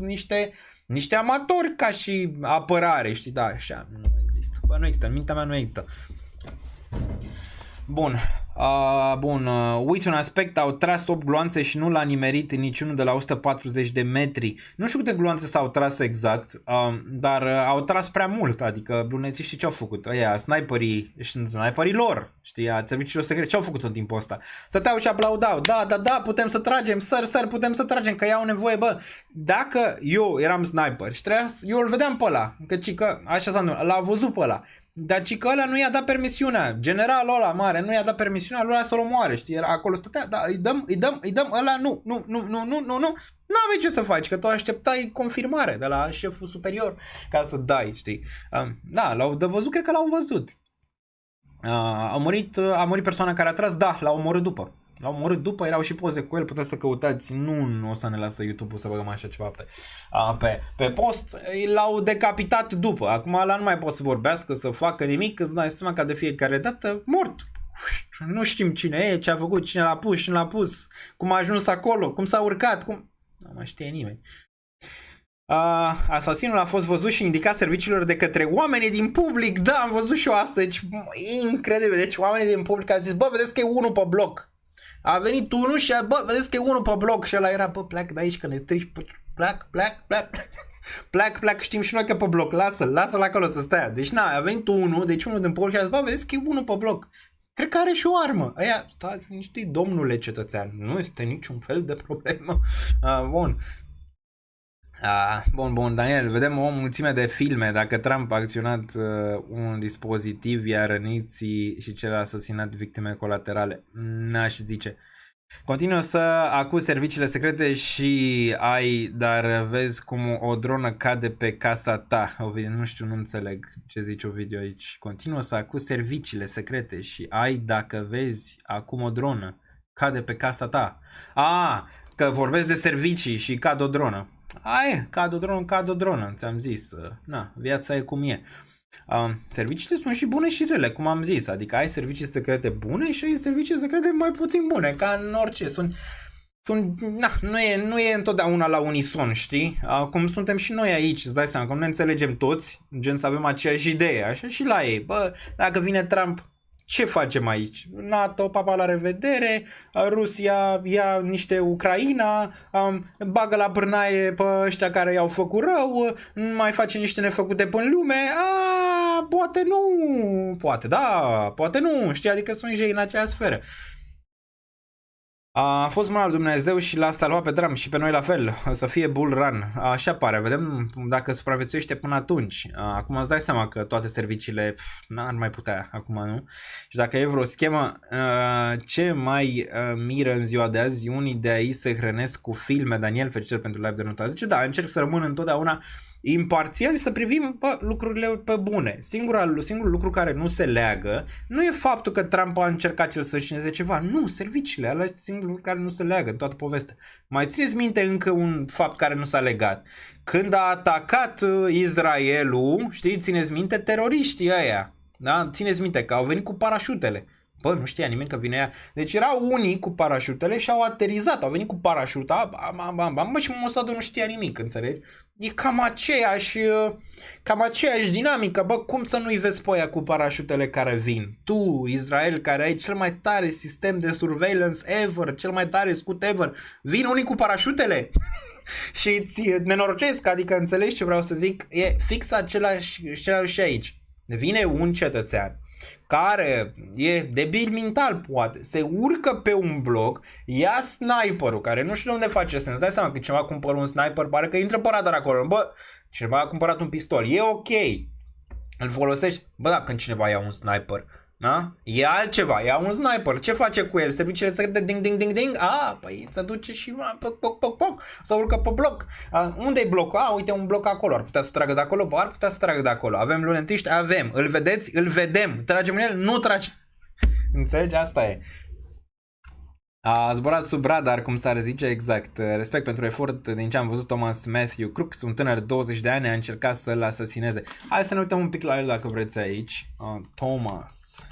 niște amatori ca și apărare, știi, da, așa, nu există, în mintea mea nu există. Bun. Uite un aspect, au tras 8 gloanțe și nu l-a nimerit niciunul de la 140 de metri. Nu știu câte gloanțe s-au tras exact, dar au tras prea mult, adică brunețiștii ce-au făcut? Ăia, sniperii lor, știi, a serviciilor secrete, ce-au făcut în timpul ăsta? Stăteau și aplaudau, da, putem să tragem, săr, putem să tragem, că iau nevoie, bă. Dacă eu eram sniper și eu îl vedeam pe ăla, că așa s-a întâmplat, l-a văzut pe ăla. Dar cică ăla nu i-a dat permisiunea, generalul ăla mare nu i-a dat permisiunea lui să-l omoare, știi, era acolo, stătea, da, îi dăm, ăla nu, n-aveai ce să faci, că tu așteptai confirmare de la șeful superior ca să dai, știi. Da, l-au văzut, cred că l-au văzut. A murit persoana care a tras, da, l-au omorât după. L-au omorât după, erau și poze cu el, puteți să căutați, nu o să ne lasă YouTube-ul să băgăm așa ceva pe post, l-au decapitat după, acum ăla nu mai poate să vorbească, să facă nimic, îți dai seama că de fiecare dată mort. Nu știm cine e, ce a făcut, cine l-a pus, cum a ajuns acolo, cum s-a urcat, nu mai știe nimeni. Asasinul a fost văzut și indicat serviciilor de către oamenii din public, da, am văzut și eu asta, deci incredibil, deci oamenii din public au zis, bă, vedeți că e unul pe bloc. A venit unul și bă, vedeți că e unul pe bloc și ăla era, bă, pleacă de aici că ne strici, pleacă, știm și noi că pe bloc, lasă-l acolo să stea. Deci a venit unul, deci unul din public și a zis, bă, vedeți că e unul pe bloc. Cred că are și o armă. Aia, stați, știi, domnule cetățean, nu este niciun fel de problemă. Bun, Daniel, vedem o mulțime de filme. Dacă Trump a acționat un dispozitiv, iar răniții și cel asasinat victime colaterale, n-aș zice. Continuă să acuz serviciile secrete și dar vezi cum o dronă cade pe casa ta. Nu știu, nu înțeleg ce zice Ovidiu aici. Continuă să acuz serviciile secrete și dacă vezi acum o dronă cade pe casa ta. Că vorbesc de servicii și cad o dronă. Cad o dronă, ți-am zis. Viața e cum e. Serviciile sunt și bune și rele, cum am zis. Adică ai servicii secrete bune și ai servicii secrete mai puțin bune, ca în orice. Nu e întotdeauna la unison, știi? Cum suntem și noi aici, îți dai seama, că nu ne înțelegem toți, gen să avem aceeași idee, așa și la ei. Bă, dacă vine Trump, ce facem aici? NATO, papa, la revedere, Rusia ia niște Ucraina, bagă la brânaie pe ăștia care i-au făcut rău, mai face niște nefăcute până lume, poate nu, poate da, poate nu, știi, adică sunt ei în aceea sferă. A fost mâna lui Dumnezeu și l-a salvat pe Trump și pe noi la fel. O să fie bull run. Așa pare. Vedem dacă supraviețuiește până atunci. Acum îți dai seama că toate serviciile n-ar mai putea acum, nu? Și dacă e vreo schemă, ce mai miră în ziua de azi? Unii de aici se hrănesc cu filme. Daniel, felicitări pentru live de notat. Zice, da, încerc să rămân întotdeauna imparțial, să privim lucrurile pe bune. Singurul lucru care nu se leagă nu e faptul că Trump a încercat el să-și șineze ceva. Nu, serviciile. Ăla este singurul lucru care nu se leagă în toată povestea. Mai țineți minte încă un fapt care nu s-a legat. Când a atacat Israelul, știi, țineți minte, teroriștii ăia. Da? Țineți minte că au venit cu parașutele. Bă, nu știa nimeni că vine ea. Deci erau unii cu parașutele și au aterizat, au venit cu parașuta, bă, și Mossadul nu știa nimic, înțelegi? E cam aceeași dinamică, bă, cum să nu-i vezi pe aia cu parașutele care vin? Tu, Israel, care ai cel mai tare sistem de surveillance ever, cel mai tare scut ever, vin unii cu parașutele și îți nenorocesc, adică înțelegi ce vreau să zic? E fix același și aici. Vine un cetățean care e debil mental, poate, se urcă pe un bloc, ia sniperul, care nu știu de unde face sens, dai seama că cineva cumpără un sniper, pare că intră pe radar acolo, bă, cineva a cumpărat un pistol, e ok, îl folosești, bă, da, când cineva ia un sniper, da? E altceva, ia un sniper, ce face cu el? Serviciile secrete, ding, ding, ding, ding, păi se duce și poc, să urcă pe bloc. Unde-i blocul? Uite un bloc acolo, ar putea să tragă de acolo, ar putea să tragă de acolo. Avem lunetiști? Avem. Îl vedeți? Îl vedem. Tragem în el? Nu tragem. Înțelegi? Asta e. A zburat sub radar, cum s-ar zice, exact. Respect pentru efort. Din ce am văzut, Thomas Matthew Crooks, un tânăr de 20 de ani, a încercat să-l asasineze. Hai să ne uităm un pic la el dacă vreți aici. Thomas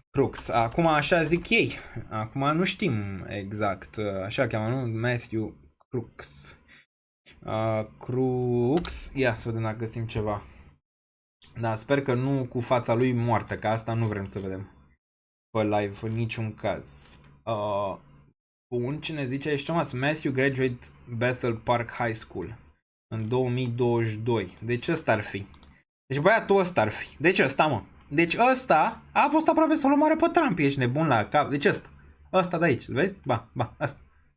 Crooks. Acum așa zic ei. Acum nu știm exact. Așa îl cheamă, nu? Matthew Crooks. Crooks. Ia să vedem dacă găsim ceva. Da, sper că nu cu fața lui moartă, că asta nu vrem să vedem pe live în niciun caz. Bun, cine zice aici? Thomas Matthew graduate Bethel Park High School în 2022. Deci ăsta ar fi. Deci băiatul ăsta ar fi. Deci ăsta, mă. Deci ăsta a fost aproape să-l omoare pe Trump. Ești nebun la cap. Deci ăsta. Ăsta de aici. Îl vezi? Ba,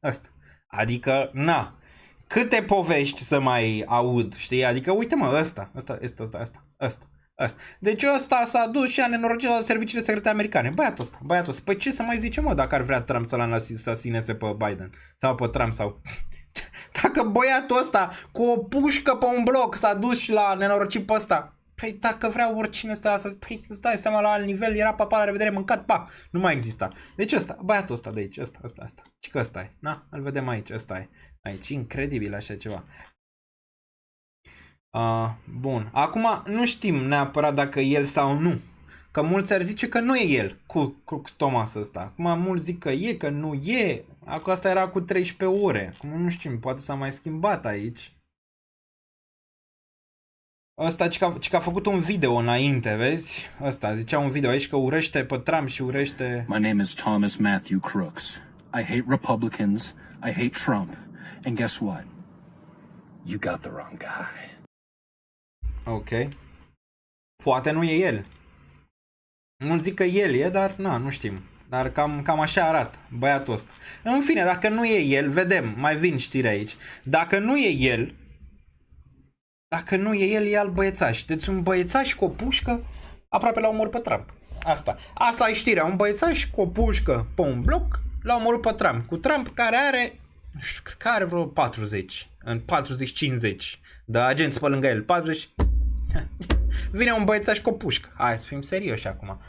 ăsta. Adică, na. Câte povești să mai aud, știi? Adică, uite mă, ăsta. Deci ăsta s-a dus și a nenorocit la serviciile secrete americane. Băiatul ăsta. Păi ce să mai zice, mă, dacă ar vrea Trump să-l asasineze pe Biden? Sau pe Trump sau... Dacă băiatul ăsta cu o pușcă pe un bloc s-a dus și l-a nenorocit pe ăsta. Păi dacă vrea oricine să... Păi îți dai seama, la alt nivel era papa, la revedere, mâncat, pa. Nu mai exista. Deci ăsta, băiatul ăsta de aici, ăsta. Și că ăsta e, na? Îl vedem aici, ăsta e. Aici, incredibil așa ceva. Bun, acum nu știm neapărat dacă e el sau nu. Că mulți ar zice că nu e el cu Thomas ăsta. Acum mulți zic că e, că nu e. Acum asta era cu 13 ore. Acum nu știm, poate s-a mai schimbat aici. Ăsta ci că a făcut un video înainte, vezi? Ăsta zicea un video aici că urăște pe Trump și urăște... My name is Thomas Matthew Crooks. I hate Republicans, I hate Trump, and guess what? You got the wrong guy. Ok. Poate nu e el. Mulți zic că el e, dar nu știm. Dar cam așa arată băiatul ăsta. În fine, dacă nu e el, vedem, mai vin știri aici. Dacă nu e el, e alt băiețaș. Deci un băiețaș cu o pușcă aproape l-a omorât pe Trump. Asta e știrea. Un băiețaș cu o pușcă pe un bloc l-a omorât pe Trump. Cu Trump care are, cred că are vreo 40, în 40-50 de agenți pe lângă el. 40... Vine un băiețaș cu o pușcă. Hai să fim serioși acum.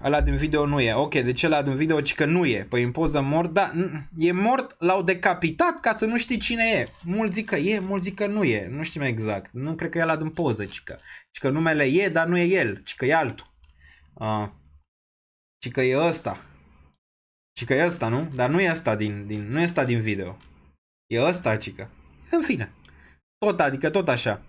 Ăla din video nu e. Ok, deci ăla din video ci că nu e. Păi în poză mort, da, e mort, l-au decapitat ca să nu știi cine e. Mulți zic că e, mulți zic că nu e. Nu știm exact. Nu cred că e ăla din poză, ci că numele e, dar nu e el, ci că e altul. Ci că e ăsta. Ci că e ăsta, nu? Dar nu e ăsta nu e ăsta din video. E ăsta, cică. În fine. Tot așa.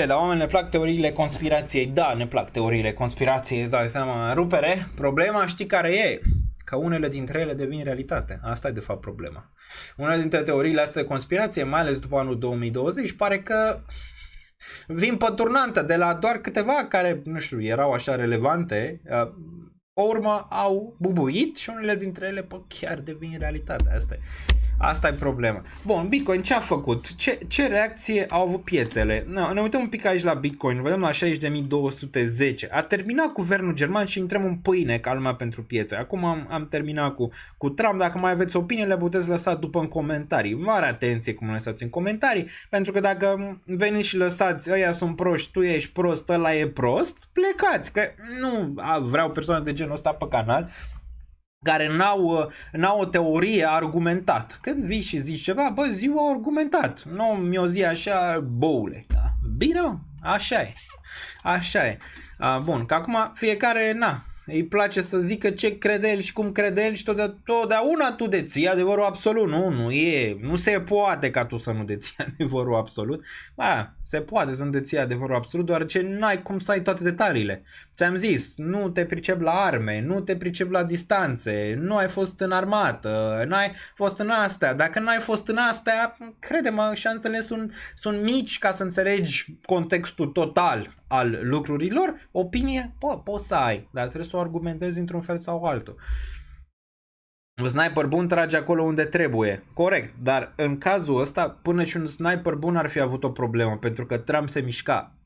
La oameni le plac teoriile conspirației. Da, ne plac teoriile conspirației, îți dai seama. Rupere, problema știi care e? Că unele dintre ele devin realitate. Asta e de fapt problema. Unele dintre teoriile astea de conspirație, mai ales după anul 2020, pare că vin pe turnantă de la doar câteva care, nu știu, erau așa relevante. Pe urmă au bubuit și unele dintre ele chiar devin realitate. Asta e problema. Bun, Bitcoin ce a făcut? Ce reacție au avut piețele? Ne uităm un pic aici la Bitcoin, vedem la 60.210. A terminat guvernul german și intrăm în pâine ca lumea pentru piețe. Acum am terminat cu Trump. Dacă mai aveți opinie, le puteți lăsa după în comentarii. Mare atenție cum lăsați în comentarii, pentru că dacă veniți și lăsați ăia sunt proști, tu ești prost, ăla e prost, plecați, că nu vreau persoane de genul ăsta pe canal care n-au o teorie argumentată. Când vii și zici ceva, bă, zi-o argumentat. Nu mi-o zi așa, boule. Da? Bine, așa e. Bun, că acum fiecare, îi place să zică ce crede el și cum crede el și totdeauna tu deții adevărul absolut. Nu se poate ca tu să nu deții adevărul absolut. Se poate să nu deții adevărul absolut, deoarece n-ai cum să ai toate detaliile. Ți-am zis, nu te pricep la arme, nu te pricep la distanțe, nu ai fost în armată, n-ai fost în astea. Dacă n-ai fost în astea, crede-mă, șansele sunt mici ca să înțelegi contextul total al lucrurilor. Opinie poți să ai, dar trebuie să o argumentezi într-un fel sau altul. Un sniper bun trage acolo unde trebuie. Corect, dar în cazul ăsta, până și un sniper bun ar fi avut o problemă, pentru că Trump se mișca.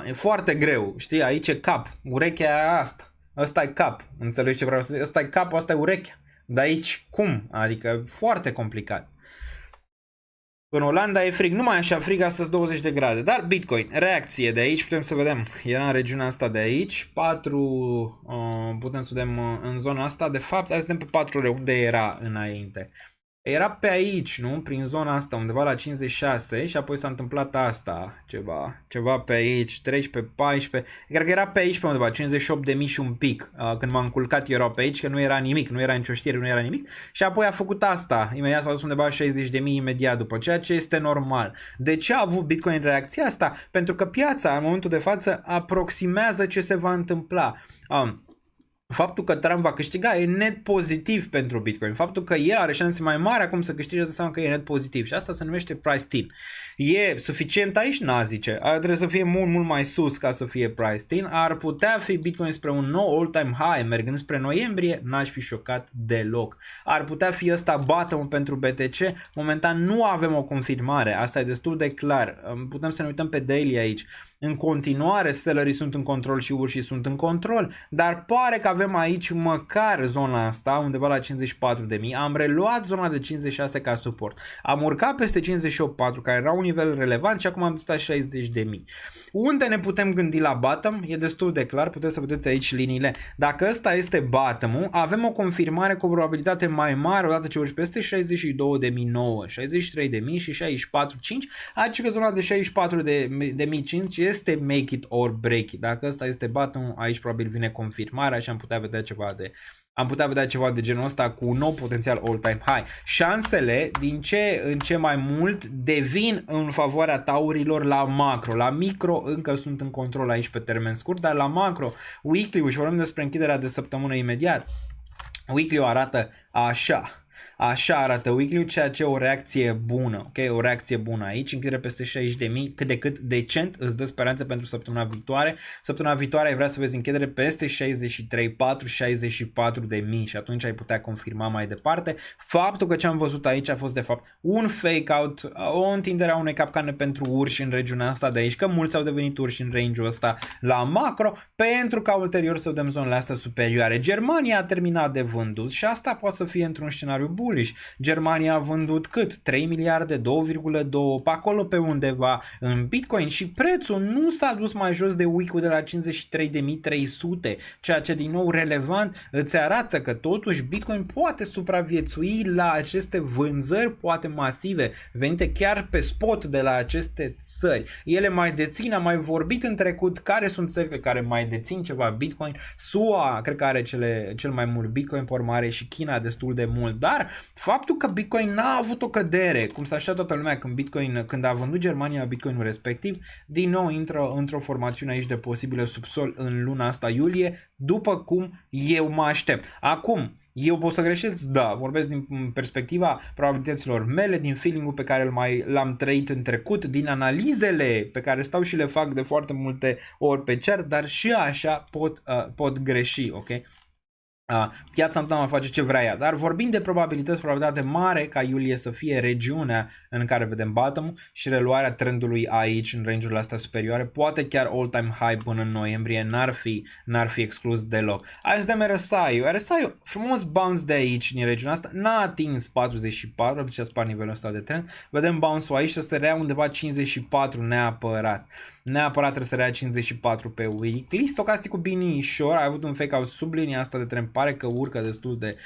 E foarte greu, știi, aici e cap, urechea aia asta. Ăsta e cap, înțelegi ce vreau să zic? Ăsta e cap, asta e urechea. Dar aici cum? Adică foarte complicat. În Olanda e frig, nu mai așa frig, astăzi 20 de grade. Dar Bitcoin, reacție de aici, putem să vedem, era în regiunea asta de aici, putem să vedem în zona asta, de fapt, hai să vedem pe 4 ore unde era înainte. Era pe aici, nu? Prin zona asta, undeva la 56 și apoi s-a întâmplat asta, ceva pe aici, 13, 14, cred că era pe aici pe undeva, 58.000 și un pic, când m-am culcat erau pe aici, că nu era nimic, nu era nicio știre, nu era nimic și apoi a făcut asta, imediat s-a dus undeva 60.000 imediat după, ceea ce este normal. De ce a avut Bitcoin reacția asta? Pentru că piața, în momentul de față, aproximează ce se va întâmpla. Faptul că Trump va câștiga e net pozitiv pentru Bitcoin. Faptul că el are șanse mai mari acum să câștige înseamnă că e net pozitiv și asta se numește price tin. E suficient aici? N-a zice. Trebuie să fie mult mai sus ca să fie price tin. Ar putea fi Bitcoin spre un nou all-time high mergând spre noiembrie, n-aș fi șocat deloc. Ar putea fi ăsta bottom pentru BTC. Momentan nu avem o confirmare. Asta e destul de clar. Putem să ne uităm pe daily aici. În continuare, sellerii sunt în control și urșii sunt în control, dar pare că avem aici măcar zona asta, undeva la 54.000. Am reluat zona de 56 ca suport. Am urcat peste 58.4, care era un nivel relevant și acum am stat 60.000. Unde ne putem gândi la bottom? E destul de clar, puteți să vedeți aici liniile. Dacă ăsta este bottom-ul, avem o confirmare cu o probabilitate mai mare odată ce urci peste 62.009, 63.000 și 64.5, adică că zona de 64.005 este make it or break it. Dacă ăsta este bottom, aici probabil vine confirmarea și am putea vedea ceva de genul ăsta cu un nou potențial all-time high. Șansele din ce în ce mai mult devin în favoarea taurilor la macro. La micro încă sunt în control aici pe termen scurt, dar la macro, weekly-ul, și vorbim despre închiderea de săptămână imediat, weekly-ul arată așa. Așa arată weekly-ul, ceea ce e o reacție bună, ok? O reacție bună aici, închidere peste 60.000, cât de cât decent, îți dă speranțe pentru săptămâna viitoare. Săptămâna viitoare ai vrea să vezi închidere peste 63.464.000 și atunci ai putea confirma mai departe. Faptul că ce am văzut aici a fost de fapt un fake out, o întindere a unei capcane pentru urși în regiunea asta de aici, că mulți au devenit urși în range-ul ăsta la macro, pentru ca ulterior să vedem zonele astea superioare. Germania a terminat de vândut și asta poate să fie într-un scenariu bullish. Germania a vândut cât? 3 miliarde, 2,2, pe acolo pe undeva în Bitcoin și prețul nu s-a dus mai jos de week-ul de la 53.300, ceea ce din nou relevant îți arată că totuși Bitcoin poate supraviețui la aceste vânzări poate masive, venite chiar pe spot de la aceste țări. Ele mai dețin, am mai vorbit în trecut care sunt țările care mai dețin ceva Bitcoin. SUA cred că are cel mai mult Bitcoin pe urmare și China destul de mult, dar faptul că Bitcoin n-a avut o cădere, cum s-a așteptat toată lumea când a vândut Germania Bitcoinul respectiv, din nou intră într-o formațiune aici de posibile subsol în luna asta iulie, după cum eu mă aștept. Acum, eu pot să greșesc? Da, vorbesc din perspectiva probabilităților mele, din feeling-ul pe care l-am trăit în trecut, din analizele pe care stau și le fac de foarte multe ori pe cer, dar și așa pot greși, ok? Piața întotdeauna face ce vrea ea, dar vorbind de probabilitate mare ca iulie să fie regiunea în care vedem bottom și reluarea trendului aici în range-urile astea superioare, poate chiar all-time high până în noiembrie, n-ar fi exclus deloc. Hai să vedem RSI-ul, frumos bounce de aici din regiunea asta, n-a atins 44, deci a spart nivelul ăsta de trend, vedem bounce-ul aici să se rea undeva 54 neapărat trebuie să rea 54 pe weekly. Stocasticul binișor a avut un fake out sub linia asta de trend, pare că urcă destul de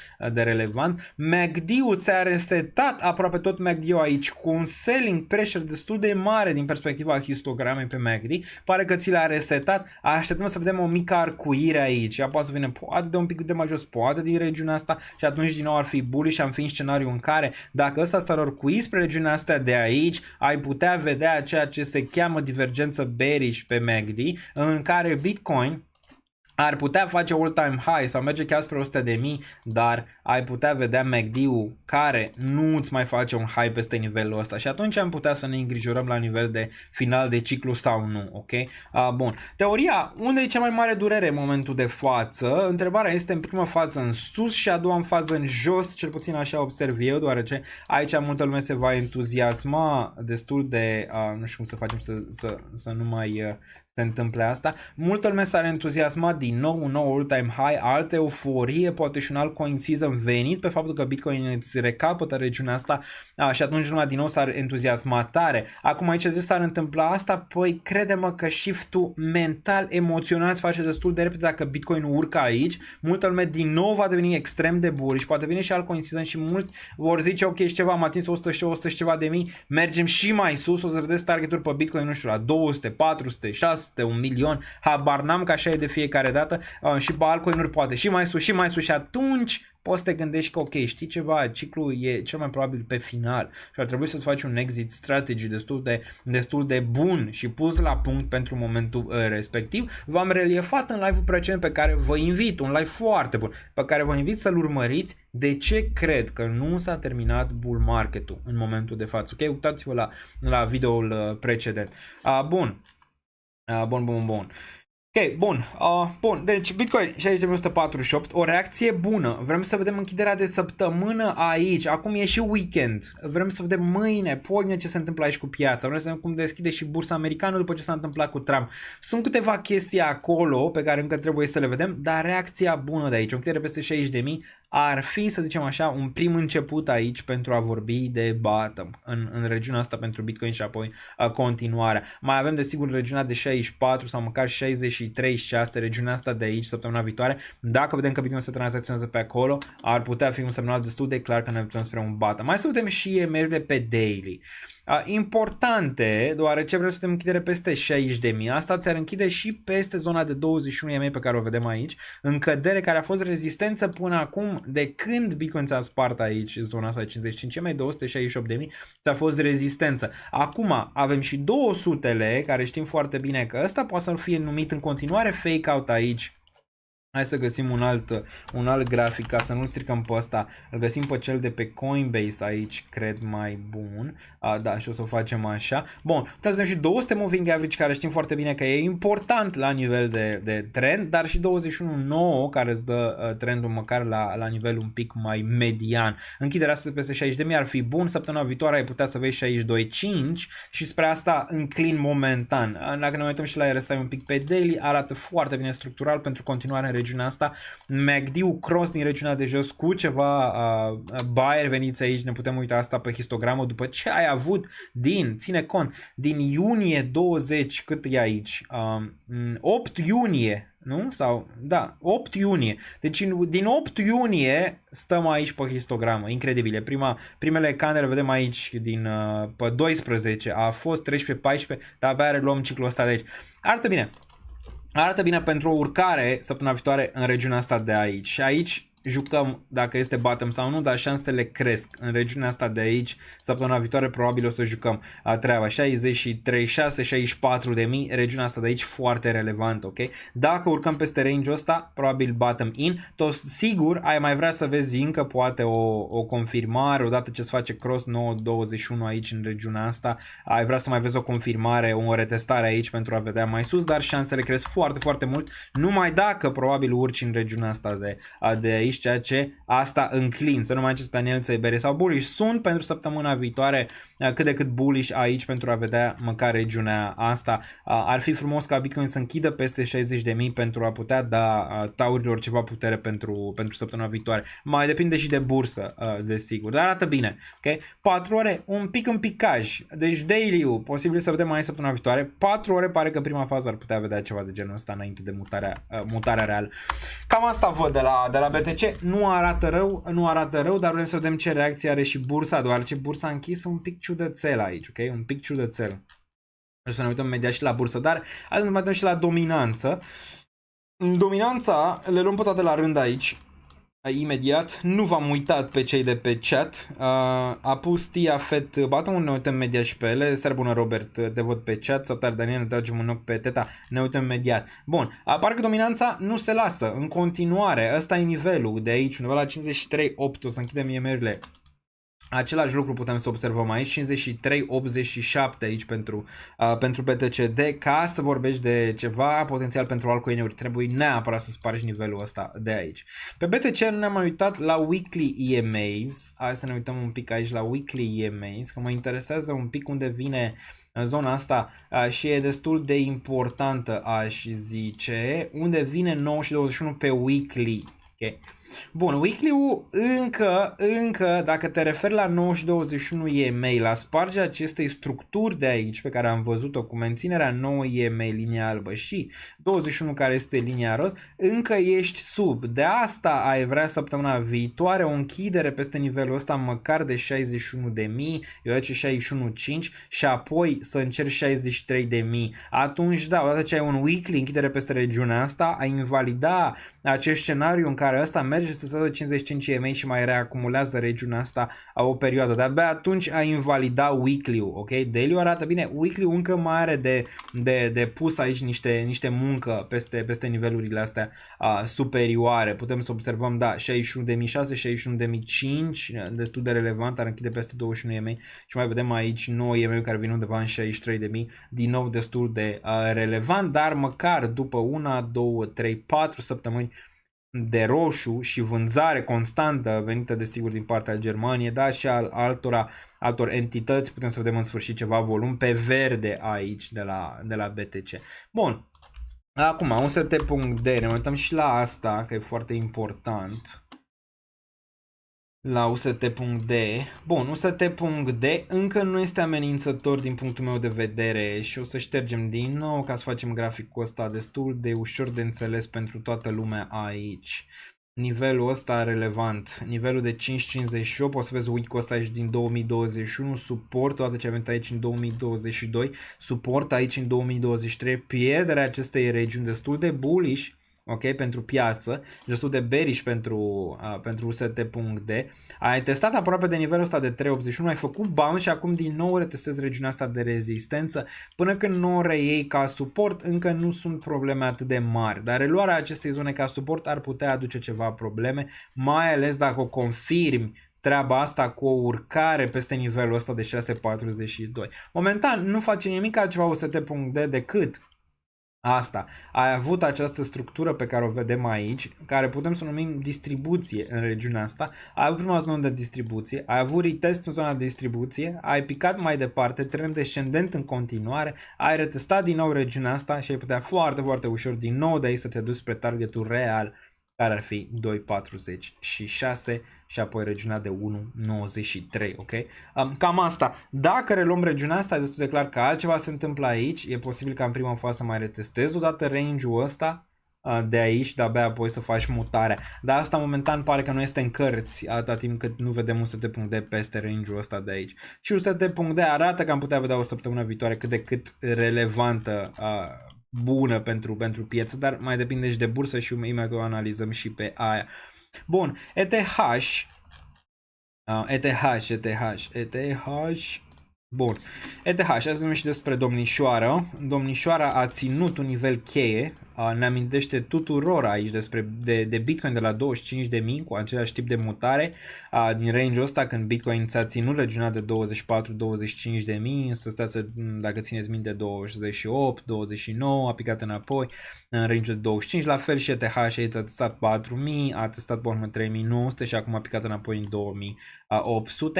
relevant. MACD-ul ți-a resetat aproape tot MACD-ul aici cu un selling pressure destul de mare din perspectiva histogramei pe MACD. Pare că ți l-a resetat. Așteptăm să vedem o mică arcuire aici. Ea poate să vină poate de un pic de mai jos, poate din regiunea asta și atunci din nou ar fi bullish și am fi în scenariu în care dacă ăsta s-ar orcui spre regiunea asta de aici, ai putea vedea ceea ce se cheamă divergență bearish pe MACD, în care Bitcoin ar putea face all-time high sau merge chiar spre 100.000, dar ai putea vedea MACD-ul care nu îți mai face un high peste nivelul ăsta și atunci am putea să ne îngrijorăm la nivel de final de ciclu sau nu, ok? Bun. Teoria, unde e cea mai mare durere în momentul de față? Întrebarea este în prima fază în sus și a doua în fază în jos, cel puțin așa observ eu, deoarece aici multă lume se va entuziasma destul de, nu știu cum să facem să nu mai se întâmple asta. Multă lume s-ar entuziasma din nou un nou all-time high, altă euforie, poate și un alt coincident venit pe faptul că Bitcoin îți recapătă regiunea asta și atunci lumea din nou s-ar entuziasma tare. Acum aici de ce s-ar întâmpla asta? Păi crede-mă că shift-ul mental, emoțional se face destul de repede dacă Bitcoin urcă aici. Multă lume din nou va deveni extrem de bullish, poate vine și alt coincident și mulți vor zice ok, și ceva, am atins 100 și ceva de mii, mergem și mai sus, o să vedeți targeturi pe Bitcoin, nu știu, la 200, 400, 600, 1 milion, habar n-am, că așa e de fiecare dată și pe altcoin-uri poate și mai sus și atunci poți să te gândești că ok, știi ceva, ciclul e cel mai probabil pe final și ar trebui să-ți faci un exit strategy destul de bun și pus la punct pentru momentul respectiv. V-am reliefat în live-ul precedent pe care vă invit, un live foarte bun, pe care vă invit să-l urmăriți, de ce cred că nu s-a terminat bull market-ul în momentul de față. Ok, uitați-vă la videoul precedent. Bun. Ok, bun, deci Bitcoin 60.148, o reacție bună, vrem să vedem închiderea de săptămână aici, acum e și weekend, vrem să vedem mâine, poimine ce se întâmplă aici cu piața, vrem să vedem cum deschide și bursa americană după ce s-a întâmplat cu Trump. Sunt câteva chestii acolo pe care încă trebuie să le vedem, dar reacția bună de aici, o închidere peste 60.000, ar fi, să zicem așa, un prim început aici pentru a vorbi de bottom în regiunea asta pentru Bitcoin și apoi continuarea. Mai avem desigur regiunea de 64 sau măcar 63,6, regiunea asta de aici săptămâna viitoare. Dacă vedem că Bitcoin se tranzacționează pe acolo, ar putea fi un semnal destul de clar că ne ducem spre un bottom. Mai să vedem și EMR-urile pe daily. Importante, deoarece vrem să vedem închidere peste 60.000. Asta ți-ar închide și peste zona de 21 EMA pe care o vedem aici, încădere care a fost rezistență până acum de când Bitcoin s-a spart aici, zona asta de 55 EMA, 268.000, ți-a fost rezistență. Acum avem și 200-le, care știm foarte bine că ăsta poate să fie numit în continuare fake out aici. Hai să găsim un alt grafic ca să nu-l stricăm pe ăsta. Îl găsim pe cel de pe Coinbase aici, cred mai bun. Da, și o să o facem așa. Bun, putem să vedem și 200 moving average, care știm foarte bine că e important la nivel de trend, dar și 21.9 care îți dă trendul măcar la nivel un pic mai median. Închiderea asta peste 60.000 ar fi bun. Săptămâna viitoare ai putea să vezi 62.5 și spre asta înclin momentan. Dacă ne uităm și la RSI un pic pe daily, arată foarte bine structural pentru continuare în regiunea asta. MACD-ul cross din regiunea de jos cu ceva buyer veniți aici, ne putem uita asta pe histogramă după ce ai avut ține cont, din iunie 20, cât e aici? 8 iunie, nu? Sau, da, 8 iunie. Deci din 8 iunie stăm aici pe histogramă, incredibile. Primele candele vedem aici din pe 12, a fost 13-14, dar abia reluăm ciclul ăsta de aici. Arată bine pentru o urcare săptămâna viitoare în regiunea asta de aici. Și aici jucăm dacă este bottom sau nu, dar șansele cresc. În regiunea asta de aici, săptămâna viitoare probabil o să jucăm treaba. 63,6, 64 de mii, regiunea asta de aici foarte relevant, ok? Dacă urcăm peste range-ul ăsta, probabil bottom in, tot sigur ai mai vrea să vezi încă poate o confirmare, odată ce se face cross 9.21 aici în regiunea asta, ai vrea să mai vezi o confirmare, o retestare aici pentru a vedea mai sus, dar șansele cresc foarte, foarte mult, numai dacă probabil urci în regiunea asta de aici, ceea ce asta înclin. Să nu mai înceți Daniel Țăibere sau bullish. Sunt pentru săptămâna viitoare cât de cât bullish aici pentru a vedea măcar regiunea asta. Ar fi frumos ca Bitcoin să închidă peste 60.000 pentru a putea da taurilor ceva putere pentru săptămâna viitoare. Mai depinde și de bursă, desigur. Dar arată bine. Okay? 4 ore, un pic în picaj. Deci daily-ul, posibil să vedem mai săptămâna viitoare. 4 ore pare că prima fază ar putea vedea ceva de genul ăsta înainte de mutarea reală. Cam asta văd de la BTC. Nu arată rău, dar vrem să vedem ce reacție are și bursa, deoarece bursa a închis un pic ciudățel aici, ok? Un pic ciudățel. Vreau să ne uităm imediat și la bursă, dar hai să ne uităm și la dominanță. Dominanța le luăm pe toate la rând aici. Imediat, nu v-am uitat pe cei de pe chat. A pus Tia Fet bottom, ne uităm imediat și pe ele. Seară bună, Robert, te văd pe chat. Salutare Daniel, ne tragem un ochi pe Teta, ne uităm imediat. Bun, apare că dominanța nu se lasă în continuare. Ăsta e nivelul de aici, undeva la 53.8, o să închidem EMR-urile. Același lucru putem să observăm aici, 53,87 aici pentru BTCD. Ca să vorbești de ceva potențial pentru altcoin-uri, trebuie neapărat să spargi nivelul ăsta de aici. Pe BTC nu ne-am mai uitat la weekly EMAs. Hai să ne uităm un pic aici la weekly EMAs, că mă interesează un pic unde vine Zona asta și e destul de importantă, aș zice, unde vine 9 și 21 pe weekly. Okay. Bun, weekly-ul încă, dacă te referi la 9 și 21 EMA, la spargerea acestei structuri de aici pe care am văzut-o cu menținerea 9 EMA, linia albă și 21 care este linia roz, încă ești sub. De asta ai vrea săptămâna viitoare o închidere peste nivelul ăsta măcar de 61.000, eu zice 61.5 și apoi să încerci 63.000. Atunci da, odată ce ai un weekly închidere peste regiunea asta, ai invalida acest scenariu în care ăsta merge să 55 EMA și mai reacumulează regiunea asta o perioadă. De-abia atunci ai invalida weekly-ul, ok? Daily-ul arată bine, weekly-ul încă mai are de pus aici niște muncă peste nivelurile astea superioare. Putem să observăm, da, 61.600, 61.500, destul de relevant, ar închide peste 21 EMA și mai vedem aici 9 EMA care vin undeva în 63.000, din nou destul de relevant, dar măcar după 1, 2, 3, 4 săptămâni de roșu și vânzare constantă venită desigur din partea Germaniei, dar și altor entități, putem să vedem în sfârșit ceva volum pe verde aici de la BTC. Bun, acum UST.D, ne uităm și la asta că e foarte important. La UST.D. Bun, UST.D încă nu este amenințător din punctul meu de vedere și o să ștergem din nou ca să facem graficul ăsta destul de ușor de înțeles pentru toată lumea aici. Nivelul ăsta relevant, nivelul de 5.58, o să vezi week-ul ăsta aici din 2021, suport, toate ce a venit aici în 2022, suport aici în 2023, pierderea acestei regiuni destul de bullish, ok, pentru piață, destul de bearish pentru UST.D. Ai testat aproape de nivelul ăsta de 3.81, ai făcut bounce și acum din nou retestezi regiunea asta de rezistență. Până când nu o reiei ca suport, încă nu sunt probleme atât de mari, dar reluarea acestei zone ca suport ar putea aduce ceva probleme, mai ales dacă o confirmi treaba asta cu o urcare peste nivelul ăsta de 6.42. Momentan nu face nimic altceva UST.D decât asta. Ai avut această structură pe care o vedem aici, care putem să o numim distribuție în regiunea asta. Ai avut prima zonă de distribuție, ai avut retest în zona de distribuție, ai picat mai departe, trend descendent în continuare, ai retestat din nou regiunea asta și ai putea foarte, foarte ușor din nou de aici să te duci spre targetul real, care ar fi 2.46 și apoi regiunea de 1.93, ok? Cam asta. Dacă reluăm regiunea asta, e destul de clar că altceva se întâmplă aici. E posibil ca în prima fază să mai retestezi odată range-ul ăsta de aici, de-abia apoi să faci mutarea. Dar asta momentan pare că nu este în cărți atâta timp cât nu vedem UST.D peste range-ul ăsta de aici. Și UST.D arată că am putea vedea o săptămână viitoare cât de cât relevantă, bună pentru piață, dar mai depinde și de bursă și imediat o analizăm și pe aia. Bun, ETH. Bun, ETH, hai să vorbim și despre domnișoară. Domnișoara a ținut un nivel cheie, ne amintește tuturor aici de Bitcoin de la 25.000 cu același tip de mutare din range-ul ăsta când Bitcoin ți-a ținut regiunea de 24-25.000, dacă țineți minte 28, 29, a picat înapoi în range de 25, la fel și ETH a testat 4.000, a testat pe urmă 3.900 și acum a picat înapoi în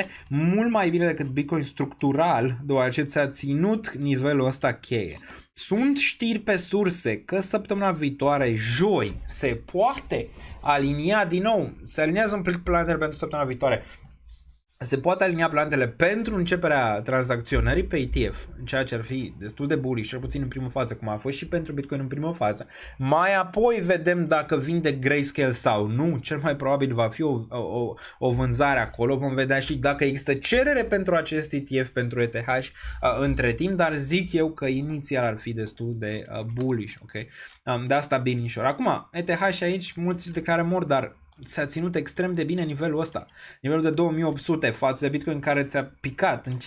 2.800, mult mai bine decât Bitcoin structural, deoarece ți-a ținut nivelul ăsta cheie. Sunt știri pe surse că săptămâna viitoare, joi, se poate alinia din nou, se aliniază un pic planetele pentru săptămâna viitoare. Se poate alinia planetele pentru începerea tranzacționării pe ETF, ceea ce ar fi destul de bullish, cel puțin în primă fază, cum a fost și pentru Bitcoin în primă fază. Mai apoi vedem dacă vinde Grayscale sau nu, cel mai probabil va fi o vânzare acolo, vom vedea și dacă există cerere pentru acest ETF, pentru ETH între timp, dar zic eu că inițial ar fi destul de bullish, ok? De asta binișor. Acum, ETH și aici mulți îl declară mort, dar s-a ținut extrem de bine nivelul ăsta. Nivelul de 2800 față de Bitcoin care ți-a picat în 53.000,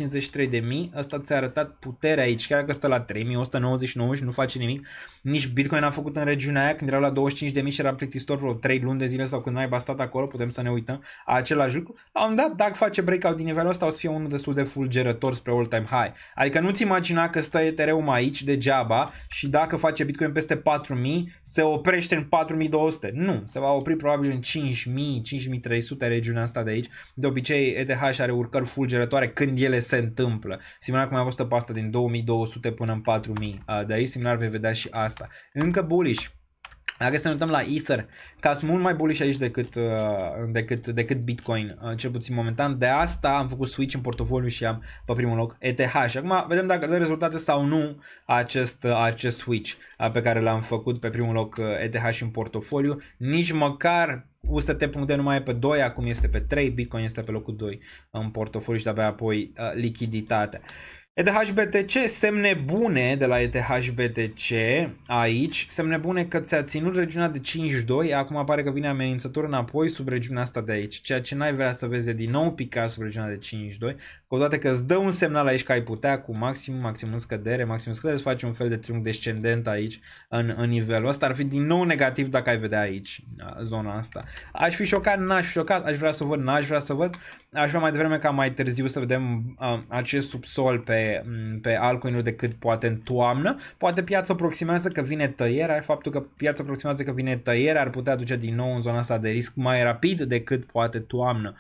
ăsta ți-a arătat puterea aici, chiar că stă la 3199 și nu face nimic. Nici Bitcoin a făcut în regiunea aia când era la 25.000 și era plictisitor vreo 3 luni de zile sau când n-ai bastat acolo, putem să ne uităm același lucru. La un moment dat, dacă face breakout din nivelul ăsta, o să fie unul destul de fulgerător spre all-time high. Adică nu-ți imagina că stă Ethereum aici degeaba și dacă face Bitcoin peste 4.000, se oprește în 4.200. Nu, se va opri probabil în 5.000 5000, 5300 regiunea asta de aici. De obicei ETH are urcări fulgerătoare când ele se întâmplă. Similar cum a fost pe asta din 2200 până în 4000. De aici similar vei vedea și asta. Încă bullish. Dacă să ne uităm la Ether, ca sunt mult mai bullish aici decât Bitcoin, cel puțin momentan. De asta am făcut switch în portofoliu și am pe primul loc ETH. Și acum vedem dacă dă rezultate sau nu acest switch pe care l-am făcut pe primul loc ETH și în portofoliu. Nici măcar UST.D nu mai e pe 2, acum este pe 3, Bitcoin este pe locul 2 în portofoliu și de-abia apoi lichiditatea. ETH-BTC, semne bune de la ETH-BTC aici, semne bune că ți-a ținut regiunea de 5.2, acum apare că vine amenințător înapoi sub regiunea asta de aici, ceea ce n-ai vrea să vezi din nou pica sub regiunea de 5.2, cu toate că îți dă un semnal aici că ai putea cu maxim în scădere, să faci un fel de triunghi descendent aici în nivelul ăsta, ar fi din nou negativ dacă ai vedea aici zona asta. Aș fi șocat, n-aș fi șocat, aș vrea să o văd, n-aș vrea să o văd, aș vrea mai devreme ca mai târziu să vedem acest subsol pe altcoin-uri decât poate în toamnă. Poate piața aproximează că vine tăierea, faptul că piața aproximează că vine tăierea ar putea duce din nou în zona asta de risc mai rapid decât poate toamnă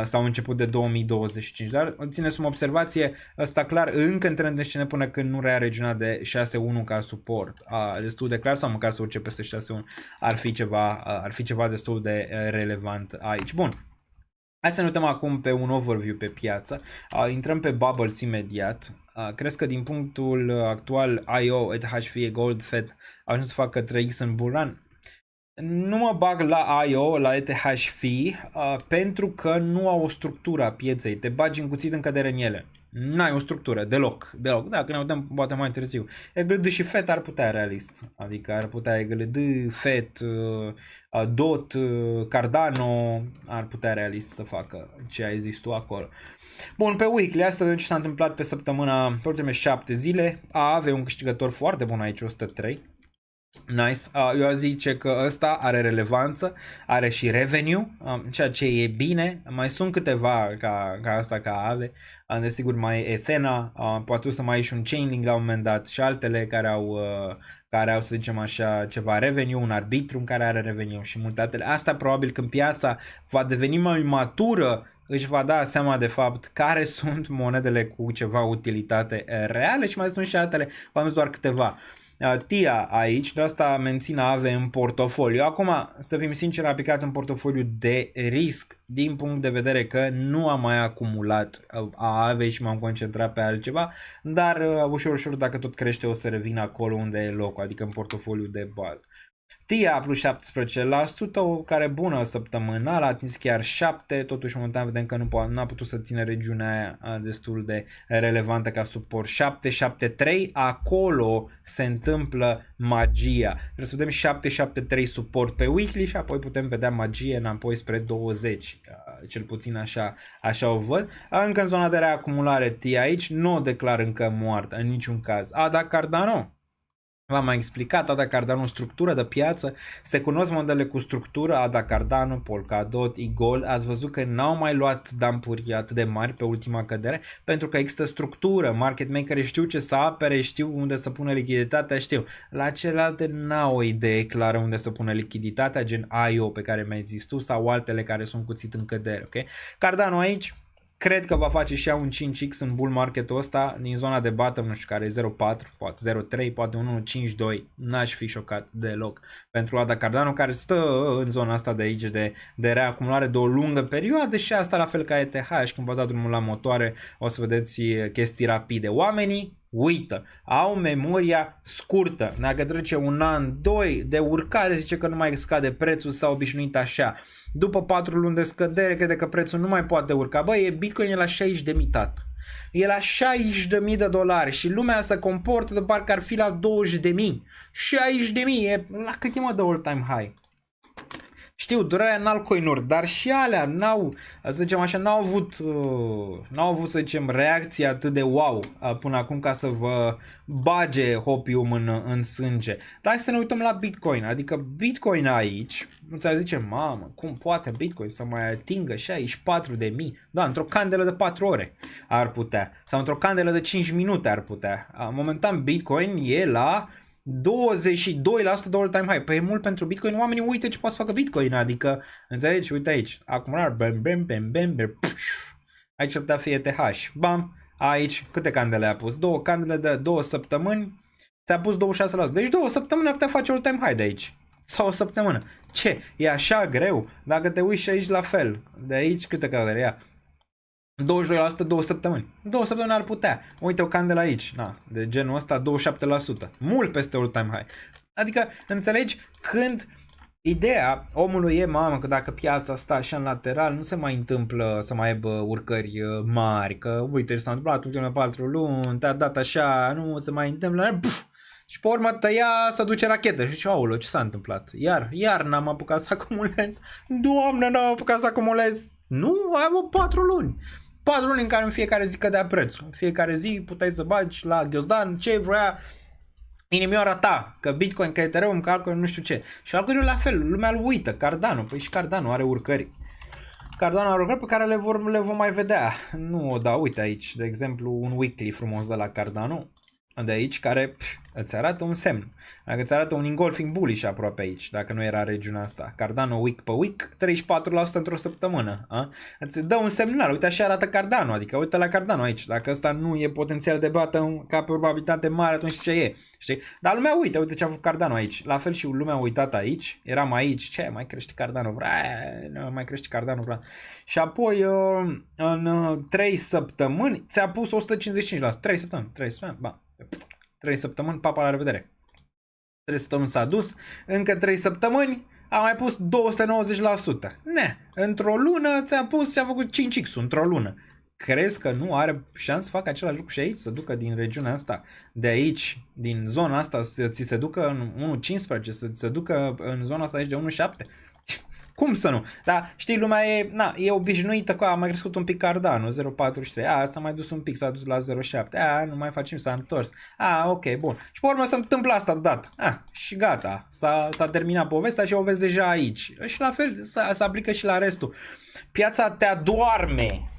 sau început de 2025. Dar țineți o observație, ăsta clar încă în trend descendent până când nu rea regiunea de 6.1 ca suport. Destul de clar, sau măcar să urce peste 6.1 ar fi ceva destul de relevant aici. Bun. Hai să ne uităm acum pe un overview pe piață. Intrăm pe Bubbles imediat. Crezi că din punctul actual IO, ETH, FIE, Gold, Fed au ajuns să facă 3x în bull run? Nu mă bag la IO, la ETH, FIE, pentru că nu au o structură a pieței. Te bagi încuțit în cădere în ele. N-ai o structură, deloc. Dacă ne uităm poate mai târziu. EGLD și FET ar putea realist. Adică ar putea EGLD, FET, DOT, Cardano ar putea realist să facă ce ai zis tu acolo. Bun, pe weekly, asta vedem ce s-a întâmplat pe săptămâna, pe ultimele 7 zile. AAV un câștigător foarte bun aici, 103. Nice. Eu zice că ăsta are relevanță, are și revenue, ceea ce e bine. Mai sunt câteva ca asta, ca AVE, desigur mai e Ethena, poate să mai ai și un Chainlink la un moment dat și altele care au, să zicem așa, ceva revenue, un Arbitrum care are revenue și multe altele. Asta probabil când piața va deveni mai matură, își va da seama de fapt care sunt monedele cu ceva utilitate reale și mai sunt și altele, v-am zis doar câteva. TIA aici, de asta mențin AVE în portofoliu. Acum, să fim sinceri, a picat în portofoliu de risc din punct de vedere că nu am mai acumulat AVE și m-am concentrat pe altceva, dar ușor, dacă tot crește, o să revin acolo unde e locul, adică în portofoliu de bază. TIA plus 17%, o care bună săptămânal, a atins chiar 7, totuși momentan vedem că nu a putut să țină regiunea aia destul de relevantă ca suport. 773, acolo se întâmplă magia. Trebuie să vedem 773 suport pe weekly și apoi putem vedea magie înapoi spre 20, cel puțin așa o văd. Încă în zona de reacumulare TIA aici, nu o declar încă moartă în niciun caz. ADA Cardano. V-am mai explicat, ADA Cardano, structură de piață, se cunosc modele cu structură, ADA Cardano, Polkadot, eGold, ați văzut că n-au mai luat dumpuri atât de mari pe ultima cădere, pentru că există structură, market makerii știu ce să apere, știu unde să pună lichiditatea, știu. La celelalte n-au o idee clară unde să pună lichiditatea, gen IO pe care mi-ai zis tu, sau altele care sunt cuțit în cădere, ok? Cardano aici, cred că va face și ea un 5x în bull marketul ăsta din zona de bottom, nu știu care e 0.4, poate 0.3, poate 1.5.2, n-aș fi șocat deloc pentru ADA Cardano, care stă în zona asta de aici de reacumulare de o lungă perioadă și asta la fel ca ETH și când vă dați drumul la motoare o să vedeți chestii rapide. Oamenii uită, au memoria scurtă, dacă trece un an, 2 de urcare, zice că nu mai scade prețul, s-a obișnuit așa. După 4 luni de scădere, crede că prețul nu mai poate urca. Băi, Bitcoin e la 60.000 tat. E la $60.000 și lumea se comportă de parcă ar fi la 20.000. 60.000 e la cât e mă de all-time high. Știu, durarea în altcoin-uri, dar și alea n-au, să zicem așa, n-au avut, să zicem, reacție atât de wow până acum ca să vă bage hopium în sânge. Dar hai să ne uităm la Bitcoin, adică Bitcoin aici, nu ți-ar zice, mamă, cum poate Bitcoin să mai atingă 64.000? Da, într-o candelă de 4 ore ar putea, sau într-o candelă de 5 minute ar putea. Momentan Bitcoin e la 22% de all-time high. Păi e mult pentru Bitcoin. Oamenii uită ce poate să facă Bitcoin. Adică, înțelegi? Uite aici. Acumular. Bam, bam, bam, bam, bam. Aici ar putea fi ETH. Bam. Aici. Câte candele a pus? 2 candele de 2 săptămâni. Ți-a pus 26%. Deci 2 săptămâni ar putea face all-time high de aici. Sau o săptămână. Ce? E așa greu? Dacă te uiți și aici la fel. De aici câte candele ia? 22% 2 săptămâni. 2 săptămâni ar putea. Uite o candelă aici. Na, de genul ăsta 27%. Mult peste all-time high. Adică, înțelegi? Când ideea omului e, mamă, că dacă piața stă așa în lateral, nu se mai întâmplă să mai aibă urcări mari. Că, uite, ce s-a întâmplat ultimele 4 luni, te-a dat așa, nu se mai întâmplă. Puf! Și pe urmă tăia să duce rachetă. Și zice, aoleu, ce s-a întâmplat? Iar n-am apucat să acumulez. Doamne, n-am apucat să acumulez. Nu, am 4 luni. 4 luni în care în fiecare zi cădea prețul. În fiecare zi puteai să bagi la ghiozdan ce vrea inimioara ta. Că Bitcoin, că Ethereum, că altcoin, nu știu ce. Și altcoin la fel, lumea îl uită. Cardano, păi și Cardano are urcări. Cardano are urcări pe care le vom mai vedea. Nu, da, uite aici, de exemplu, un weekly frumos de la Cardano. De aici, care îți arată un semn. Dacă îți arată un engulfing bullish aproape aici, dacă nu era regiunea asta. Cardano week pe week, 34% într-o săptămână. A? Îți dă un semnal. Uite așa arată Cardano, adică uite la Cardano aici. Dacă ăsta nu e potențial de bată ca probabilitate mare, atunci ce e? Știi? Dar lumea uite ce a făcut Cardano aici. La fel și lumea a uitat aici. Eram aici. Ce? Mai crește Cardano? Mai crește Cardano? Și apoi în 3 săptămâni ți-a pus 155%. 3 săptămâni. Ba. 3 săptămâni, papa, la revedere. 3 săptămâni s-a dus, încă 3 săptămâni a mai pus 290%. Într-o lună ți-a făcut 5x într-o lună. Crezi că nu are șansă să facă același lucru și aici, să ducă din regiunea asta, de aici, din zona asta, să ți se ducă în 1.15, să ți se ducă în zona asta aici de 1.7? Cum să nu? Dar știi, lumea e obișnuită cu a mai crescut un pic Cardano, 0.43, s-a mai dus un pic, s-a dus la 0.7, nu mai facem, s-a întors, ok, bun. Și pe urmă se întâmplă asta deodată, și gata, s-a terminat povestea și o vezi deja aici. Și la fel se aplică și la restul. Piața te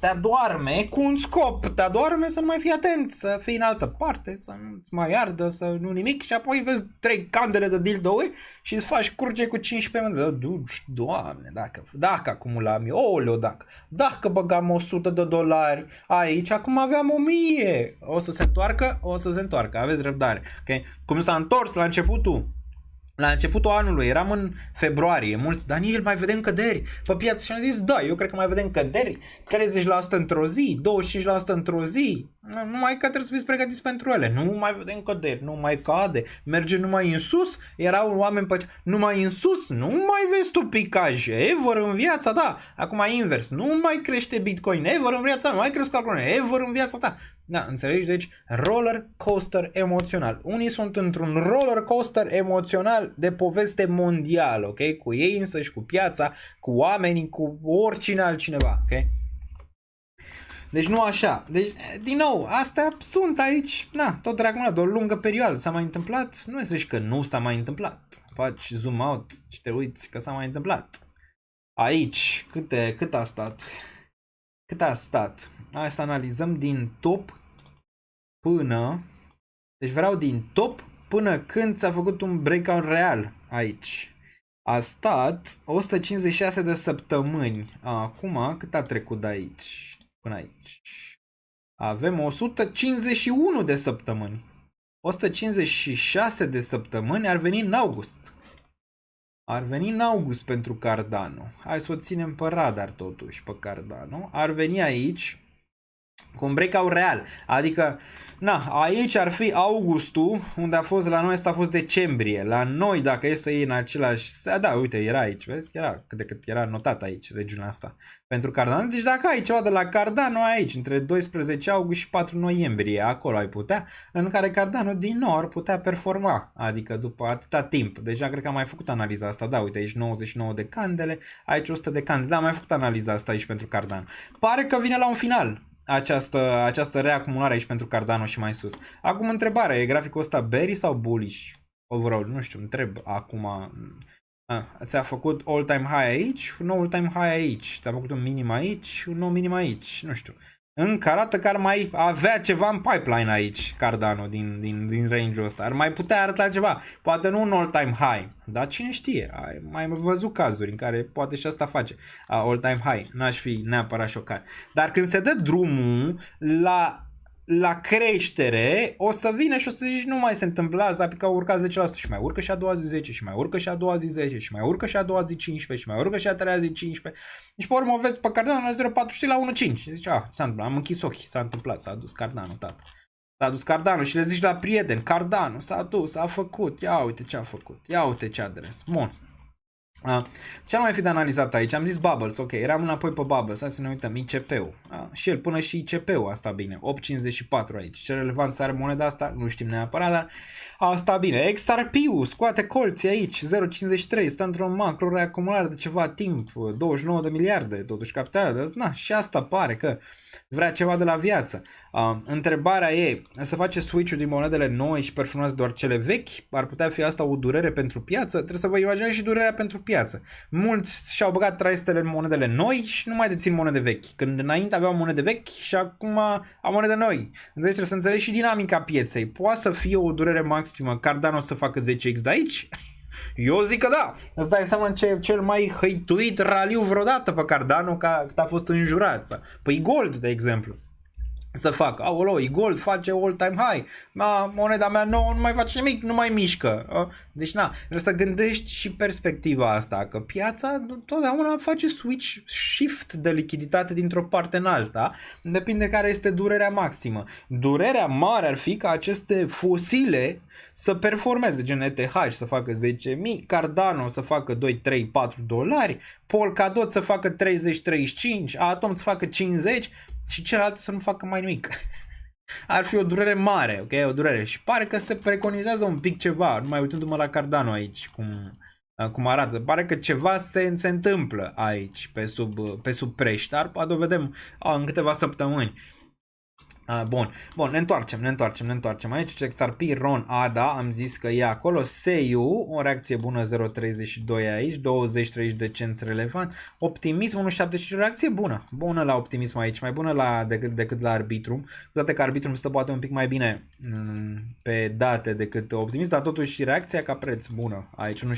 adorme cu un scop, te adorme să nu mai fii atent, să fii în altă parte, să nu-ți mai ardă, să nu nimic și apoi vezi 3 candele de dildouri și îți faci curge cu 15 minute. Doamne, dacă acumulam eu, dacă băgam $100 aici, acum aveam 1000. O să se întoarcă, aveți răbdare. Okay? Cum s-a întors la începutul anului, eram în februarie, mulți, Daniel, mai vedem căderi pe piață și am zis, da, eu cred că mai vedem căderi, 30% într-o zi, 25% într-o zi, numai că trebuie să fiți pregătiți pentru ele, nu mai vedem căderi, nu mai cade, merge numai în sus, erau oameni pe numai în sus, nu mai vezi tu picaj, ever în viața ta, acum invers, nu mai crește Bitcoin, ever în viața ta, nu mai cresc calculele, ever în viața ta. Da, înțelegi? Deci, roller coaster emoțional. Unii sunt într-un roller coaster emoțional de poveste mondială, ok? Cu ei însăși, cu piața, cu oamenii, cu oricine altcineva, ok? Deci nu așa. Deci, din nou, astea sunt aici, tot de acum, de o lungă perioadă. S-a mai întâmplat? Nu zici că nu s-a mai întâmplat. Faci zoom out și te uiți că s-a mai întâmplat. Aici, cât a stat? Cât a stat? Hai să analizăm din top până... Deci vreau din top până când ți-a făcut un breakout real aici. A stat 156 de săptămâni. Acum cât a trecut de aici? Până aici. Avem 151 de săptămâni. 156 de săptămâni ar veni în august. Ar veni în august pentru Cardano. Hai să o ținem pe radar totuși pe Cardano. Ar veni aici cu un breakout real. Adică, aici ar fi augustul, unde a fost la noi, asta a fost decembrie. La noi, dacă e să iei în același... Da, uite, era aici, vezi? Cât de cât era notat aici, regiunea asta. Pentru Cardano. Deci dacă ai ceva de la Cardano aici, între 12 august și 4 noiembrie, acolo ai putea, în care Cardano din nou ar putea performa. Adică după atâta timp. Deja cred că am mai făcut analiza asta. Da, uite, aici 99 de candele, aici 100 de candele. Da, am mai făcut analiza asta aici pentru Cardano. Pare că vine la un final această reacumulare aici pentru Cardano și mai sus. Acum întrebarea, e graficul ăsta bearish sau bullish? Overall, nu știu, întreb acum. Ți-a făcut all-time high aici, un all-time high aici. Ți-a făcut un minim aici, un nou minim aici, nu știu. încă arată că ar mai avea ceva în pipeline aici, Cardano, din range-ul ăsta. Ar mai putea arăta ceva. Poate nu un all-time high, dar cine știe. Ai mai văzut cazuri în care poate și asta face. All-time high. N-aș fi neapărat șocat. Dar când se dă drumul la creștere, o să vină și o să zici nu mai se întâmplă asta, că a urcat 10% și mai urcă și a doua zi 10 și mai urcă și a doua zi 10 și mai urcă și a doua zi 15 și mai urcă și a treia zi 15. Deci pe urmă o vezi pe Cardano la 0,4 la 1,5. Zici, s-a întâmplat, am închis ochii, s-a întâmplat, s-a dus Cardano, tată. S-a dus Cardano și le zici la prieteni, Cardano s-a dus, a făcut, ia uite ce a făcut, ia uite ce adres. Bun. Ce ar mai fi de analizat aici? Am zis Bubbles, ok, eram înapoi pe Bubbles, hai să ne uităm, ICP-ul, și el până și ICP-ul asta bine, 8,54 aici, ce relevanță are moneda asta, nu știm neapărat, dar asta bine, XRP-ul scoate colții aici, 0,53, stă într-o macro reacumulare de ceva timp, 29 de miliarde, totuși captează, na, și asta pare că vrea ceva de la viață. Întrebarea e, să face switch-ul din monedele noi și performează doar cele vechi? Ar putea fi asta o durere pentru piață? Trebuie să vă imaginați și durerea pentru piață. Mulți și-au băgat traistele în monedele noi și nu mai dețin monede vechi. Când înainte aveau monede vechi și acum au monede noi. Deci trebuie să înțelegi și dinamica pieței. Poate să fie o durere maximă, Cardano să facă 10x de aici? Eu zic că da. Îți dai seama cel mai hăituit raliu vreodată pe Cardano că a fost înjurat. Păi Gold, de exemplu. Să fac, aoleu, Gold face all-time high, moneda mea nouă nu mai face nimic, nu mai mișcă. Deci na, trebuie să gândești și perspectiva asta, că piața totdeauna face switch, shift de lichiditate dintr-o parte în alta, depinde care este durerea maximă. Durerea mare ar fi ca aceste fosile să performeze, gen ETH să facă 10.000, Cardano să facă 2, 3, 4 dolari, Polkadot să facă 30, 35, Atom să facă 50 și celălalt să nu facă mai nimic. Ar fi o durere mare, ok? O durere. Și pare că se preconizează un pic ceva, numai uitându-mă la Cardano aici, cum arată. Pare că ceva se întâmplă aici, pe sub preș, dar poate o vedem în câteva săptămâni. Bun, ne întoarcem aici, XRP, RON, ADA, am zis că e acolo, SEIU, o reacție bună 0,32 aici, 20-30 de cenți relevant, Optimism 1,75, o reacție bună la Optimism aici, mai bună decât la Arbitrum, cu toate că Arbitrum stă poate un pic mai bine pe date decât Optimism, dar totuși reacția ca preț bună aici, 1,75,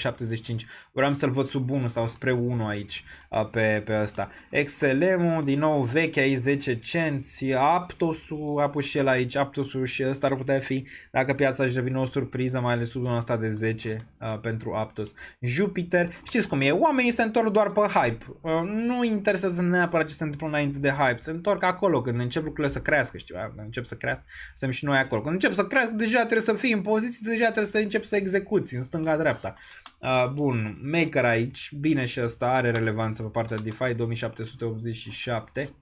vreau să-l văd sub 1 sau spre 1 aici, pe ăsta, XLM-ul, din nou vechi aici 10 cenți, Aptos-ul, a pus și el aici, Aptos-ul și ăsta ar putea fi, dacă piața își devine o surpriză, mai ales sub zona asta de 10 pentru Aptos. Jupiter, știți cum e, oamenii se întorc doar pe hype, nu interesează neapărat ce se întâmplă înainte de hype, se întorc acolo când încep lucrurile să crească, știu, încep să crească, suntem și noi acolo, când încep să crească, deja trebuie să fii în poziție, deja trebuie să începi să execuți în stânga-dreapta. Bun, Maker aici, bine și ăsta are relevanță pe partea de DeFi, 2787.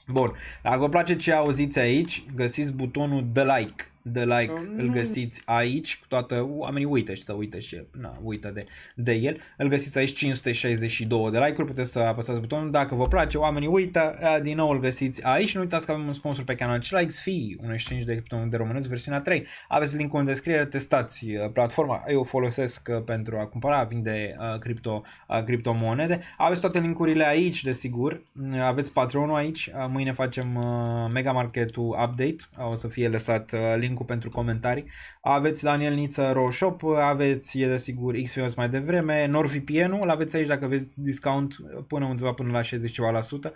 Bun, dacă vă place ce auziți aici, găsiți butonul The Like. Îl găsiți aici, cu toată, oamenii uită și să uită și uită de el. Îl găsiți aici 562 de like-uri, puteți să apăsați butonul. Dacă vă place, oamenii uită, din nou îl găsiți aici. Nu uitați că avem un sponsor pe canal, CELAXFI, un exchange de criptomonede de românesc, versiunea 3. Aveți linkul în descriere, testați platforma, eu o folosesc pentru a cumpăra, vinde criptomonede. Aveți toate linkurile aici, desigur. Aveți Patreon-ul aici, mâine facem Mega Market-ul update, o să fie lăsat linkul pentru comentarii. Aveți Daniel Niță Raw Shop, aveți desigur Xfamous mai devreme, NordVPN-ul, îl aveți aici dacă aveți discount până la 60 ceva la sută.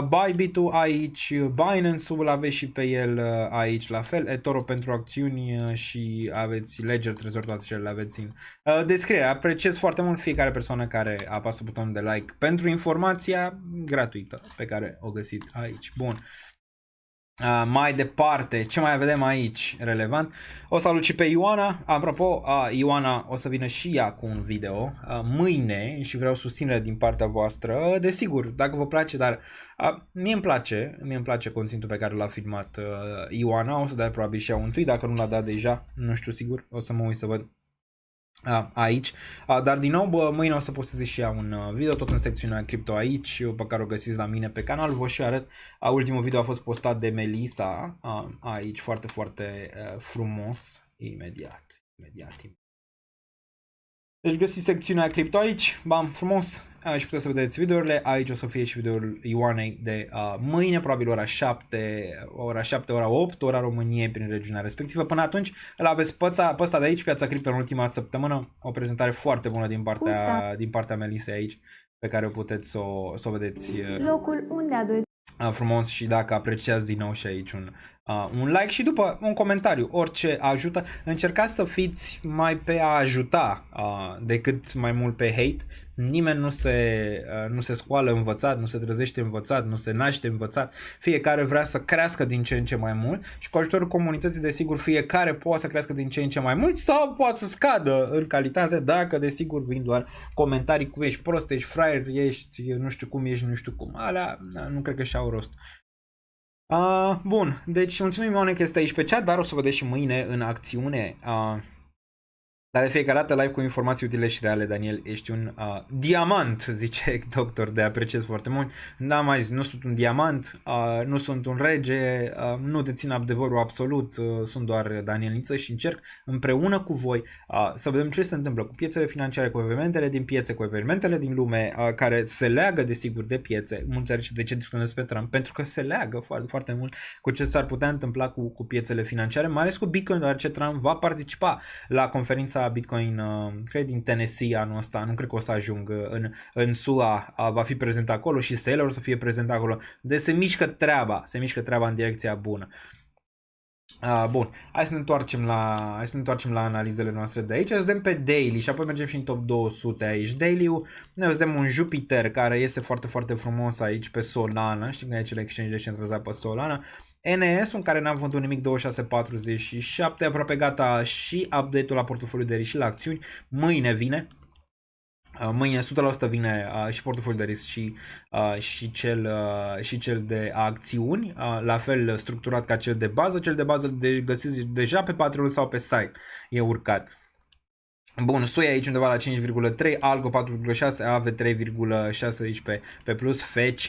Bybit-ul aici, Binance-ul îl aveți și pe el aici la fel, eToro pentru acțiuni și aveți Ledger, Trezor, toate cele le aveți în descriere. Apreciez foarte mult fiecare persoană care apasă butonul de like pentru informația gratuită pe care o găsiți aici. Bun. Mai departe, ce mai vedem aici relevant? O salut și pe Ioana. Apropo, Ioana o să vină și ea cu un video mâine și vreau susținere din partea voastră. Desigur, dacă vă place, dar mie îmi place conținutul pe care l-a filmat Ioana. O să dai probabil și ea un tweet, dacă nu l-a dat deja, nu știu sigur, o să mă uit să văd aici, dar din nou mâine o să postez și ea un video tot în secțiunea cripto aici, pe care o găsiți la mine pe canal. Vă și arăt, ultimul video a fost postat de Melissa aici, foarte, foarte frumos, imediat. Deci găsiți secțiunea cripto aici, bam, frumos, și puteți să vedeți videourile, aici o să fie și videoul Ioanei de mâine, probabil ora 7, ora 8, ora României prin regiunea respectivă. Până atunci îl aveți pe ăsta de aici, Piața Cripto în ultima săptămână, o prezentare foarte bună din partea Melisei aici, pe care o puteți să o vedeți Locul unde adoi frumos și dacă apreciați din nou și aici un like și după un comentariu, orice ajută. Încercați să fiți mai pe a ajuta decât mai mult pe hate. Nimeni nu se scoală învățat, nu se trezește învățat, nu se naște învățat. Fiecare vrea să crească din ce în ce mai mult și cu ajutorul comunității, desigur, fiecare poate să crească din ce în ce mai mult sau poate să scadă în calitate dacă, desigur, vin doar comentarii cu ești prost, ești fraier, ești nu știu cum. Alea nu cred că și-au rost. Bun, deci mulțumim Ioane că este aici pe chat, dar o să vedeți și mâine în acțiune. Dar de fiecare dată live cu informații utile și reale, Daniel, ești un diamant, zice doctor, de apreciez foarte mult. N-am mai zis, nu sunt un diamant, nu sunt un rege, nu dețin adevărul absolut, sunt doar Daniel Niță și încerc împreună cu voi să vedem ce se întâmplă cu piețele financiare, cu evenimentele din piețe, cu evenimentele din lume, care se leagă desigur de piețe. Mulți ar zice de ce discutăm despre Trump, pentru că se leagă foarte, foarte mult cu ce s-ar putea întâmpla cu piețele financiare, mai ales cu Bitcoin, deoarece Trump va participa la conferința Bitcoin, cred, din Tennessee anul ăsta, nu cred că o să ajung în SUA, va fi prezent acolo și Sailor o să fie prezent acolo. Deci se mișcă treaba în direcția bună. Bun, hai să ne întoarcem la analizele noastre de aici. Vedem pe daily și apoi mergem și în top 200 aici. Daily-ul, ne vedem un Jupiter care iese foarte, foarte frumos aici pe Solana. Știm că e acel exchange descentralizat pe Solana. NS, în care n-am vândut nimic, 2647, aproape gata și update-ul la portofoliu de risc și la acțiuni. Mâine vine. Mâine 100% vine și portofoliul de risc și cel de acțiuni, la fel structurat ca cel de bază. Cel de bază găsiți deja pe Patreon sau pe site, e urcat. Bun, Sui aici undeva la 5,3, Algo 4,6, AVE 3,6 aici pe plus, Fetch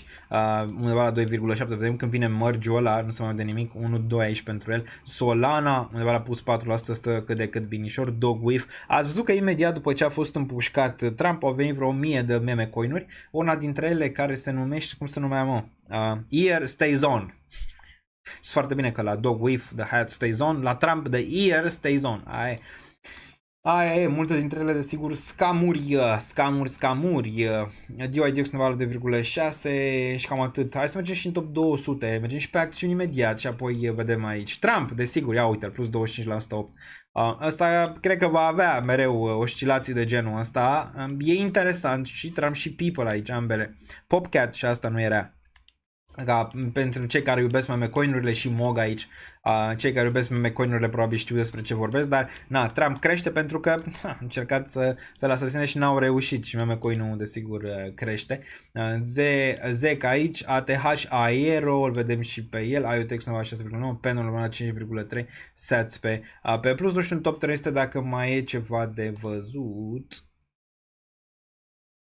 undeva la 2,7, vedem când vine merge-ul ăla, nu se mai vede nimic, 1,2 aici pentru el. Solana undeva la plus 4%, stă cât de cât binișor. Dogwif, ați văzut că imediat după ce a fost împușcat Trump au venit vreo 1000 de meme coinuri, una dintre ele care se numește, cum se numea mă? Ear Stays On. Și foarte bine că la Dogwif the hat stays on, la Trump the ear stays on. Aia e, multe dintre ele, desigur, scamuri, DYDX undeva la 2,6 și cam atât. Hai să mergem și în top 200, mergem și pe acțiuni imediat și apoi vedem aici. Trump, desigur, ia uite, plus 25%, 8. Asta cred că va avea mereu oscilații de genul ăsta. E interesant și Trump și People aici, ambele. Popcat și asta nu era. Ca pentru cei care iubesc memecoinurile și Mog aici, cei care iubesc memecoinurile probabil știu despre ce vorbesc, dar na, Trump crește pentru că a încercat să-l asasine și n-au reușit și memecoinul desigur crește. Zec aici, ATH Aero, îl vedem și pe el, IoTex 6,9, Penul la 5,3, Sats pe plus, nu știu în top 300 dacă mai e ceva de văzut.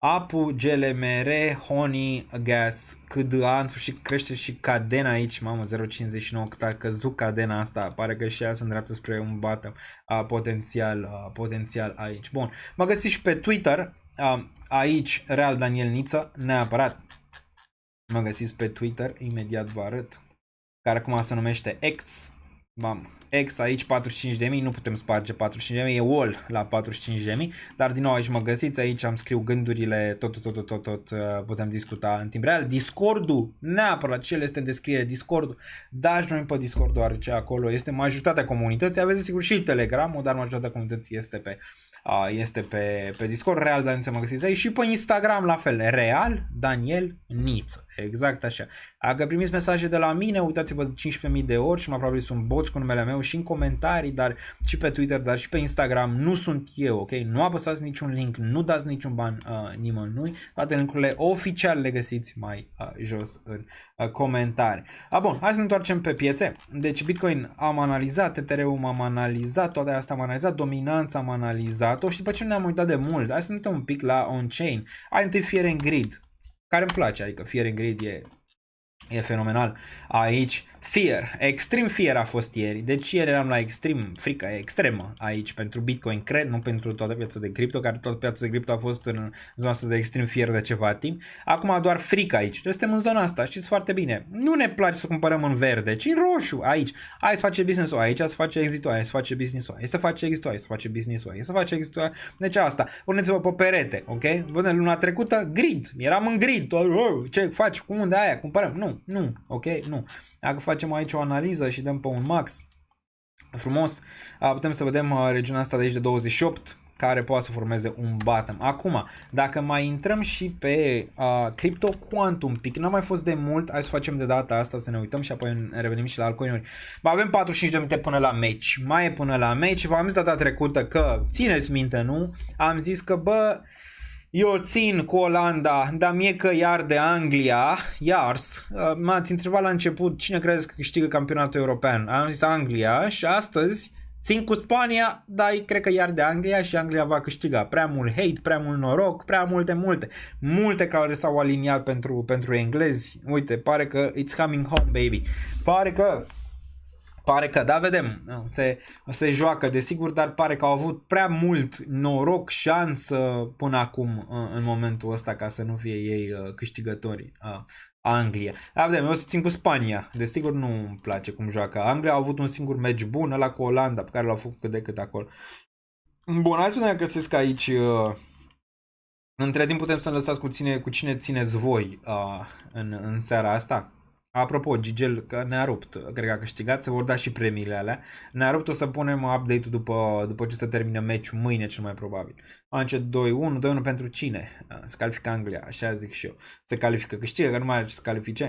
Apu, GLMR, Honey, Gas, KDA, în sfârșit crește și cadena aici, mamă, 0,59, cât a căzut cadena asta, pare că și ea se îndreaptă spre un bottom potențial aici. Bun, mă găsiți și pe Twitter, aici, Real Daniel Niță, neapărat, mă găsiți pe Twitter, imediat vă arăt, care acum se numește X, bam. X aici 45.000, nu putem sparge 45.000, e wall la 45.000, dar din nou aici mă găsiți, aici am scriu gândurile, tot putem discuta în timp real. Discordul, neapărat, ce este în descriere, Discordul, dați join pe Discord, deoarece acolo este majoritatea comunității, aveți sigur și Telegramul, dar majoritatea comunității este pe Discord. Real Daniel mă găsiți aici și pe Instagram la fel, Real Daniel Niță, exact așa. Dacă primiți mesaje de la mine, uitați-vă 15.000 de ori și mai probabil sunt boți cu numele meu și în comentarii, dar și pe Twitter, dar și pe Instagram, nu sunt eu, ok? Nu apăsați niciun link, nu dați niciun ban nimănui, toate linkurile oficiale le găsiți mai jos în comentarii. Bun, hai să ne întoarcem pe piețe. Deci Bitcoin am analizat, Ethereum am analizat, toate astea am analizat, dominanța am analizat-o și după ce ne-am uitat de mult, hai să ne uităm un pic la on-chain. Ai întâi Fear and Greed, care îmi place, adică Fear and Greed E fenomenal. Aici, fear, extreme fear a fost ieri. Deci ieri eram la extrem, frica e extremă aici pentru Bitcoin, cred, nu pentru toată piața de cripto, care toată piața de cripto a fost în zona asta de extreme fear de ceva timp. Acum doar frică aici. Deci suntem în zona asta, știți foarte bine. Nu ne place să cumpărăm în verde, ci în roșu, aici. Hai să face business-ul, aici să face exit-ul, aici să face business-ul, aici să face exit-ul, aici să face business-ul, aici să face exit-ul. Deci asta, puneți-vă pe perete, ok? Până luna trecută, grid, eram în grid. Ce faci, cum unde aia, cumpărăm? Nu, ok, nu. Dacă facem aici o analiză și dăm pe un max frumos, putem să vedem regiunea asta de aici de 28, care poate să formeze un bottom. Acum, dacă mai intrăm și pe Crypto Quant un pic, n-a mai fost de mult, hai să facem de data asta, să ne uităm și apoi revenim și la altcoin-uri. Avem 45 de minute până la match, mai e până la match, v-am zis data trecută că, țineți minte, nu? Am zis că, bă, eu țin cu Olanda, dar mie că iar de Anglia, iars, m-ați întrebat la început cine credeți că câștigă campionatul european. Am zis Anglia și astăzi țin cu Spania, dar cred că iar de Anglia și Anglia va câștiga. Prea mult hate, prea mult noroc, prea multe care s-au aliniat pentru englezi. Uite, pare că it's coming home, baby. Pare că, da, vedem, se joacă desigur, dar pare că au avut prea mult noroc, șansă până acum în momentul ăsta ca să nu fie ei câștigătorii. Anglia. Da, vedem, eu țin cu Spania, desigur nu îmi place cum joacă. Anglia a avut un singur match bun, ăla cu Olanda, pe care l-au făcut cât de cât acolo. Bun, hai să vedem dacă găsesc aici. Între timp putem să-mi lăsați cu cine țineți voi în seara asta. Apropo, Gigel, că ne-a rupt, cred că a câștigat, se vor da și premiile alea. Ne-a rupt, o să punem update-ul după ce se termină meciul mâine, cel mai probabil. Ance 2-1 pentru cine? Se califică Anglia, așa zic și eu. Se califică, câștigă, că nu mai are ce să califice.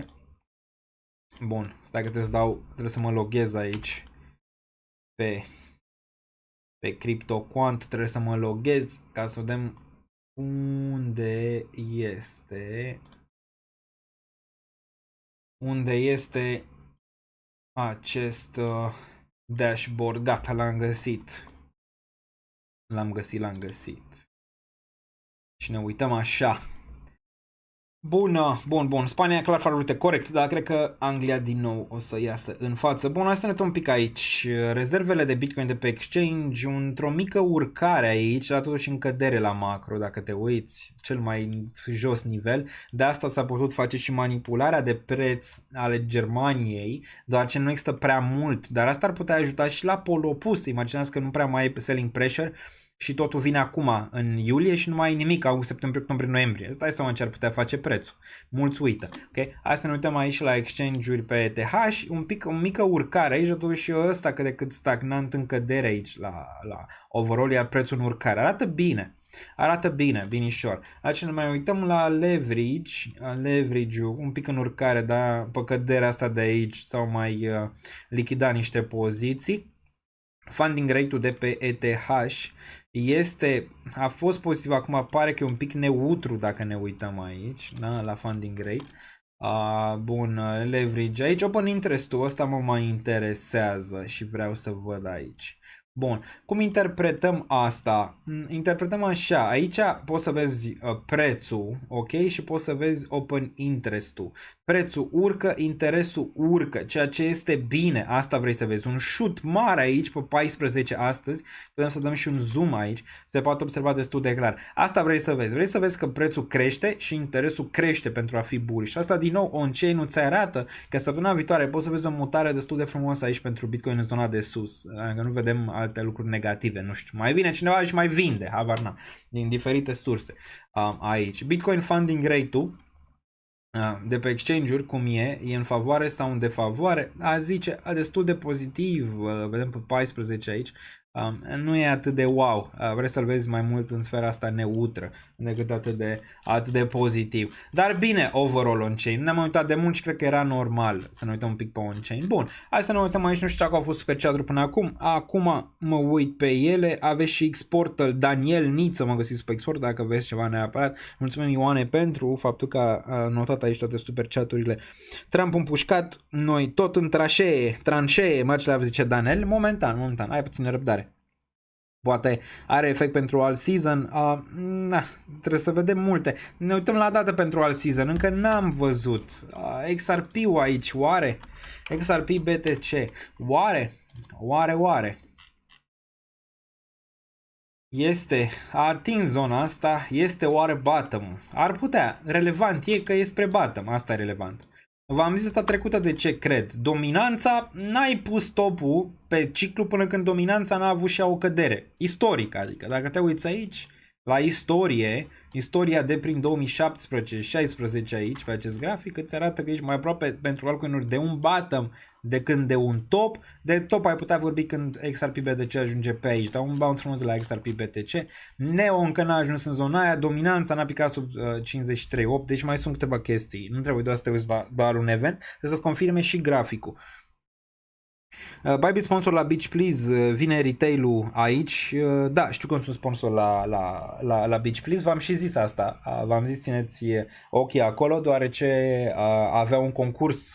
Bun, stai că trebuie să mă loghez aici pe Crypto Quant, trebuie să mă loghez ca să vedem unde este acest dashboard. Gata, l-am găsit. L-am găsit. Și ne uităm așa. Bun. Spania clar favorite, corect, dar cred că Anglia din nou o să iasă în față. Bun, hai să ne uităm un pic aici. Rezervele de Bitcoin de pe exchange, într-o mică urcare aici, dar totuși în cădere la macro, dacă te uiți, cel mai jos nivel. De asta s-a putut face și manipularea de preț ale Germaniei, doar ce nu există prea mult, dar asta ar putea ajuta și la polul opus. Imaginați că nu prea mai e selling pressure și totul vine acum în iulie și nu mai e nimic, august, septembrie, octombrie, noiembrie. Îți dai seama ce ar putea face prețul. Mulți uită. Okay? Hai să ne uităm aici la exchange-uri pe ETH, o mică urcare aici, totuși ăsta cât de cât stagnant în cădere aici la overall, iar prețul în urcare. Arată bine, binișor. Aici ne mai uităm la leverage-ul, un pic în urcare, dar pe căderea asta de aici s-au mai lichidat niște poziții. Funding rate-ul de pe ETH a fost pozitiv, acum pare că e un pic neutru dacă ne uităm aici, da, la funding rate. Bun, leverage aici, open interest-ul ăsta mă mai interesează și vreau să văd aici. Bun, cum interpretăm asta? Interpretăm așa, aici poți să vezi prețul, ok, și poți să vezi open interest-ul. Prețul urcă, interesul urcă, ceea ce este bine, asta vrei să vezi. Un shoot mare aici pe 14 astăzi, putem să dăm și un zoom aici, se poate observa destul de clar. Asta vrei să vezi, vrei să vezi că prețul crește și interesul crește pentru a fi bullish. Și asta din nou on-chain nu-ți arată că săptămâna viitoare poți să vezi o mutare destul de frumoasă aici pentru Bitcoin în zona de sus, că nu vedem alte lucruri negative, nu știu, mai vine cineva și mai vinde, habar n-am, din diferite surse aici. Bitcoin funding rate-ul de pe exchange-uri, cum e în favoare sau în defavoare, zice destul de pozitiv, vedem pe 14 aici, nu e atât de wow, vrei să-l vezi mai mult în sfera asta neutră decât atât de pozitiv, dar bine overall on-chain, ne-am uitat de mult și cred că era normal să ne uităm un pic pe on-chain. Bun, hai să ne uităm aici, nu știu dacă au fost super chat-uri până acum mă uit pe ele, aveți și Exportal, Daniel Niță, mă găsiți pe Export dacă vezi ceva neapărat, mulțumim Ioane pentru faptul că a notat aici toate super chat-urile. Trump împușcat, noi tot în tranșee, mărci le zice Daniel, momentan, ai puțină răbdare. Poate are efect pentru all season. Trebuie să vedem multe. Ne uităm la dată pentru all season. Încă n-am văzut. XRP-ul aici, oare? XRP BTC. Oare? Este, a atins zona asta, este oare bottom? Ar putea, relevant e că e spre bottom, asta e relevant. V-am zis data trecută de ce cred. Dominanța, n-ai pus topul pe ciclu până când dominanța n-a avut și o cădere. Istoric, adică dacă te uiți aici, la istoria de prin 2017-16 aici, pe acest grafic, îți arată că ești mai aproape pentru altcoin-uri de un bottom decât de un top. De top ai putea vorbi când XRP BTC ajunge pe aici, dar un bounce frumos la XRP BTC. Neo încă n-a ajuns în zona aia, dominanța n-a picat sub 53.8, deci mai sunt câteva chestii. Nu trebuie doar să te uiți doar un event, trebuie să-ți confirme și graficul. Bybit sponsor la Beach Please, vine retail-ul aici. Da, știu că sunt sponsor la Beach Please, v-am și zis asta, v-am zis țineți ochii acolo, deoarece avea un concurs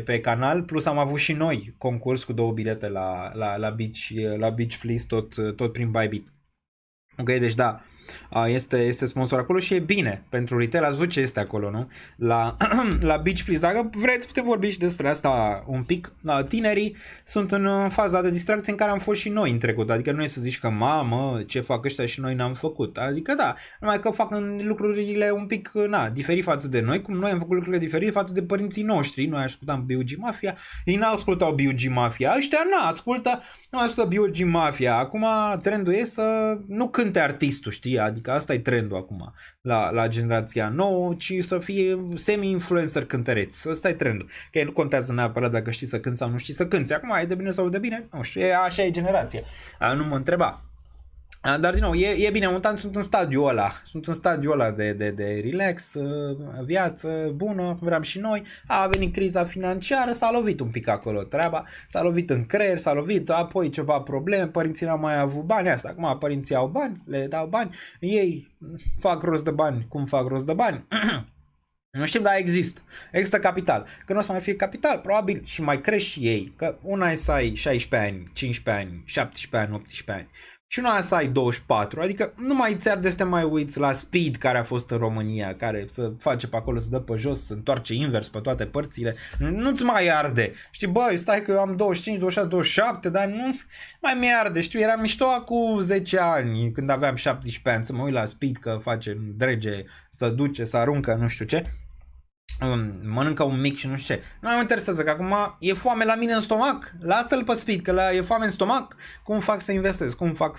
pe canal, plus am avut și noi concurs cu 2 bilete la Beach Please, tot prin Bybit. Ok, deci da, este sponsor acolo și e bine pentru retail. Ați văzut ce este acolo, nu? La Beach Please. Dacă vreți, putem vorbi și despre asta un pic. Tinerii sunt în faza de distracție în care am fost și noi în trecut. Adică nu e să zici că mamă, ce fac ăștia și noi n-am făcut. Adică da, numai că fac lucrurile un pic diferit față de noi, cum noi am făcut lucrurile diferite față de părinții noștri. Noi ascultam BUG Mafia, ei n-ascultau BUG Mafia. Ăștia nu ascultă BUG Mafia. Acum trendul e să nu cânte artistul, știi? Adică asta e trendul acum la generația nouă, ci să fie semi-influencer cântăreți. Asta e trendul. Că nu contează neapărat dacă știi să cânti sau nu știi să cânti. Acum e de bine sau de bine? Nu știu, așa e generația. Nu mă întreba. Dar din nou, e bine, momentan sunt în stadiul ăla de relax, viață bună, vreau și noi. A venit criza financiară, s-a lovit un pic acolo treaba, s-a lovit în creier, s-a lovit, apoi ceva probleme, părinții n-au mai avut bani, asta, acum părinții au bani, le dau bani, ei fac rost de bani, cum fac rost de bani? Nu știm, dar există capital. Că nu o să mai fie capital, probabil și mai crești și ei, că una e să ai 16 ani, 15 ani, 17 ani, 18 ani. Și una să ai 24, adică nu mai ți-ar de să te mai uiți la Speed care a fost în România, care să face pe acolo, să dă pe jos, să întoarce invers pe toate părțile, nu-ți mai arde. Știi, băi, stai că eu am 25, 26, 27, dar nu mai mi-arde, știu, eram mișto cu 10 ani, când aveam 17 ani, să mă uit la Speed că face drege, să duce, să aruncă, nu știu ce. Mănâncă un mic și nu știu ce. Nu mă interesează că acum e foame la mine în stomac. Lasă-l pe Speed că e foame în stomac. Cum fac să investez? Cum fac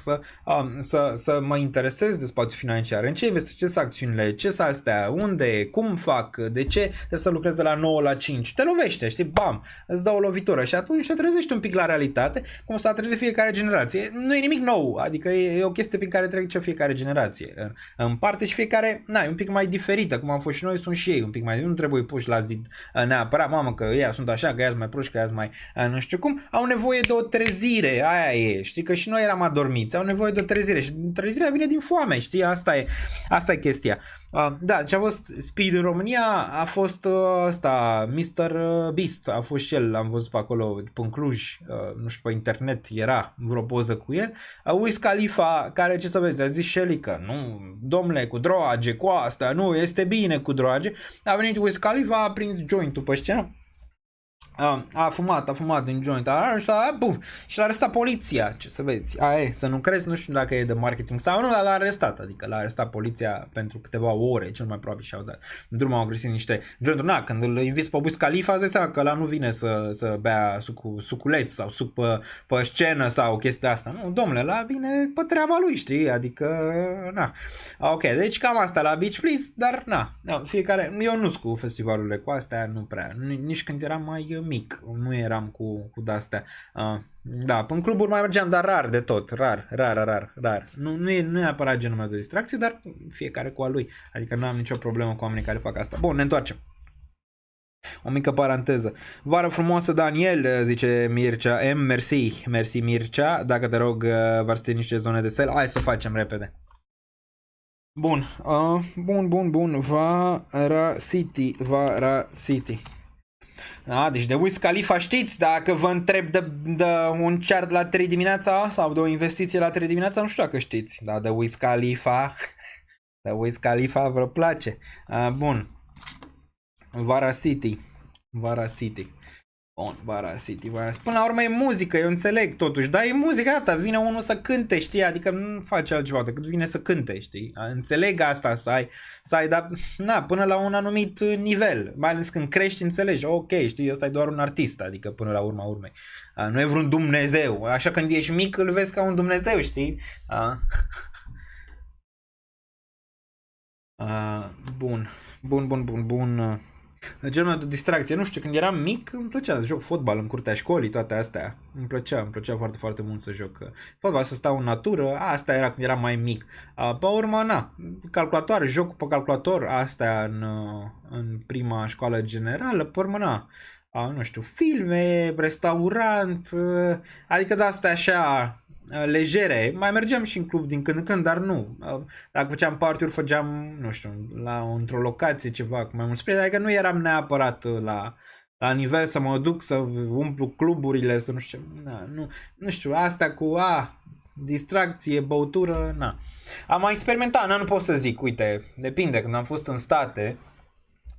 să mă interesez de spațiu financiar? În ce investez? Ce sunt acțiunile? Ce sunt astea? Unde? Cum fac? De ce trebuie să lucrez de la 9 la 5? Te lovește, știi? Bam! Îți dă o lovitură și atunci te trezești un pic la realitate, cum s-a trezit fiecare generație. Nu e nimic nou, adică e o chestie prin care trece fiecare generație. În parte și fiecare, e un pic mai diferită, cum am fost și noi, sunt și ei un pic mai, nu trebuie puși la zid neapărat, mamă că ea sunt așa, că ea mai proști, că ea mai nu știu cum, au nevoie de o trezire, aia e, știi, că și noi eram adormiți, au nevoie de o trezire și trezirea vine din foame, știi, asta e chestia. Da, deci a fost Speed în România, a fost ăsta, Mr. Beast, a fost și el, l-am văzut pe acolo, pe Cluj, nu știu, pe internet era vreo poză cu el. Wiz Khalifa, care, ce să vezi, a zis Shelly că nu, domnule, cu droage, cu asta, nu, este bine cu droage. A venit Wiz Khalifa, a prins joint-ul pe scenă. A fumat în joint, și l-a arestat poliția, ce să vezi, să nu crezi, nu știu dacă e de marketing sau nu, dar l-a arestat, adică l-a arestat poliția pentru câteva ore, cel mai probabil și-au dat drumul, au găsit niște jointuri, când îl inviți pe Wiz Khalifa, îți dai seama că ăla nu vine să bea suculeț sau suc pe scenă sau chestia asta, nu, domnule, ăla vine pe treaba lui, știi, adică, ok, deci cam asta la Beach Please, dar, fiecare, eu nu sunt cu festivalurile cu astea, nu prea, nici când eram mai mic, nu eram cu de-astea. Da, în cluburi mai mergeam, dar rar de tot, rar. Nu e neapărat genul meu de distracție, dar fiecare cu a lui. Adică nu am nicio problemă cu oamenii care fac asta. Bun, ne întoarcem. O mică paranteză. Vară frumoasă, Daniel, zice Mircea. Mersi Mircea. Dacă te rog, v-ar niște zone de sel. Hai să facem repede. Bun. Vara City. Da, deci de Wiz Khalifa știți, dacă vă întreb de un cear la 3 dimineața sau de o investiție la 3 dimineața, nu știu dacă știți, dar de Wiz Khalifa, de Wiz Khalifa vă place. Bun. Vara City. Bun, Vara City. Până la urmă e muzică, eu înțeleg totuși, dar e muzica asta, vine unul să cânte, știi, adică nu face altceva decât vine să cânte, știi, înțeleg asta, să ai, dar, na, până la un anumit nivel, mai ales când crești, înțelegi, ok, știi, ăsta e doar un artist, adică până la urma urmei, nu e vreun Dumnezeu, așa când ești mic îl vezi ca un Dumnezeu, știi, bun. Cel mai de distracție, nu știu, când eram mic îmi plăcea să joc fotbal în curtea școlii, toate astea. Îmi plăcea foarte, foarte mult să joc fotbal, să stau în natură, asta era când eram mai mic. Pe urmă, na, calculatoare, joc pe calculator, astea în prima școală generală, pe urmă, na, nu știu, filme, restaurant, adică de astea așa legere, mai mergeam și în club din când în când, dar nu. Dacă făceam party-uri, făceam, nu știu, într-o locație ceva cu mai mulți prieteni, adică nu eram neapărat la nivel să mă duc să umplu cluburile, să nu știu, nu știu, asta cu distracție, băutură, na. Am mai experimentat, nu pot să zic, uite, depinde, când am fost în state,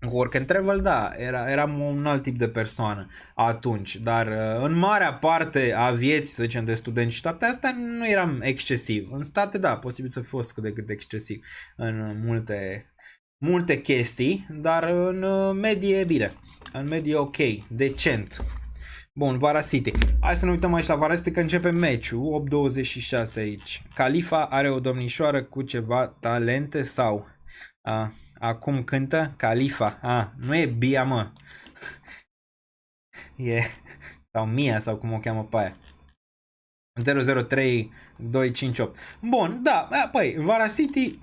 cu work and travel, da, eram un alt tip de persoană atunci, dar în marea parte a vieții, să zicem, de studenți și toate astea, nu eram excesiv. În state, da, posibil să fi fost cât de cât excesiv în multe chestii, dar în medie bine, în medie ok, decent. Bun, Vara City. Hai să ne uităm aici la Vara City că începe meciul, 8:26 aici. Khalifa are o domnișoară cu ceva talente sau... Acum cântă Khalifa. Nu e Bia, mă. E... Sau Mia, sau cum o cheamă pe aia. 003258. Bun, da, păi, Vara City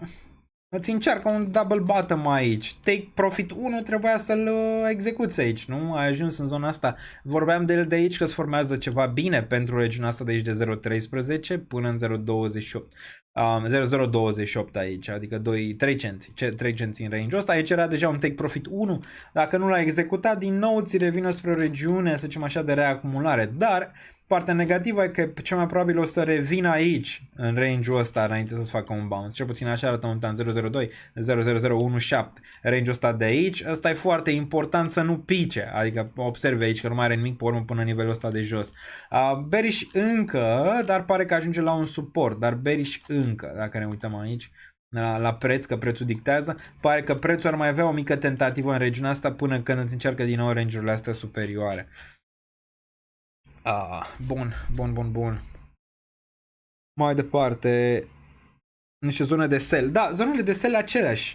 îți încearcă un double bottom aici. Take Profit 1 trebuia să-l execuți aici, nu? Ai ajuns în zona asta. Vorbeam de el de aici că se formează ceva bine pentru regiunea asta de aici de 0.13 până în 0.28. 0.028 aici, adică 3 cenți în range-ul ăsta. Aici era deja un take profit 1. Dacă nu l-ai executat, din nou ți revine spre o regiune, să zicem așa, de reacumulare. Dar partea negativă e că cel mai probabil o să revină aici, în range-ul ăsta, înainte să-ți facă un bounce. Cel puțin așa arată un tan 002, 00017. Range-ul ăsta de aici, ăsta e foarte important să nu pice. Adică observi aici că nu mai are nimic pe urmă până nivelul ăsta de jos. Bearish încă, dar pare că ajunge la un suport. Dar bearish încă, dacă ne uităm aici la preț, că prețul dictează, pare că prețul ar mai avea o mică tentativă în regiunea asta până când îți încearcă din nou range-urile astea superioare. Bun. Mai departe, niște zone de sell. Da, zonele de sell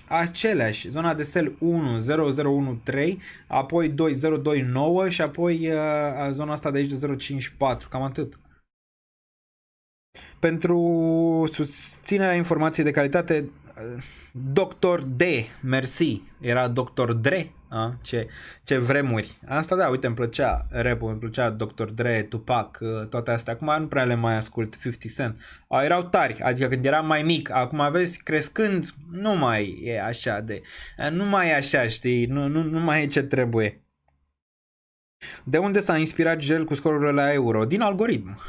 aceleași. Zona de sell 1, 0013, apoi 2029 și apoi zona asta de aici de 054, cam atât. Pentru susținerea informației de calitate, Dr. D, mersi, era Dr. Dre, ce vremuri. Asta da, uite, îmi plăcea rap-ul, îmi plăcea Dr. Dre, Tupac, toate astea. Acum nu prea le mai ascult, 50 Cent. Erau tari, adică când eram mai mic. Acum vezi, crescând, nu mai e așa nu mai e așa, știi, nu mai e ce trebuie. De unde s-a inspirat Gel cu scorurile la euro? Din algoritm.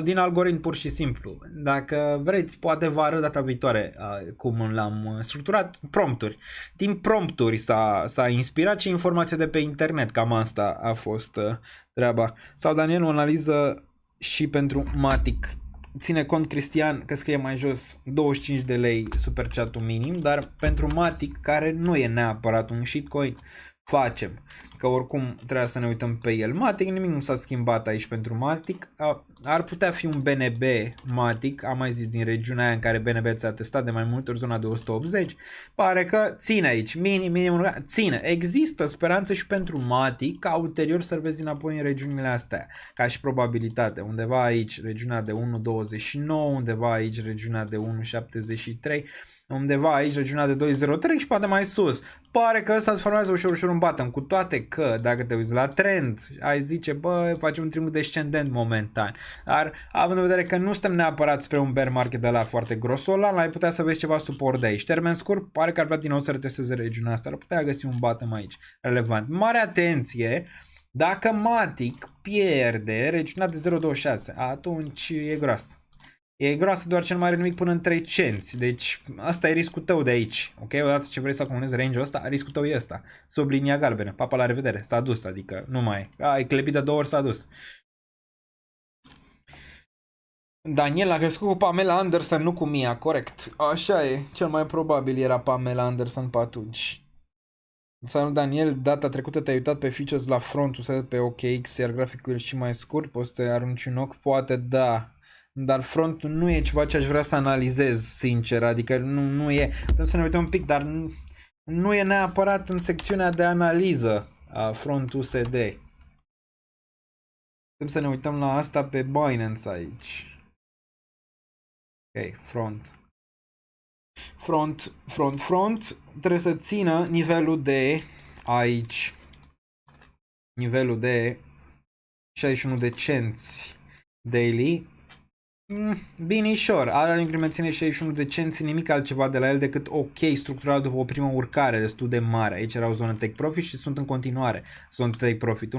Din algoritm pur și simplu. Dacă vreți, poate vă arăt data viitoare cum l-am structurat. Prompturi. Din prompturi s-a inspirat și informația de pe internet. Cam asta a fost treaba. Sau Daniel, o analiză și pentru Matic. Ține cont Cristian că scrie mai jos 25 de lei super chat-ul minim, dar pentru Matic, care nu e neapărat un shitcoin, facem. Că oricum trebuie să ne uităm pe el. Matic, nimic nu s-a schimbat aici pentru Matic. Ar putea fi un BNB Matic, am mai zis din regiunea aia în care BNB ți-a testat de mai multe ori zona de 180. Pare că ține aici, minim, ține. Există speranță și pentru Matic ca ulterior să-l vezi înapoi în regiunile astea, ca și probabilitate. Undeva aici regiunea de 1.29, undeva aici regiunea de 1.73, undeva aici regiunea de 203 și poate mai sus. Pare că ăsta se formează ușor un bottom, cu toate că dacă te uiți la trend, ai zice, bă, facem un trend descendent momentan. Dar având în vedere că nu suntem neapărat spre un bear market de la foarte grosolan, ai putea să vezi ceva suport de aici. Termen scurt, pare că ar vrea din nou să retesteze regiunea asta, ar putea găsi un bottom aici relevant. Mare atenție! Dacă Matic pierde regiunea de 0,26, atunci e groasă. E groasă doar ce nu mai are nimic până în 3 cenți. Deci asta e riscul tău de aici. Ok? Odată ce vrei să acumulezi range-ul ăsta, riscul tău e ăsta. Sub linia galbenă. Papa, la revedere. S-a dus, adică nu mai e. Ai clăbit de 2 ori, s-a dus. Daniel a crescut cu Pamela Anderson, nu cu Mia, corect. Așa e. Cel mai probabil era Pamela Anderson pe atunci. Salut Daniel, data trecută te-ai uitat pe features la front USD pe OKX, iar graficul e și mai scurt, poți să te arunci un ochi? Poate da. Dar frontul nu e ceva ce aș vrea să analizez, sincer, adică nu e, putem să ne uităm un pic, dar nu e neapărat în secțiunea de analiză a front USD. Putem să ne uităm la asta pe Binance aici. Ok, front, trebuie să țină nivelul de aici, nivelul de 61 de cenți daily. Binișor, ala incremenține 61 de cenți, nimic altceva de la el decât ok structural după o primă urcare destul de mare. Aici era o zonă take profit și sunt în continuare zonă take profit 1.68,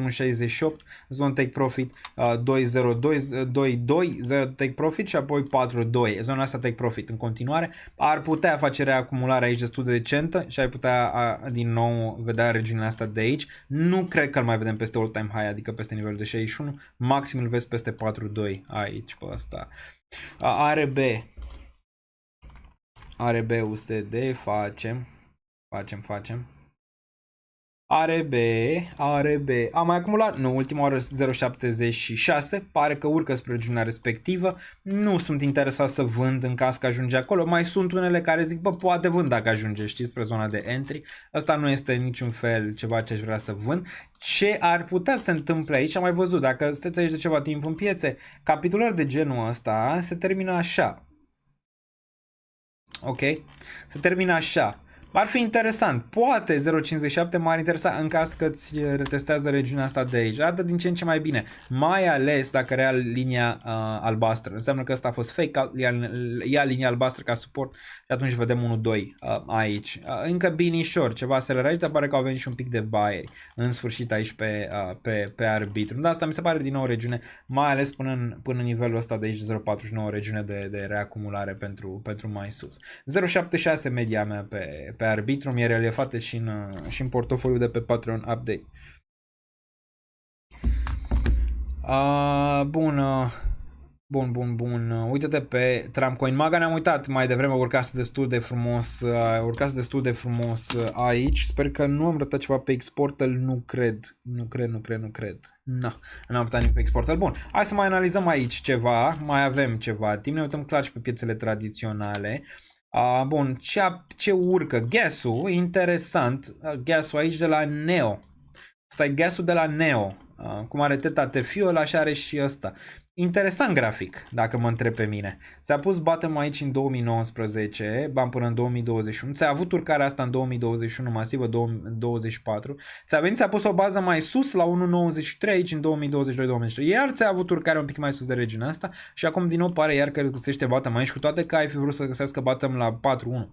zonă take profit 2.02, take profit și apoi 4.2. Zona asta take profit în continuare. Ar putea face reacumulare aici destul de decentă și ai putea din nou vedea regiunea asta de aici. Nu cred că îl mai vedem peste all time high, adică peste nivelul de 61, maxim îl vezi peste 4.2 aici pe ăsta. ARB USD facem. ARB am mai acumulat, nu, ultima oară 0.76, pare că urcă spre regiunea respectivă. Nu sunt interesat să vând în caz că ajunge acolo, mai sunt unele care zic, bă, poate vând dacă ajunge, știi, spre zona de entry. Asta nu este în niciun fel ceva ce aș vrea să vând. Ce ar putea să se întâmple aici, am mai văzut, dacă sunteți aici de ceva timp în piețe, capitulări de genul ăsta se termină așa. Ok? Se termină așa. Ar fi interesant. Poate 0.57 m-ar interesa în caz că îți retestează regiunea asta de aici. Arată din ce în ce mai bine. Mai ales dacă rea linia albastră. Înseamnă că ăsta a fost fake. Ia linia albastră ca suport și atunci vedem 1-2 aici. Încă binișor. Ceva acelerat, dar pare că au venit și un pic de buyeri în sfârșit aici pe arbitru. Dar asta mi se pare din nou o regiune, mai ales până în nivelul ăsta de aici 0.49, regiune de reacumulare pentru mai sus. 0.76 media mea pe arbitru, mi-e reliefată și în portofoliul de pe Patreon Update. Bun. Uite-te pe Tramcoin Maga, ne-am uitat mai devreme, urcase destul de frumos aici. Sper că nu am rătat ceva pe X-Portal, nu cred. N-am rătat nimic pe X-Portal. Bun, hai să mai analizăm aici ceva, mai avem ceva timp, ne uităm clar și pe piețele tradiționale. Bun, ce urcă? Gas-ul, interesant, gas-ul aici de la Neo. Asta e gas-ul de la Neo. Cum are Theta T-Fuel, așa are și ăsta. Interesant grafic, dacă mă întreb pe mine. Ți-a pus bottom aici în 2019, bani până în 2021. Ți-a avut urcarea asta în 2021, masivă 2024. Ți-a pus o bază mai sus la 1.93 aici în 2022-2023. Iar ți-a avut urcarea un pic mai sus de regiunea asta. Și acum din nou pare iar că găsește bottom aici, cu toate că ai fi vrut să găsească bottom la 4.1.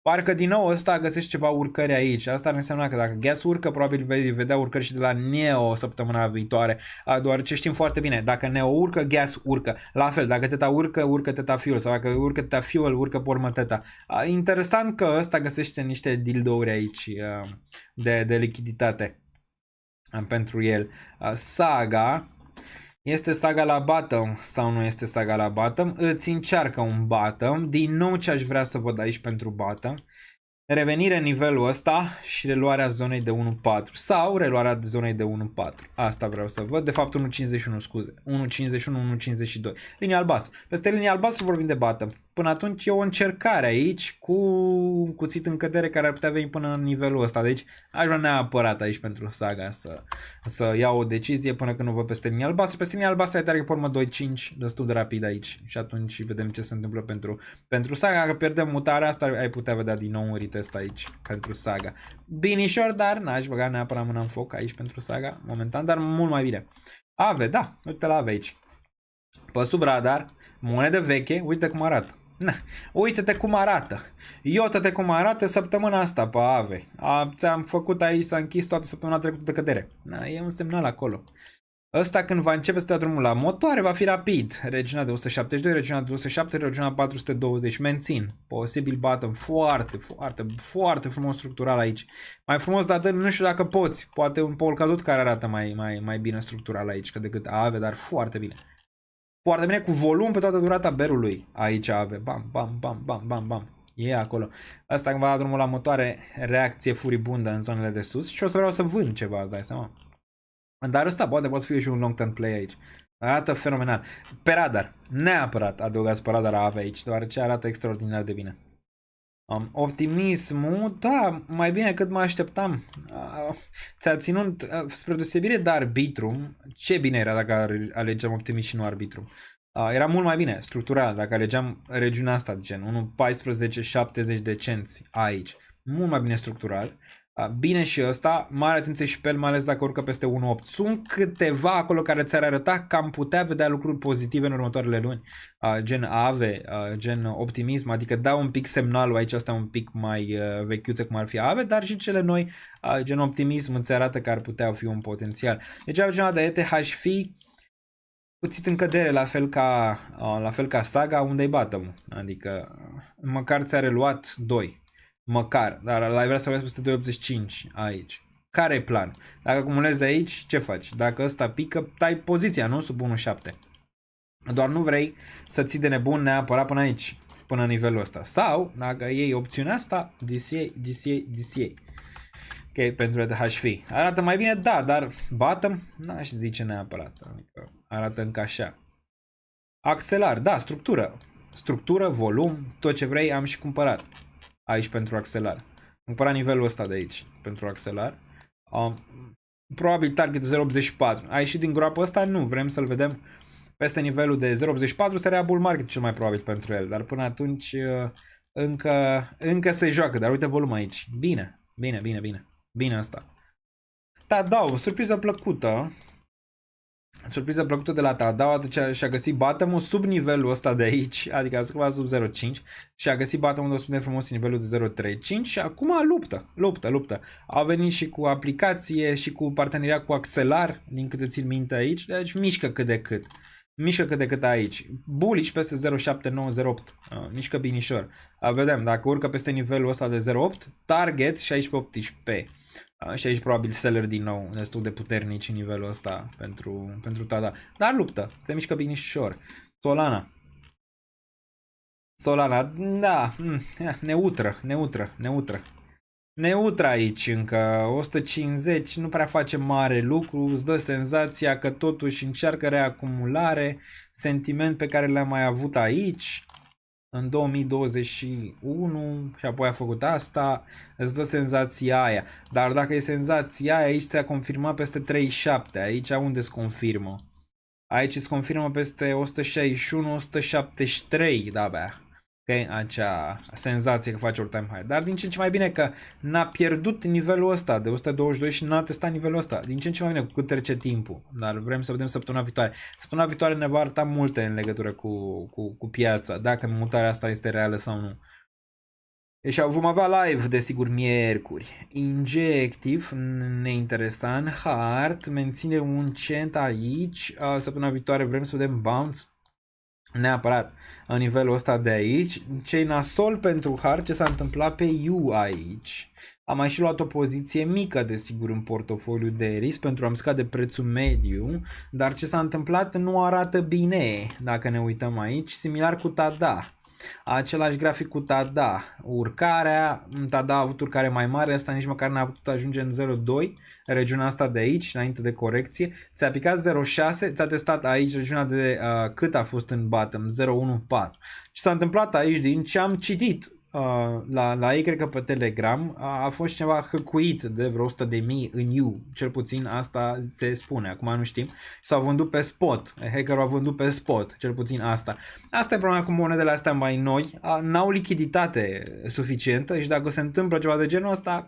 Parcă din nou ăsta găsești ceva urcări aici. Asta ar însemna că dacă gas urcă, probabil vei vedea urcări și de la Neo săptămâna viitoare. Doar ce știm foarte bine, dacă Neo urcă, gas urcă. La fel, dacă Theta urcă, urcă Theta Fuel. Sau dacă urcă Theta Fuel, urcă pe urmă Theta. Interesant că ăsta găsește niște dildouri aici de lichiditate pentru el. Saga. Este Saga la bottom sau nu este Saga la bottom? Îți încearcă un bottom. Din nou ce aș vrea să văd aici pentru bottom. Revenire în nivelul ăsta și reluarea zonei de 1.4 sau reluarea zonei de 1.4. Asta vreau să văd. De fapt 1.51, scuze. 1.51, 1.52. Linia albastră. Peste linia albastră vorbim de bottom. Până atunci e o încercare aici cu un cuțit în cădere care ar putea veni până în nivelul ăsta. Deci aș vrea neapărat aici pentru Saga să iau o decizie până când nu văd peste linia albastră. Peste linia albastră ai tare pe urmă 2.5 destul de rapid aici. Și atunci vedem ce se întâmplă pentru Saga. Dacă pierdem mutarea asta ai putea vedea din nou un retest aici pentru Saga. Binișor, dar n-aș băga neapărat mâna în foc aici pentru Saga momentan, dar mult mai bine. Ave, da, uite la Ave aici. Pe sub radar, monedă veche, uite cum arată. Na, uite-te cum arată. Iată-te cum arată săptămâna asta pe AVE. Ți-am făcut aici, s-a închis toată săptămâna trecută de cădere. Na, e un semnal acolo. Ăsta când va începe să dea drumul la motoare va fi rapid. Regiunea de 172, regiunea de 207, regiunea 420. Mențin. Posibil bottom. Foarte, foarte, foarte frumos structural aici. Mai frumos, dar nu știu dacă poți. Poate un Polkadot care arată mai bine structural aici decât AVE, dar foarte bine. Foarte bine, cu volum pe toată durata berului. Aici AVE. Bam, bam, bam, bam, bam, bam. E acolo. Asta când va da drumul la motoare, reacție furibundă în zonele de sus. Și o să vreau să vând ceva, îți dai seama. Dar ăsta poate să fie și un long term play aici. Arată fenomenal. Pe radar. Neapărat adăugați pe radar AVE aici, deoarece arată extraordinar de bine. Optimismul, da, mai bine cât mă așteptam. Ți-a ținut, spre deosebire de arbitru, ce bine era dacă alegeam optimism și nu arbitru. Era mult mai bine, structural, dacă alegeam regiunea asta, de gen 1.14.70 de cenți aici. Mult mai bine structural. Bine și ăsta, mare atenție și pe el, mai ales dacă urcă peste 1.8. Sunt câteva acolo care ți-ar arăta că am putea vedea lucruri pozitive în următoarele luni. Gen AVE, gen optimism, adică dau un pic semnalul aici, asta un pic mai vechiuțe cum ar fi AVE, dar și cele noi, gen optimism, îți arată că ar putea fi un potențial. Deci altceva de ETH fi puțit în cădere, la fel ca Saga, unde-i bottom, adică măcar ți-a reluat 2. Măcar, dar ai vrea să vezi peste 2.85 aici. Care e plan? Dacă acumulezi aici, ce faci? Dacă ăsta pică, tai poziția, nu? Sub 1.7. Doar nu vrei să ții de nebun neapărat până aici, până nivelul ăsta. Sau, dacă iei opțiunea asta, DCA. Ok, pentru ETHV. Arată mai bine, da, dar bottom, n-aș zice neapărat. Adică arată încă așa. Axelar, da, structură. Structură, volum, tot ce vrei, am și cumpărat. Aici pentru axelar. Am cumpărat nivelul ăsta de aici pentru axelar. Probabil target 0.84. A ieșit din groapă ăsta? Nu. Vrem să-l vedem peste nivelul de 0.84. Seria bull market cel mai probabil pentru el. Dar până atunci încă se joacă. Dar uite volum aici. Bine. Bine asta. Tadao, o surpriză plăcută. Surpriză plăcută de la Tadao, și-a găsit bottom-ul sub nivelul ăsta de aici, adică a scăpat sub 0.5 și a găsit bottom-ul destul de frumos în nivelul de 0.35 și acum luptă. A venit și cu aplicație și cu parteneria cu Axelar, din câte țin minte aici, deci mișcă cât de cât aici. Bullish peste 0.7908, mișcă binișor. Vedem, dacă urcă peste nivelul ăsta de 0.8, target și aici pe 18p. Și aici probabil seller din nou, destul de puternici în nivelul ăsta pentru Tada. Dar luptă, se mișcă binișor. Solana, da, neutră aici încă, 150, nu prea face mare lucru, îți dă senzația că totuși încearcă reacumulare, sentiment pe care le-am mai avut aici. În 2021 și apoi a făcut asta, îți dă senzația aia. Dar dacă e senzația aia, aici ți-a confirmat peste 37. Aici unde se confirmă? Aici se confirmă peste 161, 173, da bea. Ok, acea senzație că face all-time high. Dar din ce în ce mai bine că n-a pierdut nivelul ăsta de 122 și n-a testat nivelul ăsta. Din ce în ce mai bine cu cât trece timpul. Dar vrem să vedem săptămâna viitoare. Săptămâna viitoare ne va arăta multe în legătură cu piața. Dacă mutarea asta este reală sau nu. Deci vom avea live, desigur, miercuri. Injectiv, neinteresant. Hard, menține un cent aici. Săptămâna viitoare vrem să vedem bounce. Neapărat în nivelul ăsta de aici. Ce-i nasol pentru hard, ce s-a întâmplat pe U aici. Am mai și luat o poziție mică, desigur, în portofoliu de risc pentru a scade prețul mediu, dar ce s-a întâmplat nu arată bine dacă ne uităm aici, similar cu Tada. Același grafic cu Tada. Urcarea, Tada a avut urcare mai mare, asta nici măcar n-a putut ajunge în 0.2, regiunea asta de aici, înainte de corecție. Ți-a picat 0.6, ți-a testat aici regiunea de cât a fost în bottom, 0.14. Ce s-a întâmplat aici, din ce am citit la ei, cred că pe Telegram, a fost ceva hăcuit de vreo 100.000 în U, cel puțin asta se spune, acum nu știm, s-au vândut pe spot, hackerul a vândut pe spot, cel puțin asta. Asta e problema cu monedele astea mai noi, n-au lichiditate suficientă și dacă se întâmplă ceva de genul ăsta,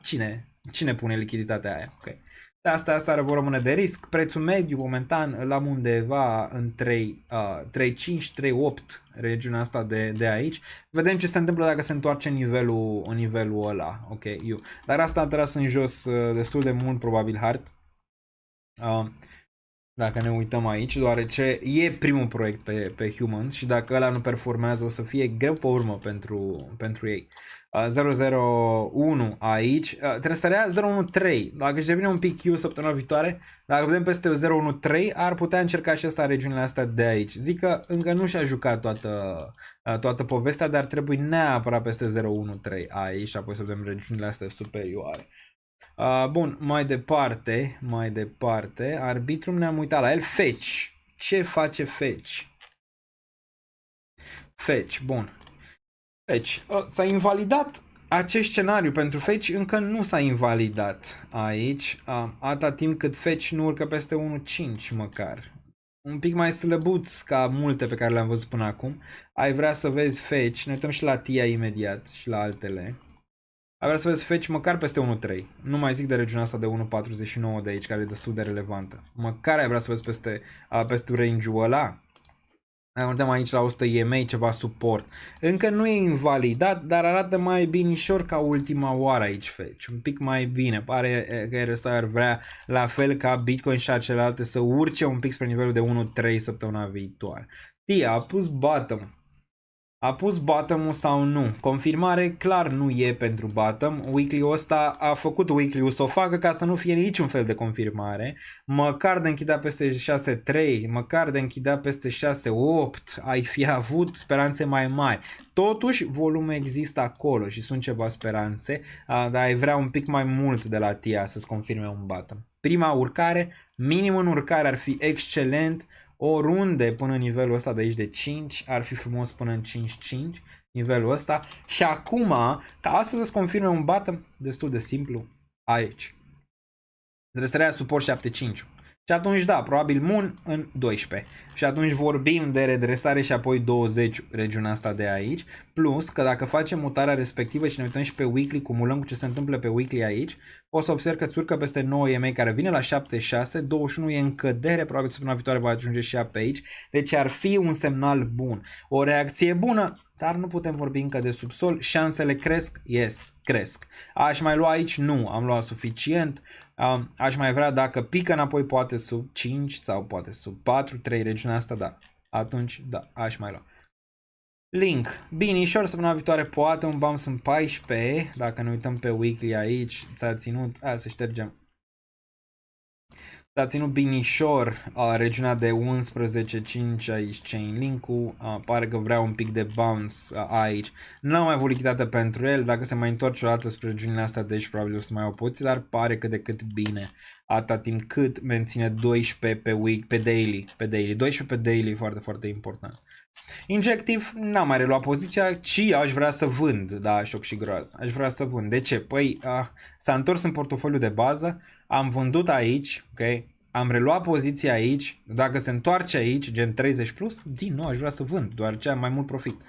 cine pune lichiditatea aia? Okay. Asta vor rămâne de risc. Prețul mediu momentan îl am undeva în 3.5, 3.8, regiunea asta de aici. Vedem ce se întâmplă dacă se întoarce în nivelul ăla. Ok, dar asta a tras în jos destul de mult, probabil hard. Dacă ne uităm aici, deoarece e primul proiect pe Humans și dacă ăla nu performează o să fie greu pe urmă pentru ei. 001 aici, trebuie să rea 013, dacă își devine un pic Q săptămâna viitoare, dacă vedem peste 013, ar putea încerca și asta regiunile astea de aici. Zic că încă nu și-a jucat toată povestea, dar trebuie neapărat peste 013 aici și apoi să vedem regiunile astea superioare. Bun, mai departe, Arbitrum ne-am uitat la el. Fetch, ce face Fetch? Fetch, bun. Fetch, s-a invalidat acest scenariu pentru Fetch, încă nu s-a invalidat aici, atâta timp cât Fetch nu urcă peste 1.5 măcar. Un pic mai slăbuț ca multe pe care le-am văzut până acum. Ai vrea să vezi Fetch, ne uităm și la TIA imediat și la altele. Ai vrea să vezi Fetch măcar peste 1.3. Nu mai zic de regiunea asta de 1.49 de aici, care e destul de relevantă. Măcar ai vrea să vezi peste range-ul ăla. Uităm aici la 100 EMA, ceva suport. Încă nu e invalidat, dar arată mai binișor ca ultima oară aici Fetch. Un pic mai bine. Pare că RSI ar vrea, la fel ca Bitcoin și celelalte, să urce un pic spre nivelul de 1.3 săptămâna viitoare. TIA a pus bottom. A pus bottom-ul sau nu? Confirmare clar nu e pentru bottom. Weekly-ul ăsta a făcut weekly-ul să o facă ca să nu fie niciun fel de confirmare. Măcar de închidea peste 6.3, măcar de închidea peste 6.8, ai fi avut speranțe mai mari. Totuși, volumul există acolo și sunt ceva speranțe, dar ai vrea un pic mai mult de la TIA să-ți confirme un bottom. Prima urcare, minim în urcare ar fi excelent. Oriunde până în nivelul ăsta de aici de 5, ar fi frumos până în 5.5, nivelul ăsta. Și acum, ca asta să-ți confirme un bottom, destul de simplu, aici. Trebuie să rea suport 7.5. Și atunci, da, probabil Moon în 12. Și atunci vorbim de redresare și apoi 20, regiunea asta de aici. Plus că dacă facem mutarea respectivă și ne uităm și pe weekly, cumulăm cu ce se întâmplă pe weekly aici, o să observ că îți urcă peste 9 EMA care vine la 7.6, 21 e în cădere, probabil săptămâna viitoare va ajunge și ea pe aici. Deci ar fi un semnal bun. O reacție bună, dar nu putem vorbi încă de subsol. Șansele cresc? Yes, cresc. Aș mai lua aici? Nu, am luat suficient. Aș mai vrea dacă pică înapoi poate sub 5 sau poate sub 4, 3 regiunea asta, da. Atunci, da, aș mai lua. Link, binișor, săptămâna viitoare poate un bounce în 14, dacă ne uităm pe weekly aici, s-a ținut, să ștergem. S-a ținut binișor regiunea de 11.5 aici chain link-ul, pare că vrea un pic de bounce aici. Nu am mai avut lichiditate pentru el, dacă se mai întoarce o dată spre regiunile astea de aici probabil o să mai au poziție, dar pare cât de cât bine. Atâta timp cât menține 12 pe daily, 12 pe daily, foarte, foarte important. Injectiv, n-am mai reluat poziția, ci aș vrea să vând, da, șoc și groază, aș vrea să vând. De ce? Păi s-a întors în portofoliu de bază, am vândut aici, ok, am reluat poziția aici, dacă se întoarce aici, gen 30 plus, din nou aș vrea să vând, deoarece am mai mult profit.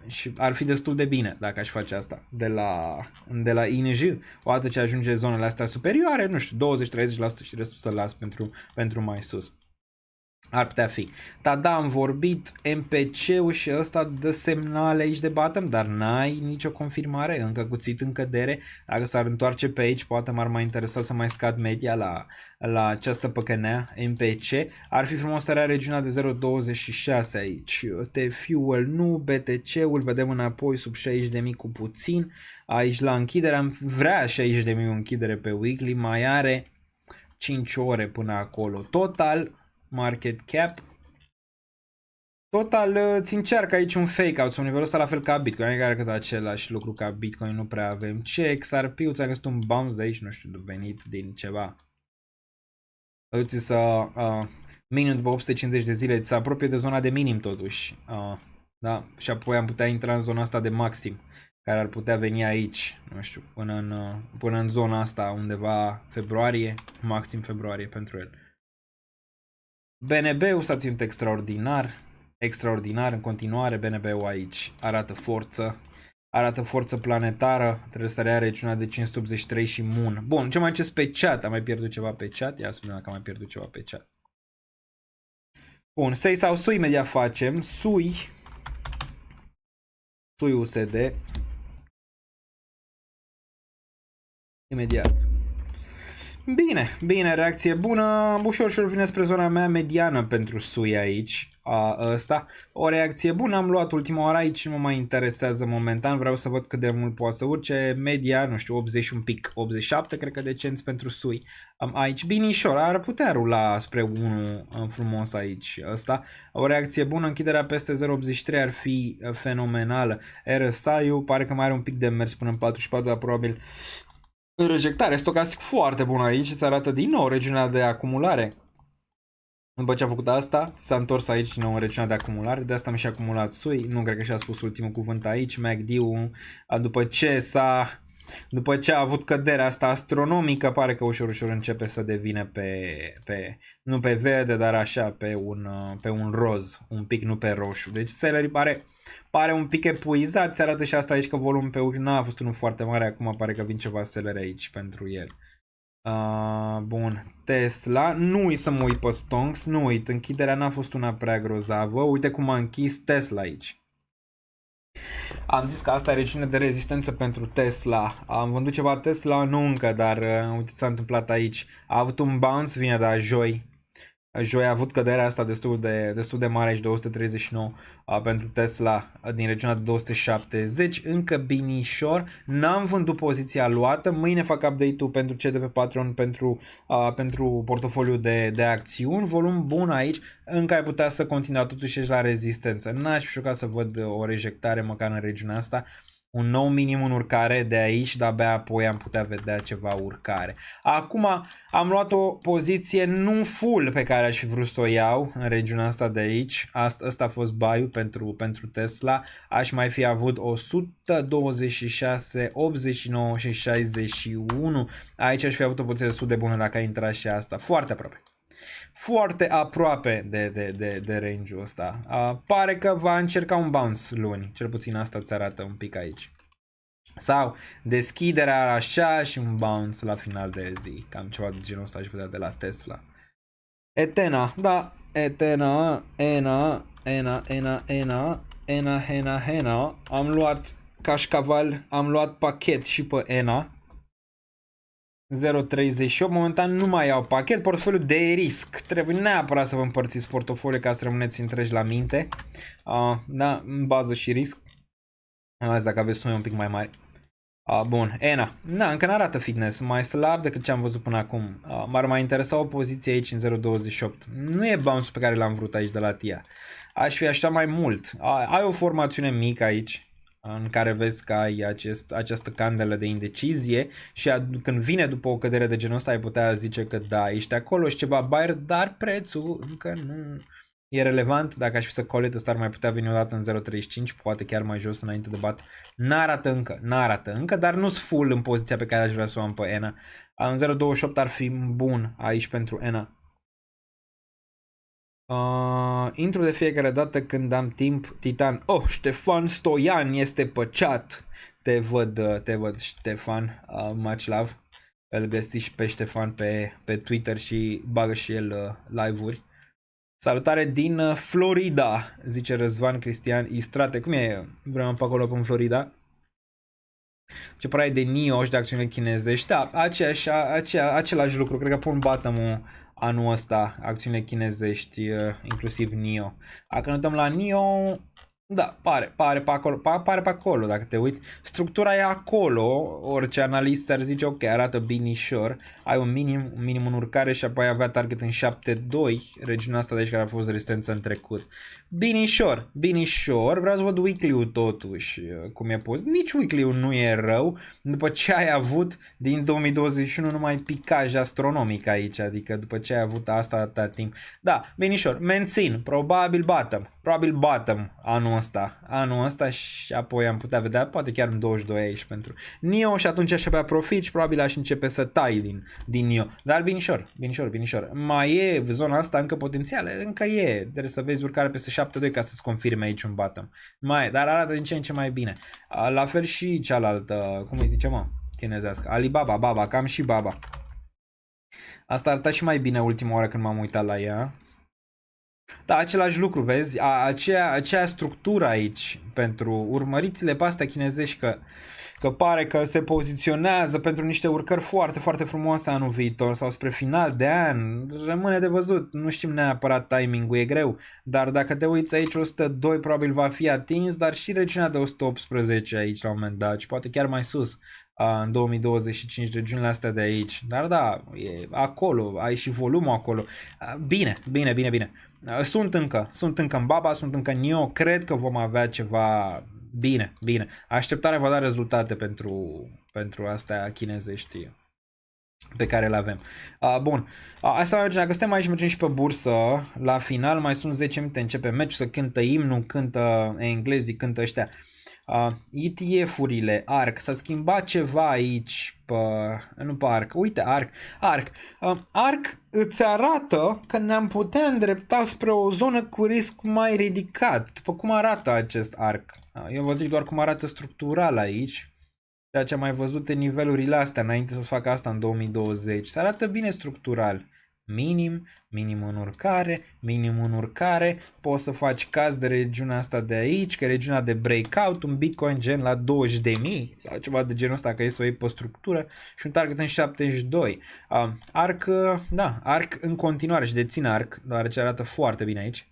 Și ar fi destul de bine dacă aș face asta de la INJ, odată ce ajunge zonele astea superioare, nu știu, 20-30% și restul să las pentru mai sus. Ar putea fi. Da, am vorbit, MPC-ul și ăsta dă semnale aici de bottom, dar n-ai nicio confirmare, încă cuțit în cădere. Dacă s-ar întoarce pe aici, poate m-ar mai interesa să mai scad media la această păcănea MPC. Ar fi frumos să rea regiunea de 0.26 aici. T-Fuel nu, BTC-ul vedem înapoi sub 60.000 cu puțin. Aici la închidere am vrea 60.000 închidere pe weekly, mai are 5 ore până acolo. Total market cap. Total ți încearcă aici un fake out, sau nivelul ăsta la fel ca Bitcoin, care cât același lucru ca Bitcoin, nu prea avem. Ce XRP-ul ți-a găsit un bounce de aici, nu știu, venit din ceva. Duți să minim după 850 de zile, ți se apropie de zona de minim totuși. Da? Și apoi am putea intra în zona asta de maxim, care ar putea veni aici, nu știu, până în zona asta undeva februarie, maxim februarie pentru el. BNB-ul s-a ținut extraordinar în continuare, BNB-ul aici arată forță. Arată forță planetară, trebuie să rea regiunea de 583 și Moon. Bun, ce mai ce pe chat? Am mai pierdut ceva pe chat? Ia să vedem dacă am mai pierdut ceva pe chat. Bun, Sei sau Sui imediat facem. Sui USD. Imediat. Bine, reacție bună. Ușor vine spre zona mea mediană pentru Sui aici. Ăsta. O reacție bună, am luat ultima oară aici, nu mă mai interesează momentan. Vreau să văd cât de mult poate să urce. Media, nu știu, 80 un pic, 87, cred că decenți pentru Sui. Aici binișor, ar putea rula spre 1 frumos aici. Ăsta. O reacție bună, închiderea peste 0,83 ar fi fenomenală. RSI-ul pare că mai are un pic de mers până în 44, dar probabil rejectare, stocastic foarte bun aici, se arată din nou regiunea de acumulare. După ce a făcut asta, s-a întors aici din nou în regiunea de acumulare, de asta mi și-a acumulat Sui, nu cred că și-a spus ultimul cuvânt aici, MACD-ul, după ce a avut căderea asta astronomică, pare că ușor începe să devină nu pe verde, dar așa, pe un roz, un pic, nu pe roșu. Deci Celery pare un pic epuizat, se arată și asta aici că volumul pe n a fost unul foarte mare, acum pare că vin ceva Celery aici pentru el. Bun, Tesla, nu uit să mă uit pe Stonks, nu uit, închiderea n-a fost una prea grozavă, uite cum a închis Tesla aici. Am zis că asta e regiune de rezistență pentru Tesla. Am vândut ceva Tesla, nu încă, dar uite ce s-a întâmplat aici. A avut un bounce, vine de joi. Joi a avut căderea asta destul de mare aici, 239 pentru Tesla din regiunea de 270, încă binișor, n-am vândut poziția luată, mâine fac update-ul pentru cei de pe Patreon pentru portofoliul de acțiuni, volum bun aici, încă ai putea să continua totuși la rezistență, n-aș fi șocat să văd o rejectare măcar în regiunea asta. Un nou minim în urcare de aici, dar abia apoi am putea vedea ceva urcare. Acum am luat o poziție nu full pe care aș fi vrut să o iau în regiunea asta de aici. Asta a fost buy-ul pentru Tesla. Aș mai fi avut 126, 89 și 61. Aici aș fi avut o poziție destul de bună dacă a intrat și asta. Foarte aproape. Foarte aproape de range-ul ăsta. Pare că va încerca un bounce luni. Cel puțin asta îți arată un pic aici. Sau deschiderea așa și un bounce la final de zi. Cam ceva de genul ăsta aș vedea de la Tesla. Etena, da, Etena, Ena. Am luat cașcaval, am luat pachet și pe Ena. 0,38, momentan nu mai iau pachet, portofoliu de risc, trebuie neapărat să vă împărțiți portofoliu ca să rămâneți întregi la minte, da, în bază și risc, azi dacă aveți sume un pic mai mari. Bun, Ena, da, încă n-arată fitness, mai slab decât ce am văzut până acum, m-ar mai interesa o poziție aici în 0,28, nu e bounce pe care l-am vrut aici de la TIA, aș fi așa mai mult, ai o formațiune mică aici, în care vezi că ai această candelă de indecizie și când vine după o cădere de genul ăsta ai putea zice că da, ești acolo și ceva buyer, dar prețul încă nu e relevant. Dacă aș fi să call it, ăsta ar mai putea veni odată în 0.35, poate chiar mai jos înainte de bat. N-arată încă, dar nu-s full în poziția pe care aș vrea să o am pe Ena. În 0.28 ar fi bun aici pentru Ena. Intru de fiecare dată când am timp, Titan. Oh, Ștefan Stoian este pe chat. Te văd Ștefan, much love. Îl găsiți și pe Ștefan pe Twitter și bagă și el live-uri. Salutare din Florida, zice Răzvan Cristian Istrate. Cum e vremea pe acolo în Florida? Ce părere de NIO și de acțiunile chinezești? Da, același lucru. Cred că pun bottom-ul anul ăsta, acțiunile chinezești, inclusiv NIO. Dacă ne uităm la NIO, da, pare pe acolo, dacă te uiți. Structura e acolo, orice analist ar zice, ok, arată binișor. Ai un minim în urcare și apoi avea target în 7.2, regiunea asta de aici care a fost rezistență în trecut. Binișor, vreau să văd weekly-ul totuși, cum e pus. Nici weekly-ul nu e rău, după ce ai avut din 2021 numai picaj astronomic aici, adică după ce ai avut asta atâta timp. Da, binișor, mențin, probabil bottom anul anul ăsta și apoi am putea vedea, poate chiar în 22 aici pentru NIO și atunci aș avea profit și probabil aș începe să tai din NIO. Dar binișor. Mai e zona asta încă potențială? Încă e. Trebuie să vezi urcare peste 7.2 ca să-ți confirme aici un bottom. Dar arată din ce în ce mai bine. La fel și cealaltă, cum îi zice mă, chinezească, Alibaba, cam și Baba. Asta arăta și mai bine ultima oară când m-am uitat la ea. Da, același lucru, vezi, aceea structură aici pentru urmărițile pe astea chinezești că pare că se poziționează pentru niște urcări foarte, foarte frumoase anul viitor sau spre final de an, rămâne de văzut, nu știm neapărat timing-ul, e greu, dar dacă te uiți aici 102 probabil va fi atins, dar și regiunea de 118 aici la un moment dat și poate chiar mai sus în 2025 regiunile astea de aici, dar da, e acolo, ai și volumul acolo, bine. Sunt încă în Baba, sunt încă în NIO, cred că vom avea ceva bine. Așteptarea va da rezultate pentru astea chinezești pe care le avem. Bun, asta mergem, dacă suntem aici, mergem și pe bursă, la final mai sunt 10 minute, începe meciul, să cântă imnul, cântă englezii, cântă ăștia. ETF-urile, ARK, s-a schimbat ceva aici, nu pe ARK, uite ARK îți arată că ne-am putea îndrepta spre o zonă cu risc mai ridicat, după cum arată acest ARK. Eu vă zic doar cum arată structural aici, ceea ce am mai văzut în nivelurile astea înainte să-ți facă asta în 2020, se arată bine structural. Minim în urcare, poți să faci caz de regiunea asta de aici, că e regiunea de breakout, un Bitcoin gen la 20.000 sau ceva de genul ăsta, că e să o iei pe structură și un target în 72. ARK în continuare și dețin ARK, deoarece arată foarte bine aici.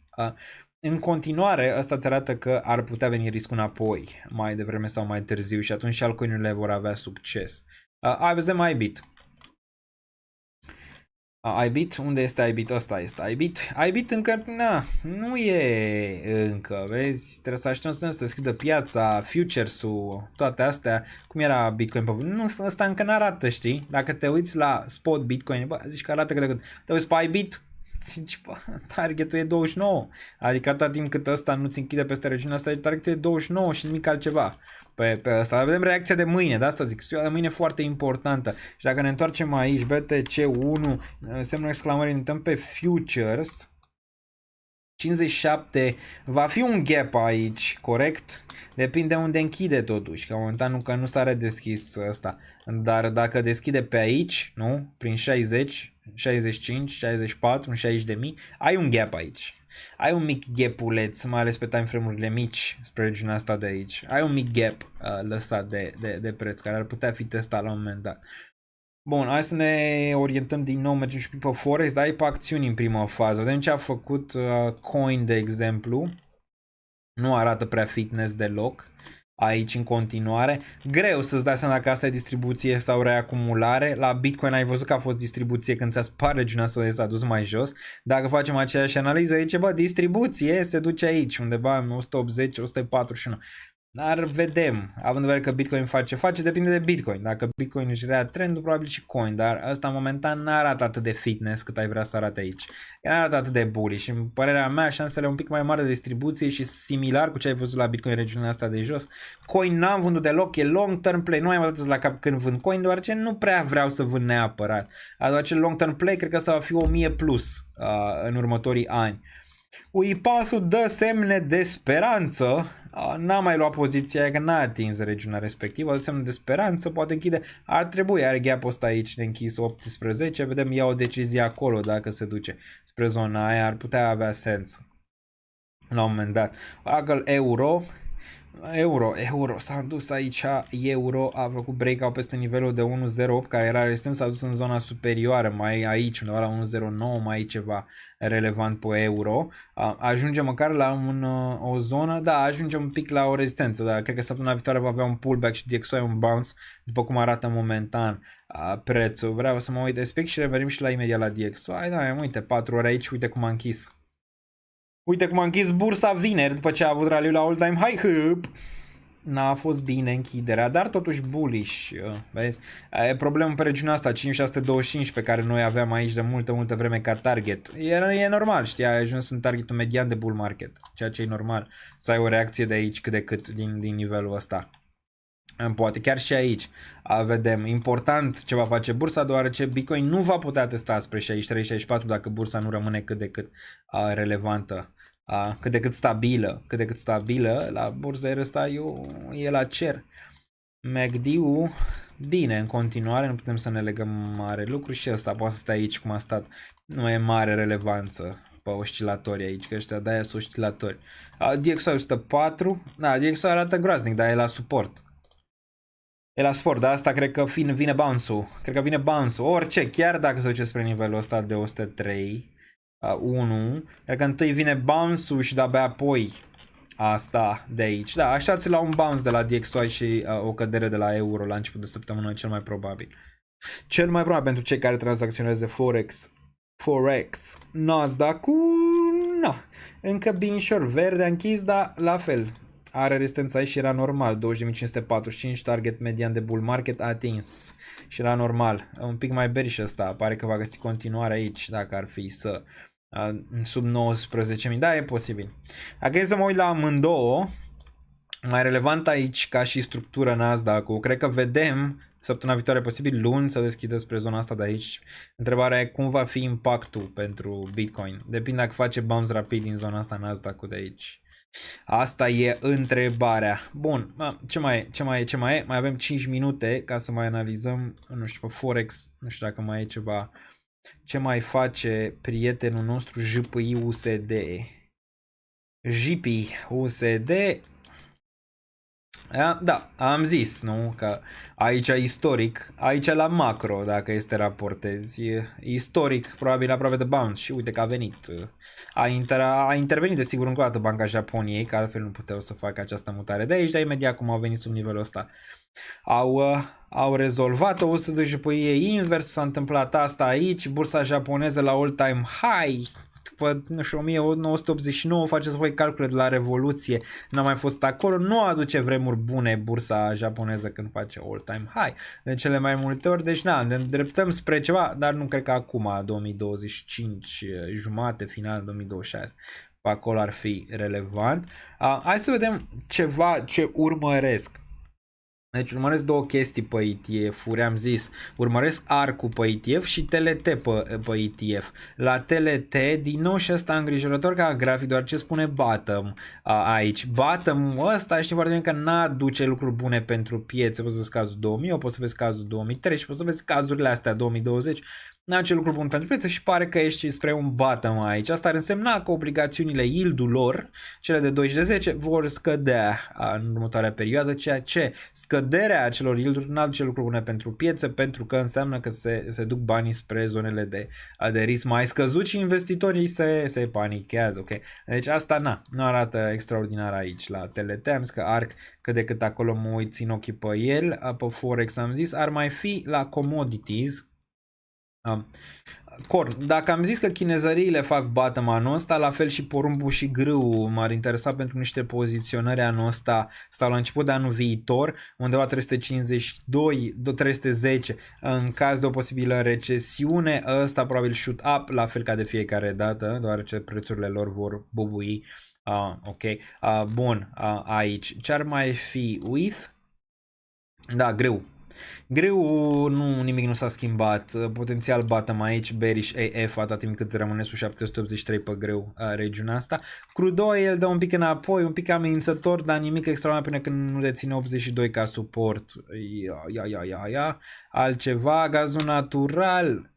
În continuare, asta îți arată că ar putea veni riscul înapoi, mai devreme sau mai târziu și atunci și altcoin-urile vor avea succes. Vedem IBIT. IBIT, unde este IBIT? Ăsta este IBIT. IBIT încă, nu e încă, vezi? Trebuie să așteptăm să se deschidă piața, futures-ul, toate astea. Cum era Bitcoin? Nu, ăsta încă n-arată, știi? Dacă te uiți la spot Bitcoin, zici că arată cât te uiți pe IBIT, zici, targetul e 29. Adică atâta timp cât ăsta nu ți închide peste regiunea asta, targetul e 29 și nimic altceva. Pe ăsta. Vedem reacția de mâine, de asta zic, ziua de mâine foarte importantă. Și dacă ne întoarcem aici, BTC1, semnul exclamării, ne uităm pe futures, 57, va fi un gap aici, corect? Depinde unde închide totuși, că momentan nu s-a redeschis ăsta. Dar dacă deschide pe aici, nu? Prin 60, 65, 64, în 60.000, ai un gap aici. Ai un mic gap-uleț, mai ales pe timeframe-urile mici spre regiunea asta de aici. Ai un mic gap lăsat de preț, care ar putea fi testat la un moment dat. Bun, hai să ne orientăm din nou, mergem și pe Forex, dar e pe acțiuni în prima fază. Vedem ce a făcut Coin, de exemplu. Nu arată prea fitness deloc. Aici în continuare. Greu să-ți dai seama dacă asta e distribuție sau reacumulare. La Bitcoin ai văzut că a fost distribuție când ți-a spart regiunea să s-a dus mai jos. Dacă facem aceeași analiză aici, distribuție se duce aici, undeva în 180, 141. Dar vedem, având în vedere că Bitcoin face, depinde de Bitcoin. Dacă Bitcoin își rea trendul, probabil și coin, dar ăsta momentan n-arată atât de fitness cât ai vrea să arate aici. N-arată atât de bullish și în părerea mea șansele un pic mai mari de distribuție și similar cu ce ai văzut la Bitcoin în regiunea asta de jos. Coin n-am vândut deloc, e long term play, nu mai am dat la cap când vând coin, deoarece nu prea vreau să vând neapărat. Acel long term play cred că asta va fi 1000 plus în următorii ani. UiPath-ul dă semne de speranță. N-a mai luat poziția, că n-a atins regiunea respectivă, dă semne de speranță, poate închide, ar trebui, are gap-ul ăsta aici de închis 18, vedem, ia o decizie acolo dacă se duce spre zona aia, ar putea avea sens la un moment dat. Agăl euro s-a dus aici, euro a făcut breakout peste nivelul de 1.08 care era rezistent, s-a dus în zona superioară, mai aici undeva la 1.09, mai e ceva relevant pe euro. Ajungem măcar la o zonă, da, ajungem un pic la o rezistență, dar cred că săptămâna viitoare va avea un pullback și DXY un bounce, după cum arată momentan prețul. Vreau să mă uit aspect și revenim și la imediat la DXY. Da, uite, 4 ore aici, uite cum a închis. Uite cum a închis bursa vineri după ce a avut raliul la all-time high. n-a fost bine închiderea, dar totuși bullish, vezi? E problemă pe regiunea asta, 5625 pe care noi aveam aici de multă vreme ca target. E normal, știi, ai ajuns în targetul median de bull market, ceea ce e normal, să ai o reacție de aici cât de cât din nivelul ăsta. Poate chiar și aici vedem important ce va face bursa, deoarece Bitcoin nu va putea testa spre 63-64 dacă bursa nu rămâne cât de cât relevantă, cât de cât stabilă. La bursa ăsta e la cer. MACD-ul, bine, în continuare, nu putem să ne legăm mare lucru și ăsta poate să stea aici cum a stat, nu e mare relevanță pe oscilatori aici, că ăștia de-aia sunt oscilatori. DXY 104, da, DXY arată groaznic, dar e la suport. E la sport, dar asta cred că vine bounce-ul. Cred că vine bounce-ul. Orice, chiar dacă se duce spre nivelul ăsta de 103, 1, cred că întâi vine bounce-ul și de-abia apoi asta de aici. Da, așteptați la un bounce de la DXY și o cădere de la euro la început de săptămână, cel mai probabil. Cel mai probabil pentru cei care tranzacționează Forex. Nasdaq-ul, na, încă binișor, verde a închis, dar la fel. Are rezistența aici și era normal, 20.545, target median de bull market atins și era normal. Un pic mai bearish ăsta, pare că va găsi continuare aici dacă ar fi să sub 19.000, da, e posibil. Dacă e să mă uit la amândouă, mai relevant aici ca și structură Nasdaq-ul, cred că vedem săptămâna viitoare, posibil luni, să deschidă spre zona asta de aici. Întrebarea e cum va fi impactul pentru Bitcoin. Depinde dacă face bounce rapid din zona asta Nasdaq-ul de aici. Asta e întrebarea. Bun, ce mai e? Mai avem 5 minute ca să mai analizăm, nu știu, pe Forex, nu știu dacă mai e ceva. Ce mai face prietenul nostru JPI USD? JPI USD. Da, am zis, nu? Că aici istoric, aici la macro, dacă este raportezi, istoric, probabil aproape de bounce și uite că a venit. A intervenit desigur încă o dată Banca Japoniei, că altfel nu puteau să facă această mutare de aici, dar imediat cum au venit sub nivelul ăsta. Au rezolvat-o, o să de JPI e invers, s-a întâmplat asta aici, bursa japoneză la all-time high, nu știu, 1989, faceți voi calcule de la Revoluție, n-a mai fost acolo, nu aduce vremuri bune bursa japoneză când face all-time high, de cele mai multe ori, deci ne îndreptăm spre ceva, dar nu cred că acum, 2025, jumate, final 2026, pe acolo ar fi relevant. Hai să vedem ceva ce urmăresc. Deci urmăresc două chestii pe ETF-uri, am zis, urmăresc ARC-ul pe ETF și TLT pe ETF. La TLT, din nou și ăsta îngrijorător ca grafic, doar ce spune bottom aici. Bottom ăsta știi foarte bine că n-aduce lucruri bune pentru piețe. Poți să vezi cazul 2000, poți să vezi cazul 2003 și poți să vezi cazurile astea 2020. N-aduce lucruri bune pentru piețe și pare că ești spre un bottom aici. Asta ar însemna că obligațiunile yield-ul lor, cele de 2 și de 10, vor scădea în următoarea perioadă, ceea ce scăderea acelor yield-uri nu aduce lucruri bune pentru piețe, pentru că înseamnă că se duc banii spre zonele de risc mai scăzut și investitorii se panichează. Okay? Deci asta nu arată extraordinar aici la TLT, am zis că ARC cât de cât acolo mă uit, țin ochii pe el, pe Forex am zis, ar mai fi la commodities. Corn, dacă am zis că chinezăriile fac bottom anul ăsta, la fel și porumbul și grâul m-ar interesa pentru niște poziționări anul ăsta sau la început de anul viitor, undeva 352, 310 în caz de o posibilă recesiune, ăsta probabil shoot up, la fel ca de fiecare dată, deoarece prețurile lor vor bubui. Ok, bun, aici, ce ar mai fi with? Da, grâu. Greu, nimic nu s-a schimbat, potențial bottom aici, bearish AF atât timp cât rămâne sub 783 pe greu regiunea asta. Crude oil dă un pic înapoi, un pic amenințător, dar nimic extraordinar până când nu deține 82 ca suport. Ia. Altceva, gazul natural.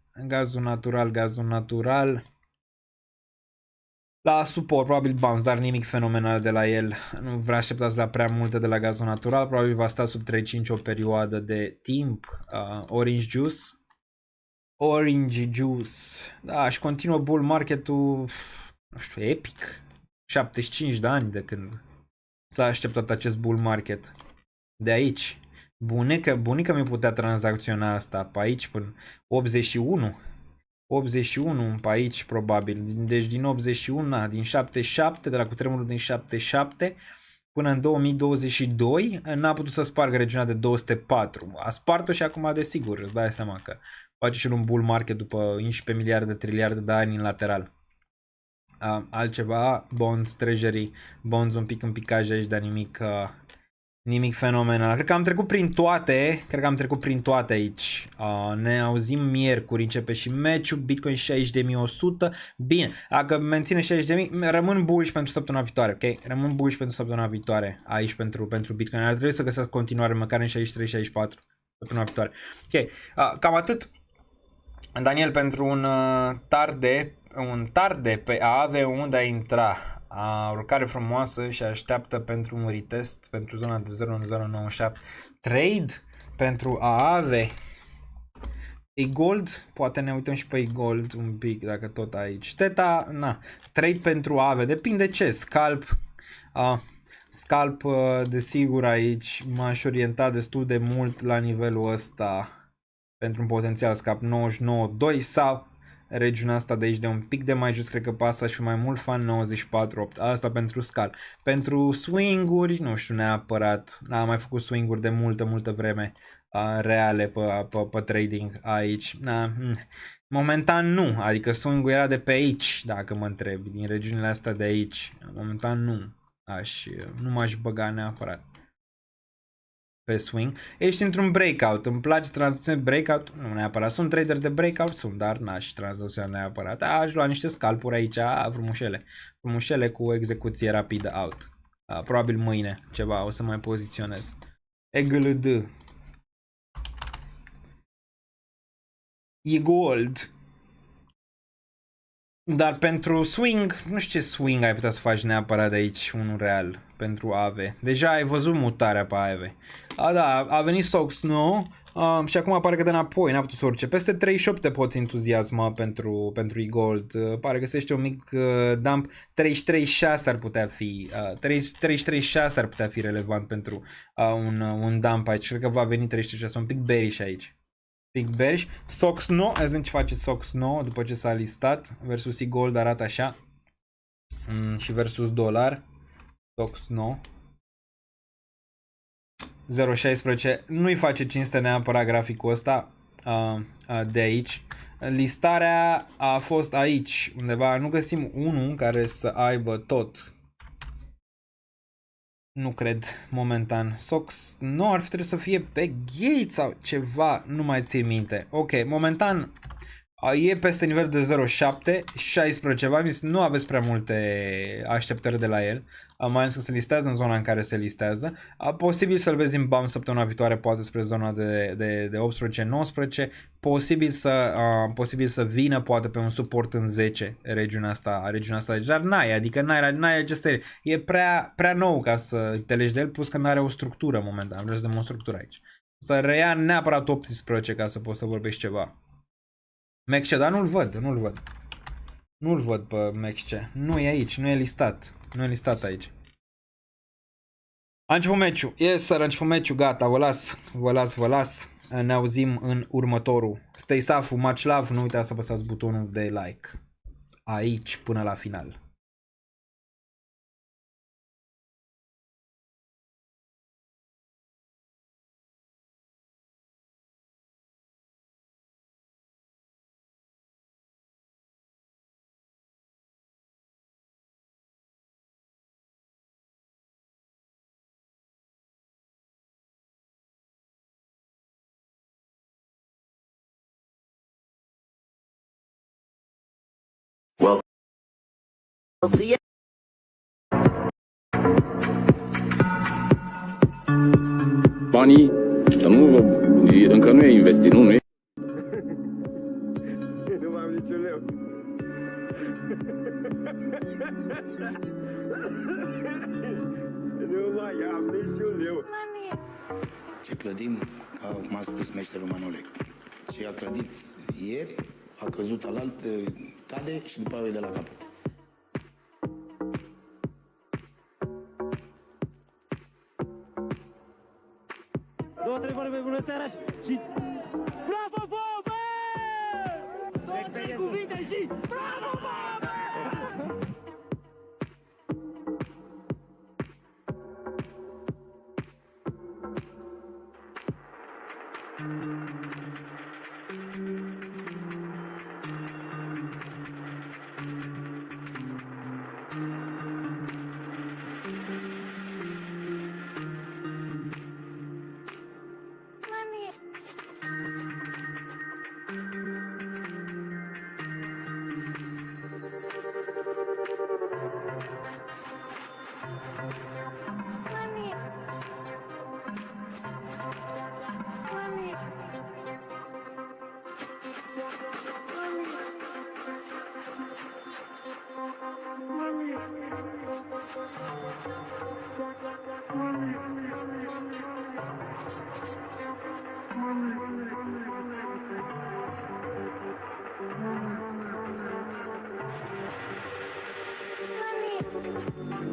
La suport, probabil bounce, dar nimic fenomenal de la el. Nu vă așteptați la prea multe de la gazul natural. Probabil va sta sub 3.5 o perioadă de timp. Orange juice. Da, și continuă bull market-ul, nu știu, epic. 75 de ani de când s-a așteptat acest bull market. De aici. Bunica mi putea tranzacționa asta pe aici până 81 pe aici probabil, deci din 81, din 77, de la cutremurul din 77 până în 2022 n-a putut să spargă regiunea de 204. A spart-o și acum, desigur, îți dai seama că face și un bull market după 11 miliarde, triliarde de ani în lateral. Altceva, bonds, treasury, bonds un pic în picaj aici, dar nimic fenomenal. Cred că am trecut prin toate aici. Ne auzim miercuri, începe și meciul, Bitcoin 60.100. Bine, dacă menține 60.000, rămân bullish pentru săptămâna viitoare, ok? Rămân bullish pentru săptămâna viitoare aici pentru Bitcoin. Ar trebui să găsesc continuare măcar în 63-64 săptămâna viitoare. Ok, cam atât. Daniel, pentru un tarde pe AAVE unde a intra. Urcare frumoasă și așteaptă pentru un retest pentru zona de 0.097. Trade pentru AAVE. E-Gold, poate ne uităm și pe E-Gold un pic, dacă tot aici. Teta, na, trade pentru AAVE, depinde ce, scalp, desigur aici m-aș orienta destul de mult la nivelul ăsta pentru un potențial scalp 99.2 sau regiunea asta de aici de un pic de mai jos, cred că pe asta aș fi mai mult fan 94.8, asta pentru scalp. Pentru swing-uri, nu știu neapărat, n-am mai făcut swing-uri de multă vreme reale pe trading aici. Momentan nu, adică swing-ul era de pe aici, dacă mă întrebi, din regiunile astea de aici. Momentan nu m-aș băga neapărat pe swing. Ești într-un breakout, îmi place tranzacțiune breakout, nu neapărat, sunt trader de breakout, dar n-aș tranzacționa neapărat. Aș lua niște scalpuri aici, frumușele cu execuție rapidă out. Probabil mâine ceva o să mai poziționez. EGLD. E-Gold. Dar pentru swing, nu știu ce swing ai putea să faci neapărat de aici, unul real, pentru AAVE. Deja ai văzut mutarea pe AAVE. Da, a venit Sox nou și acum pare că de înapoi, n-a putut să urce. Peste 38 te poți entuziasma pentru E-Gold. Pare că găsește un mic dump. 33.6 ar putea fi, 33.6 ar putea fi relevant pentru un dump aici. Cred că va veni 33.6, un pic bearish aici. Big bearish. Sox no, hai să vedem ce face Sox no după ce s-a listat. Versus E-Gold arată așa. Și versus dolar. Sox no. 0.16. Nu-i face cinste neapărat graficul ăsta de aici. Listarea a fost aici undeva. Nu găsim unul care să aibă tot. Nu cred, momentan. Sox nu ar fi trebuit să fie pe gate sau ceva, nu mai țin minte. Ok, momentan e peste nivelul de 0.7, 16, v-am zis, nu aveți prea multe așteptări de la el, mai ales că se listează în zona în care se listează. Posibil să-l vezi în BAM săptămâna viitoare, poate spre zona de 18-19, posibil să vină poate pe un suport în 10 regiunea asta, dar n-ai aceste, e prea nou ca să te legi de el, plus că nu are o structură momentan, vreau să dăm o structură aici. Să reia neapărat 18 ca să poți să vorbești ceva. Mexce, dar nu-l văd pe Mexce. Nu e aici, nu e listat. Nu e listat aici. A început meciul. Yes, sir, a început meciul, gata, vă las. Ne auzim în următorul. Stay safe, much love, nu uitați să apăsați butonul de like. Aici până la final. Banii, să nu vă... încă nu e investit, nu e? Nu mai am niciun leu. Nu mai am niciun leu. Ce clădim, ca cum a spus meșterul Manole, ce a clădit ieri, a căzut alalt, cade și după aia e de la capăt. Două, trei vorbe, bună seara și... Bravo, Bobe! Două, trei cuvinte și... Bravo, Bobe!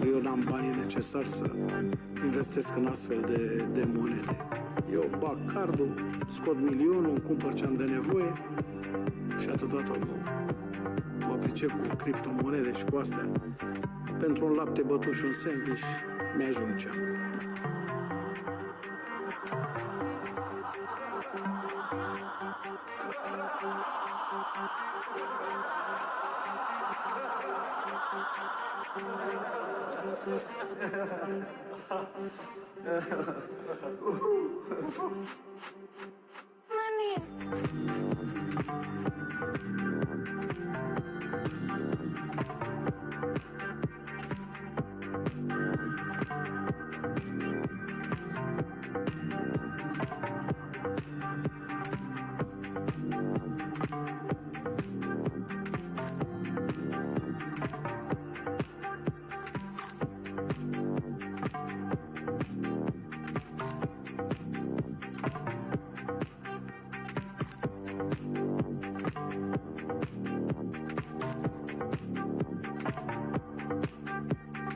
Eu n-am banii necesari să investesc în astfel de monede. Eu bag cardul, scot milionul, îmi cumpăr ce am de nevoie și atâta tot. Mă pricep cu criptomonede și cu astea. Pentru un lapte bătut și un sandwich mi-ajungea. Money.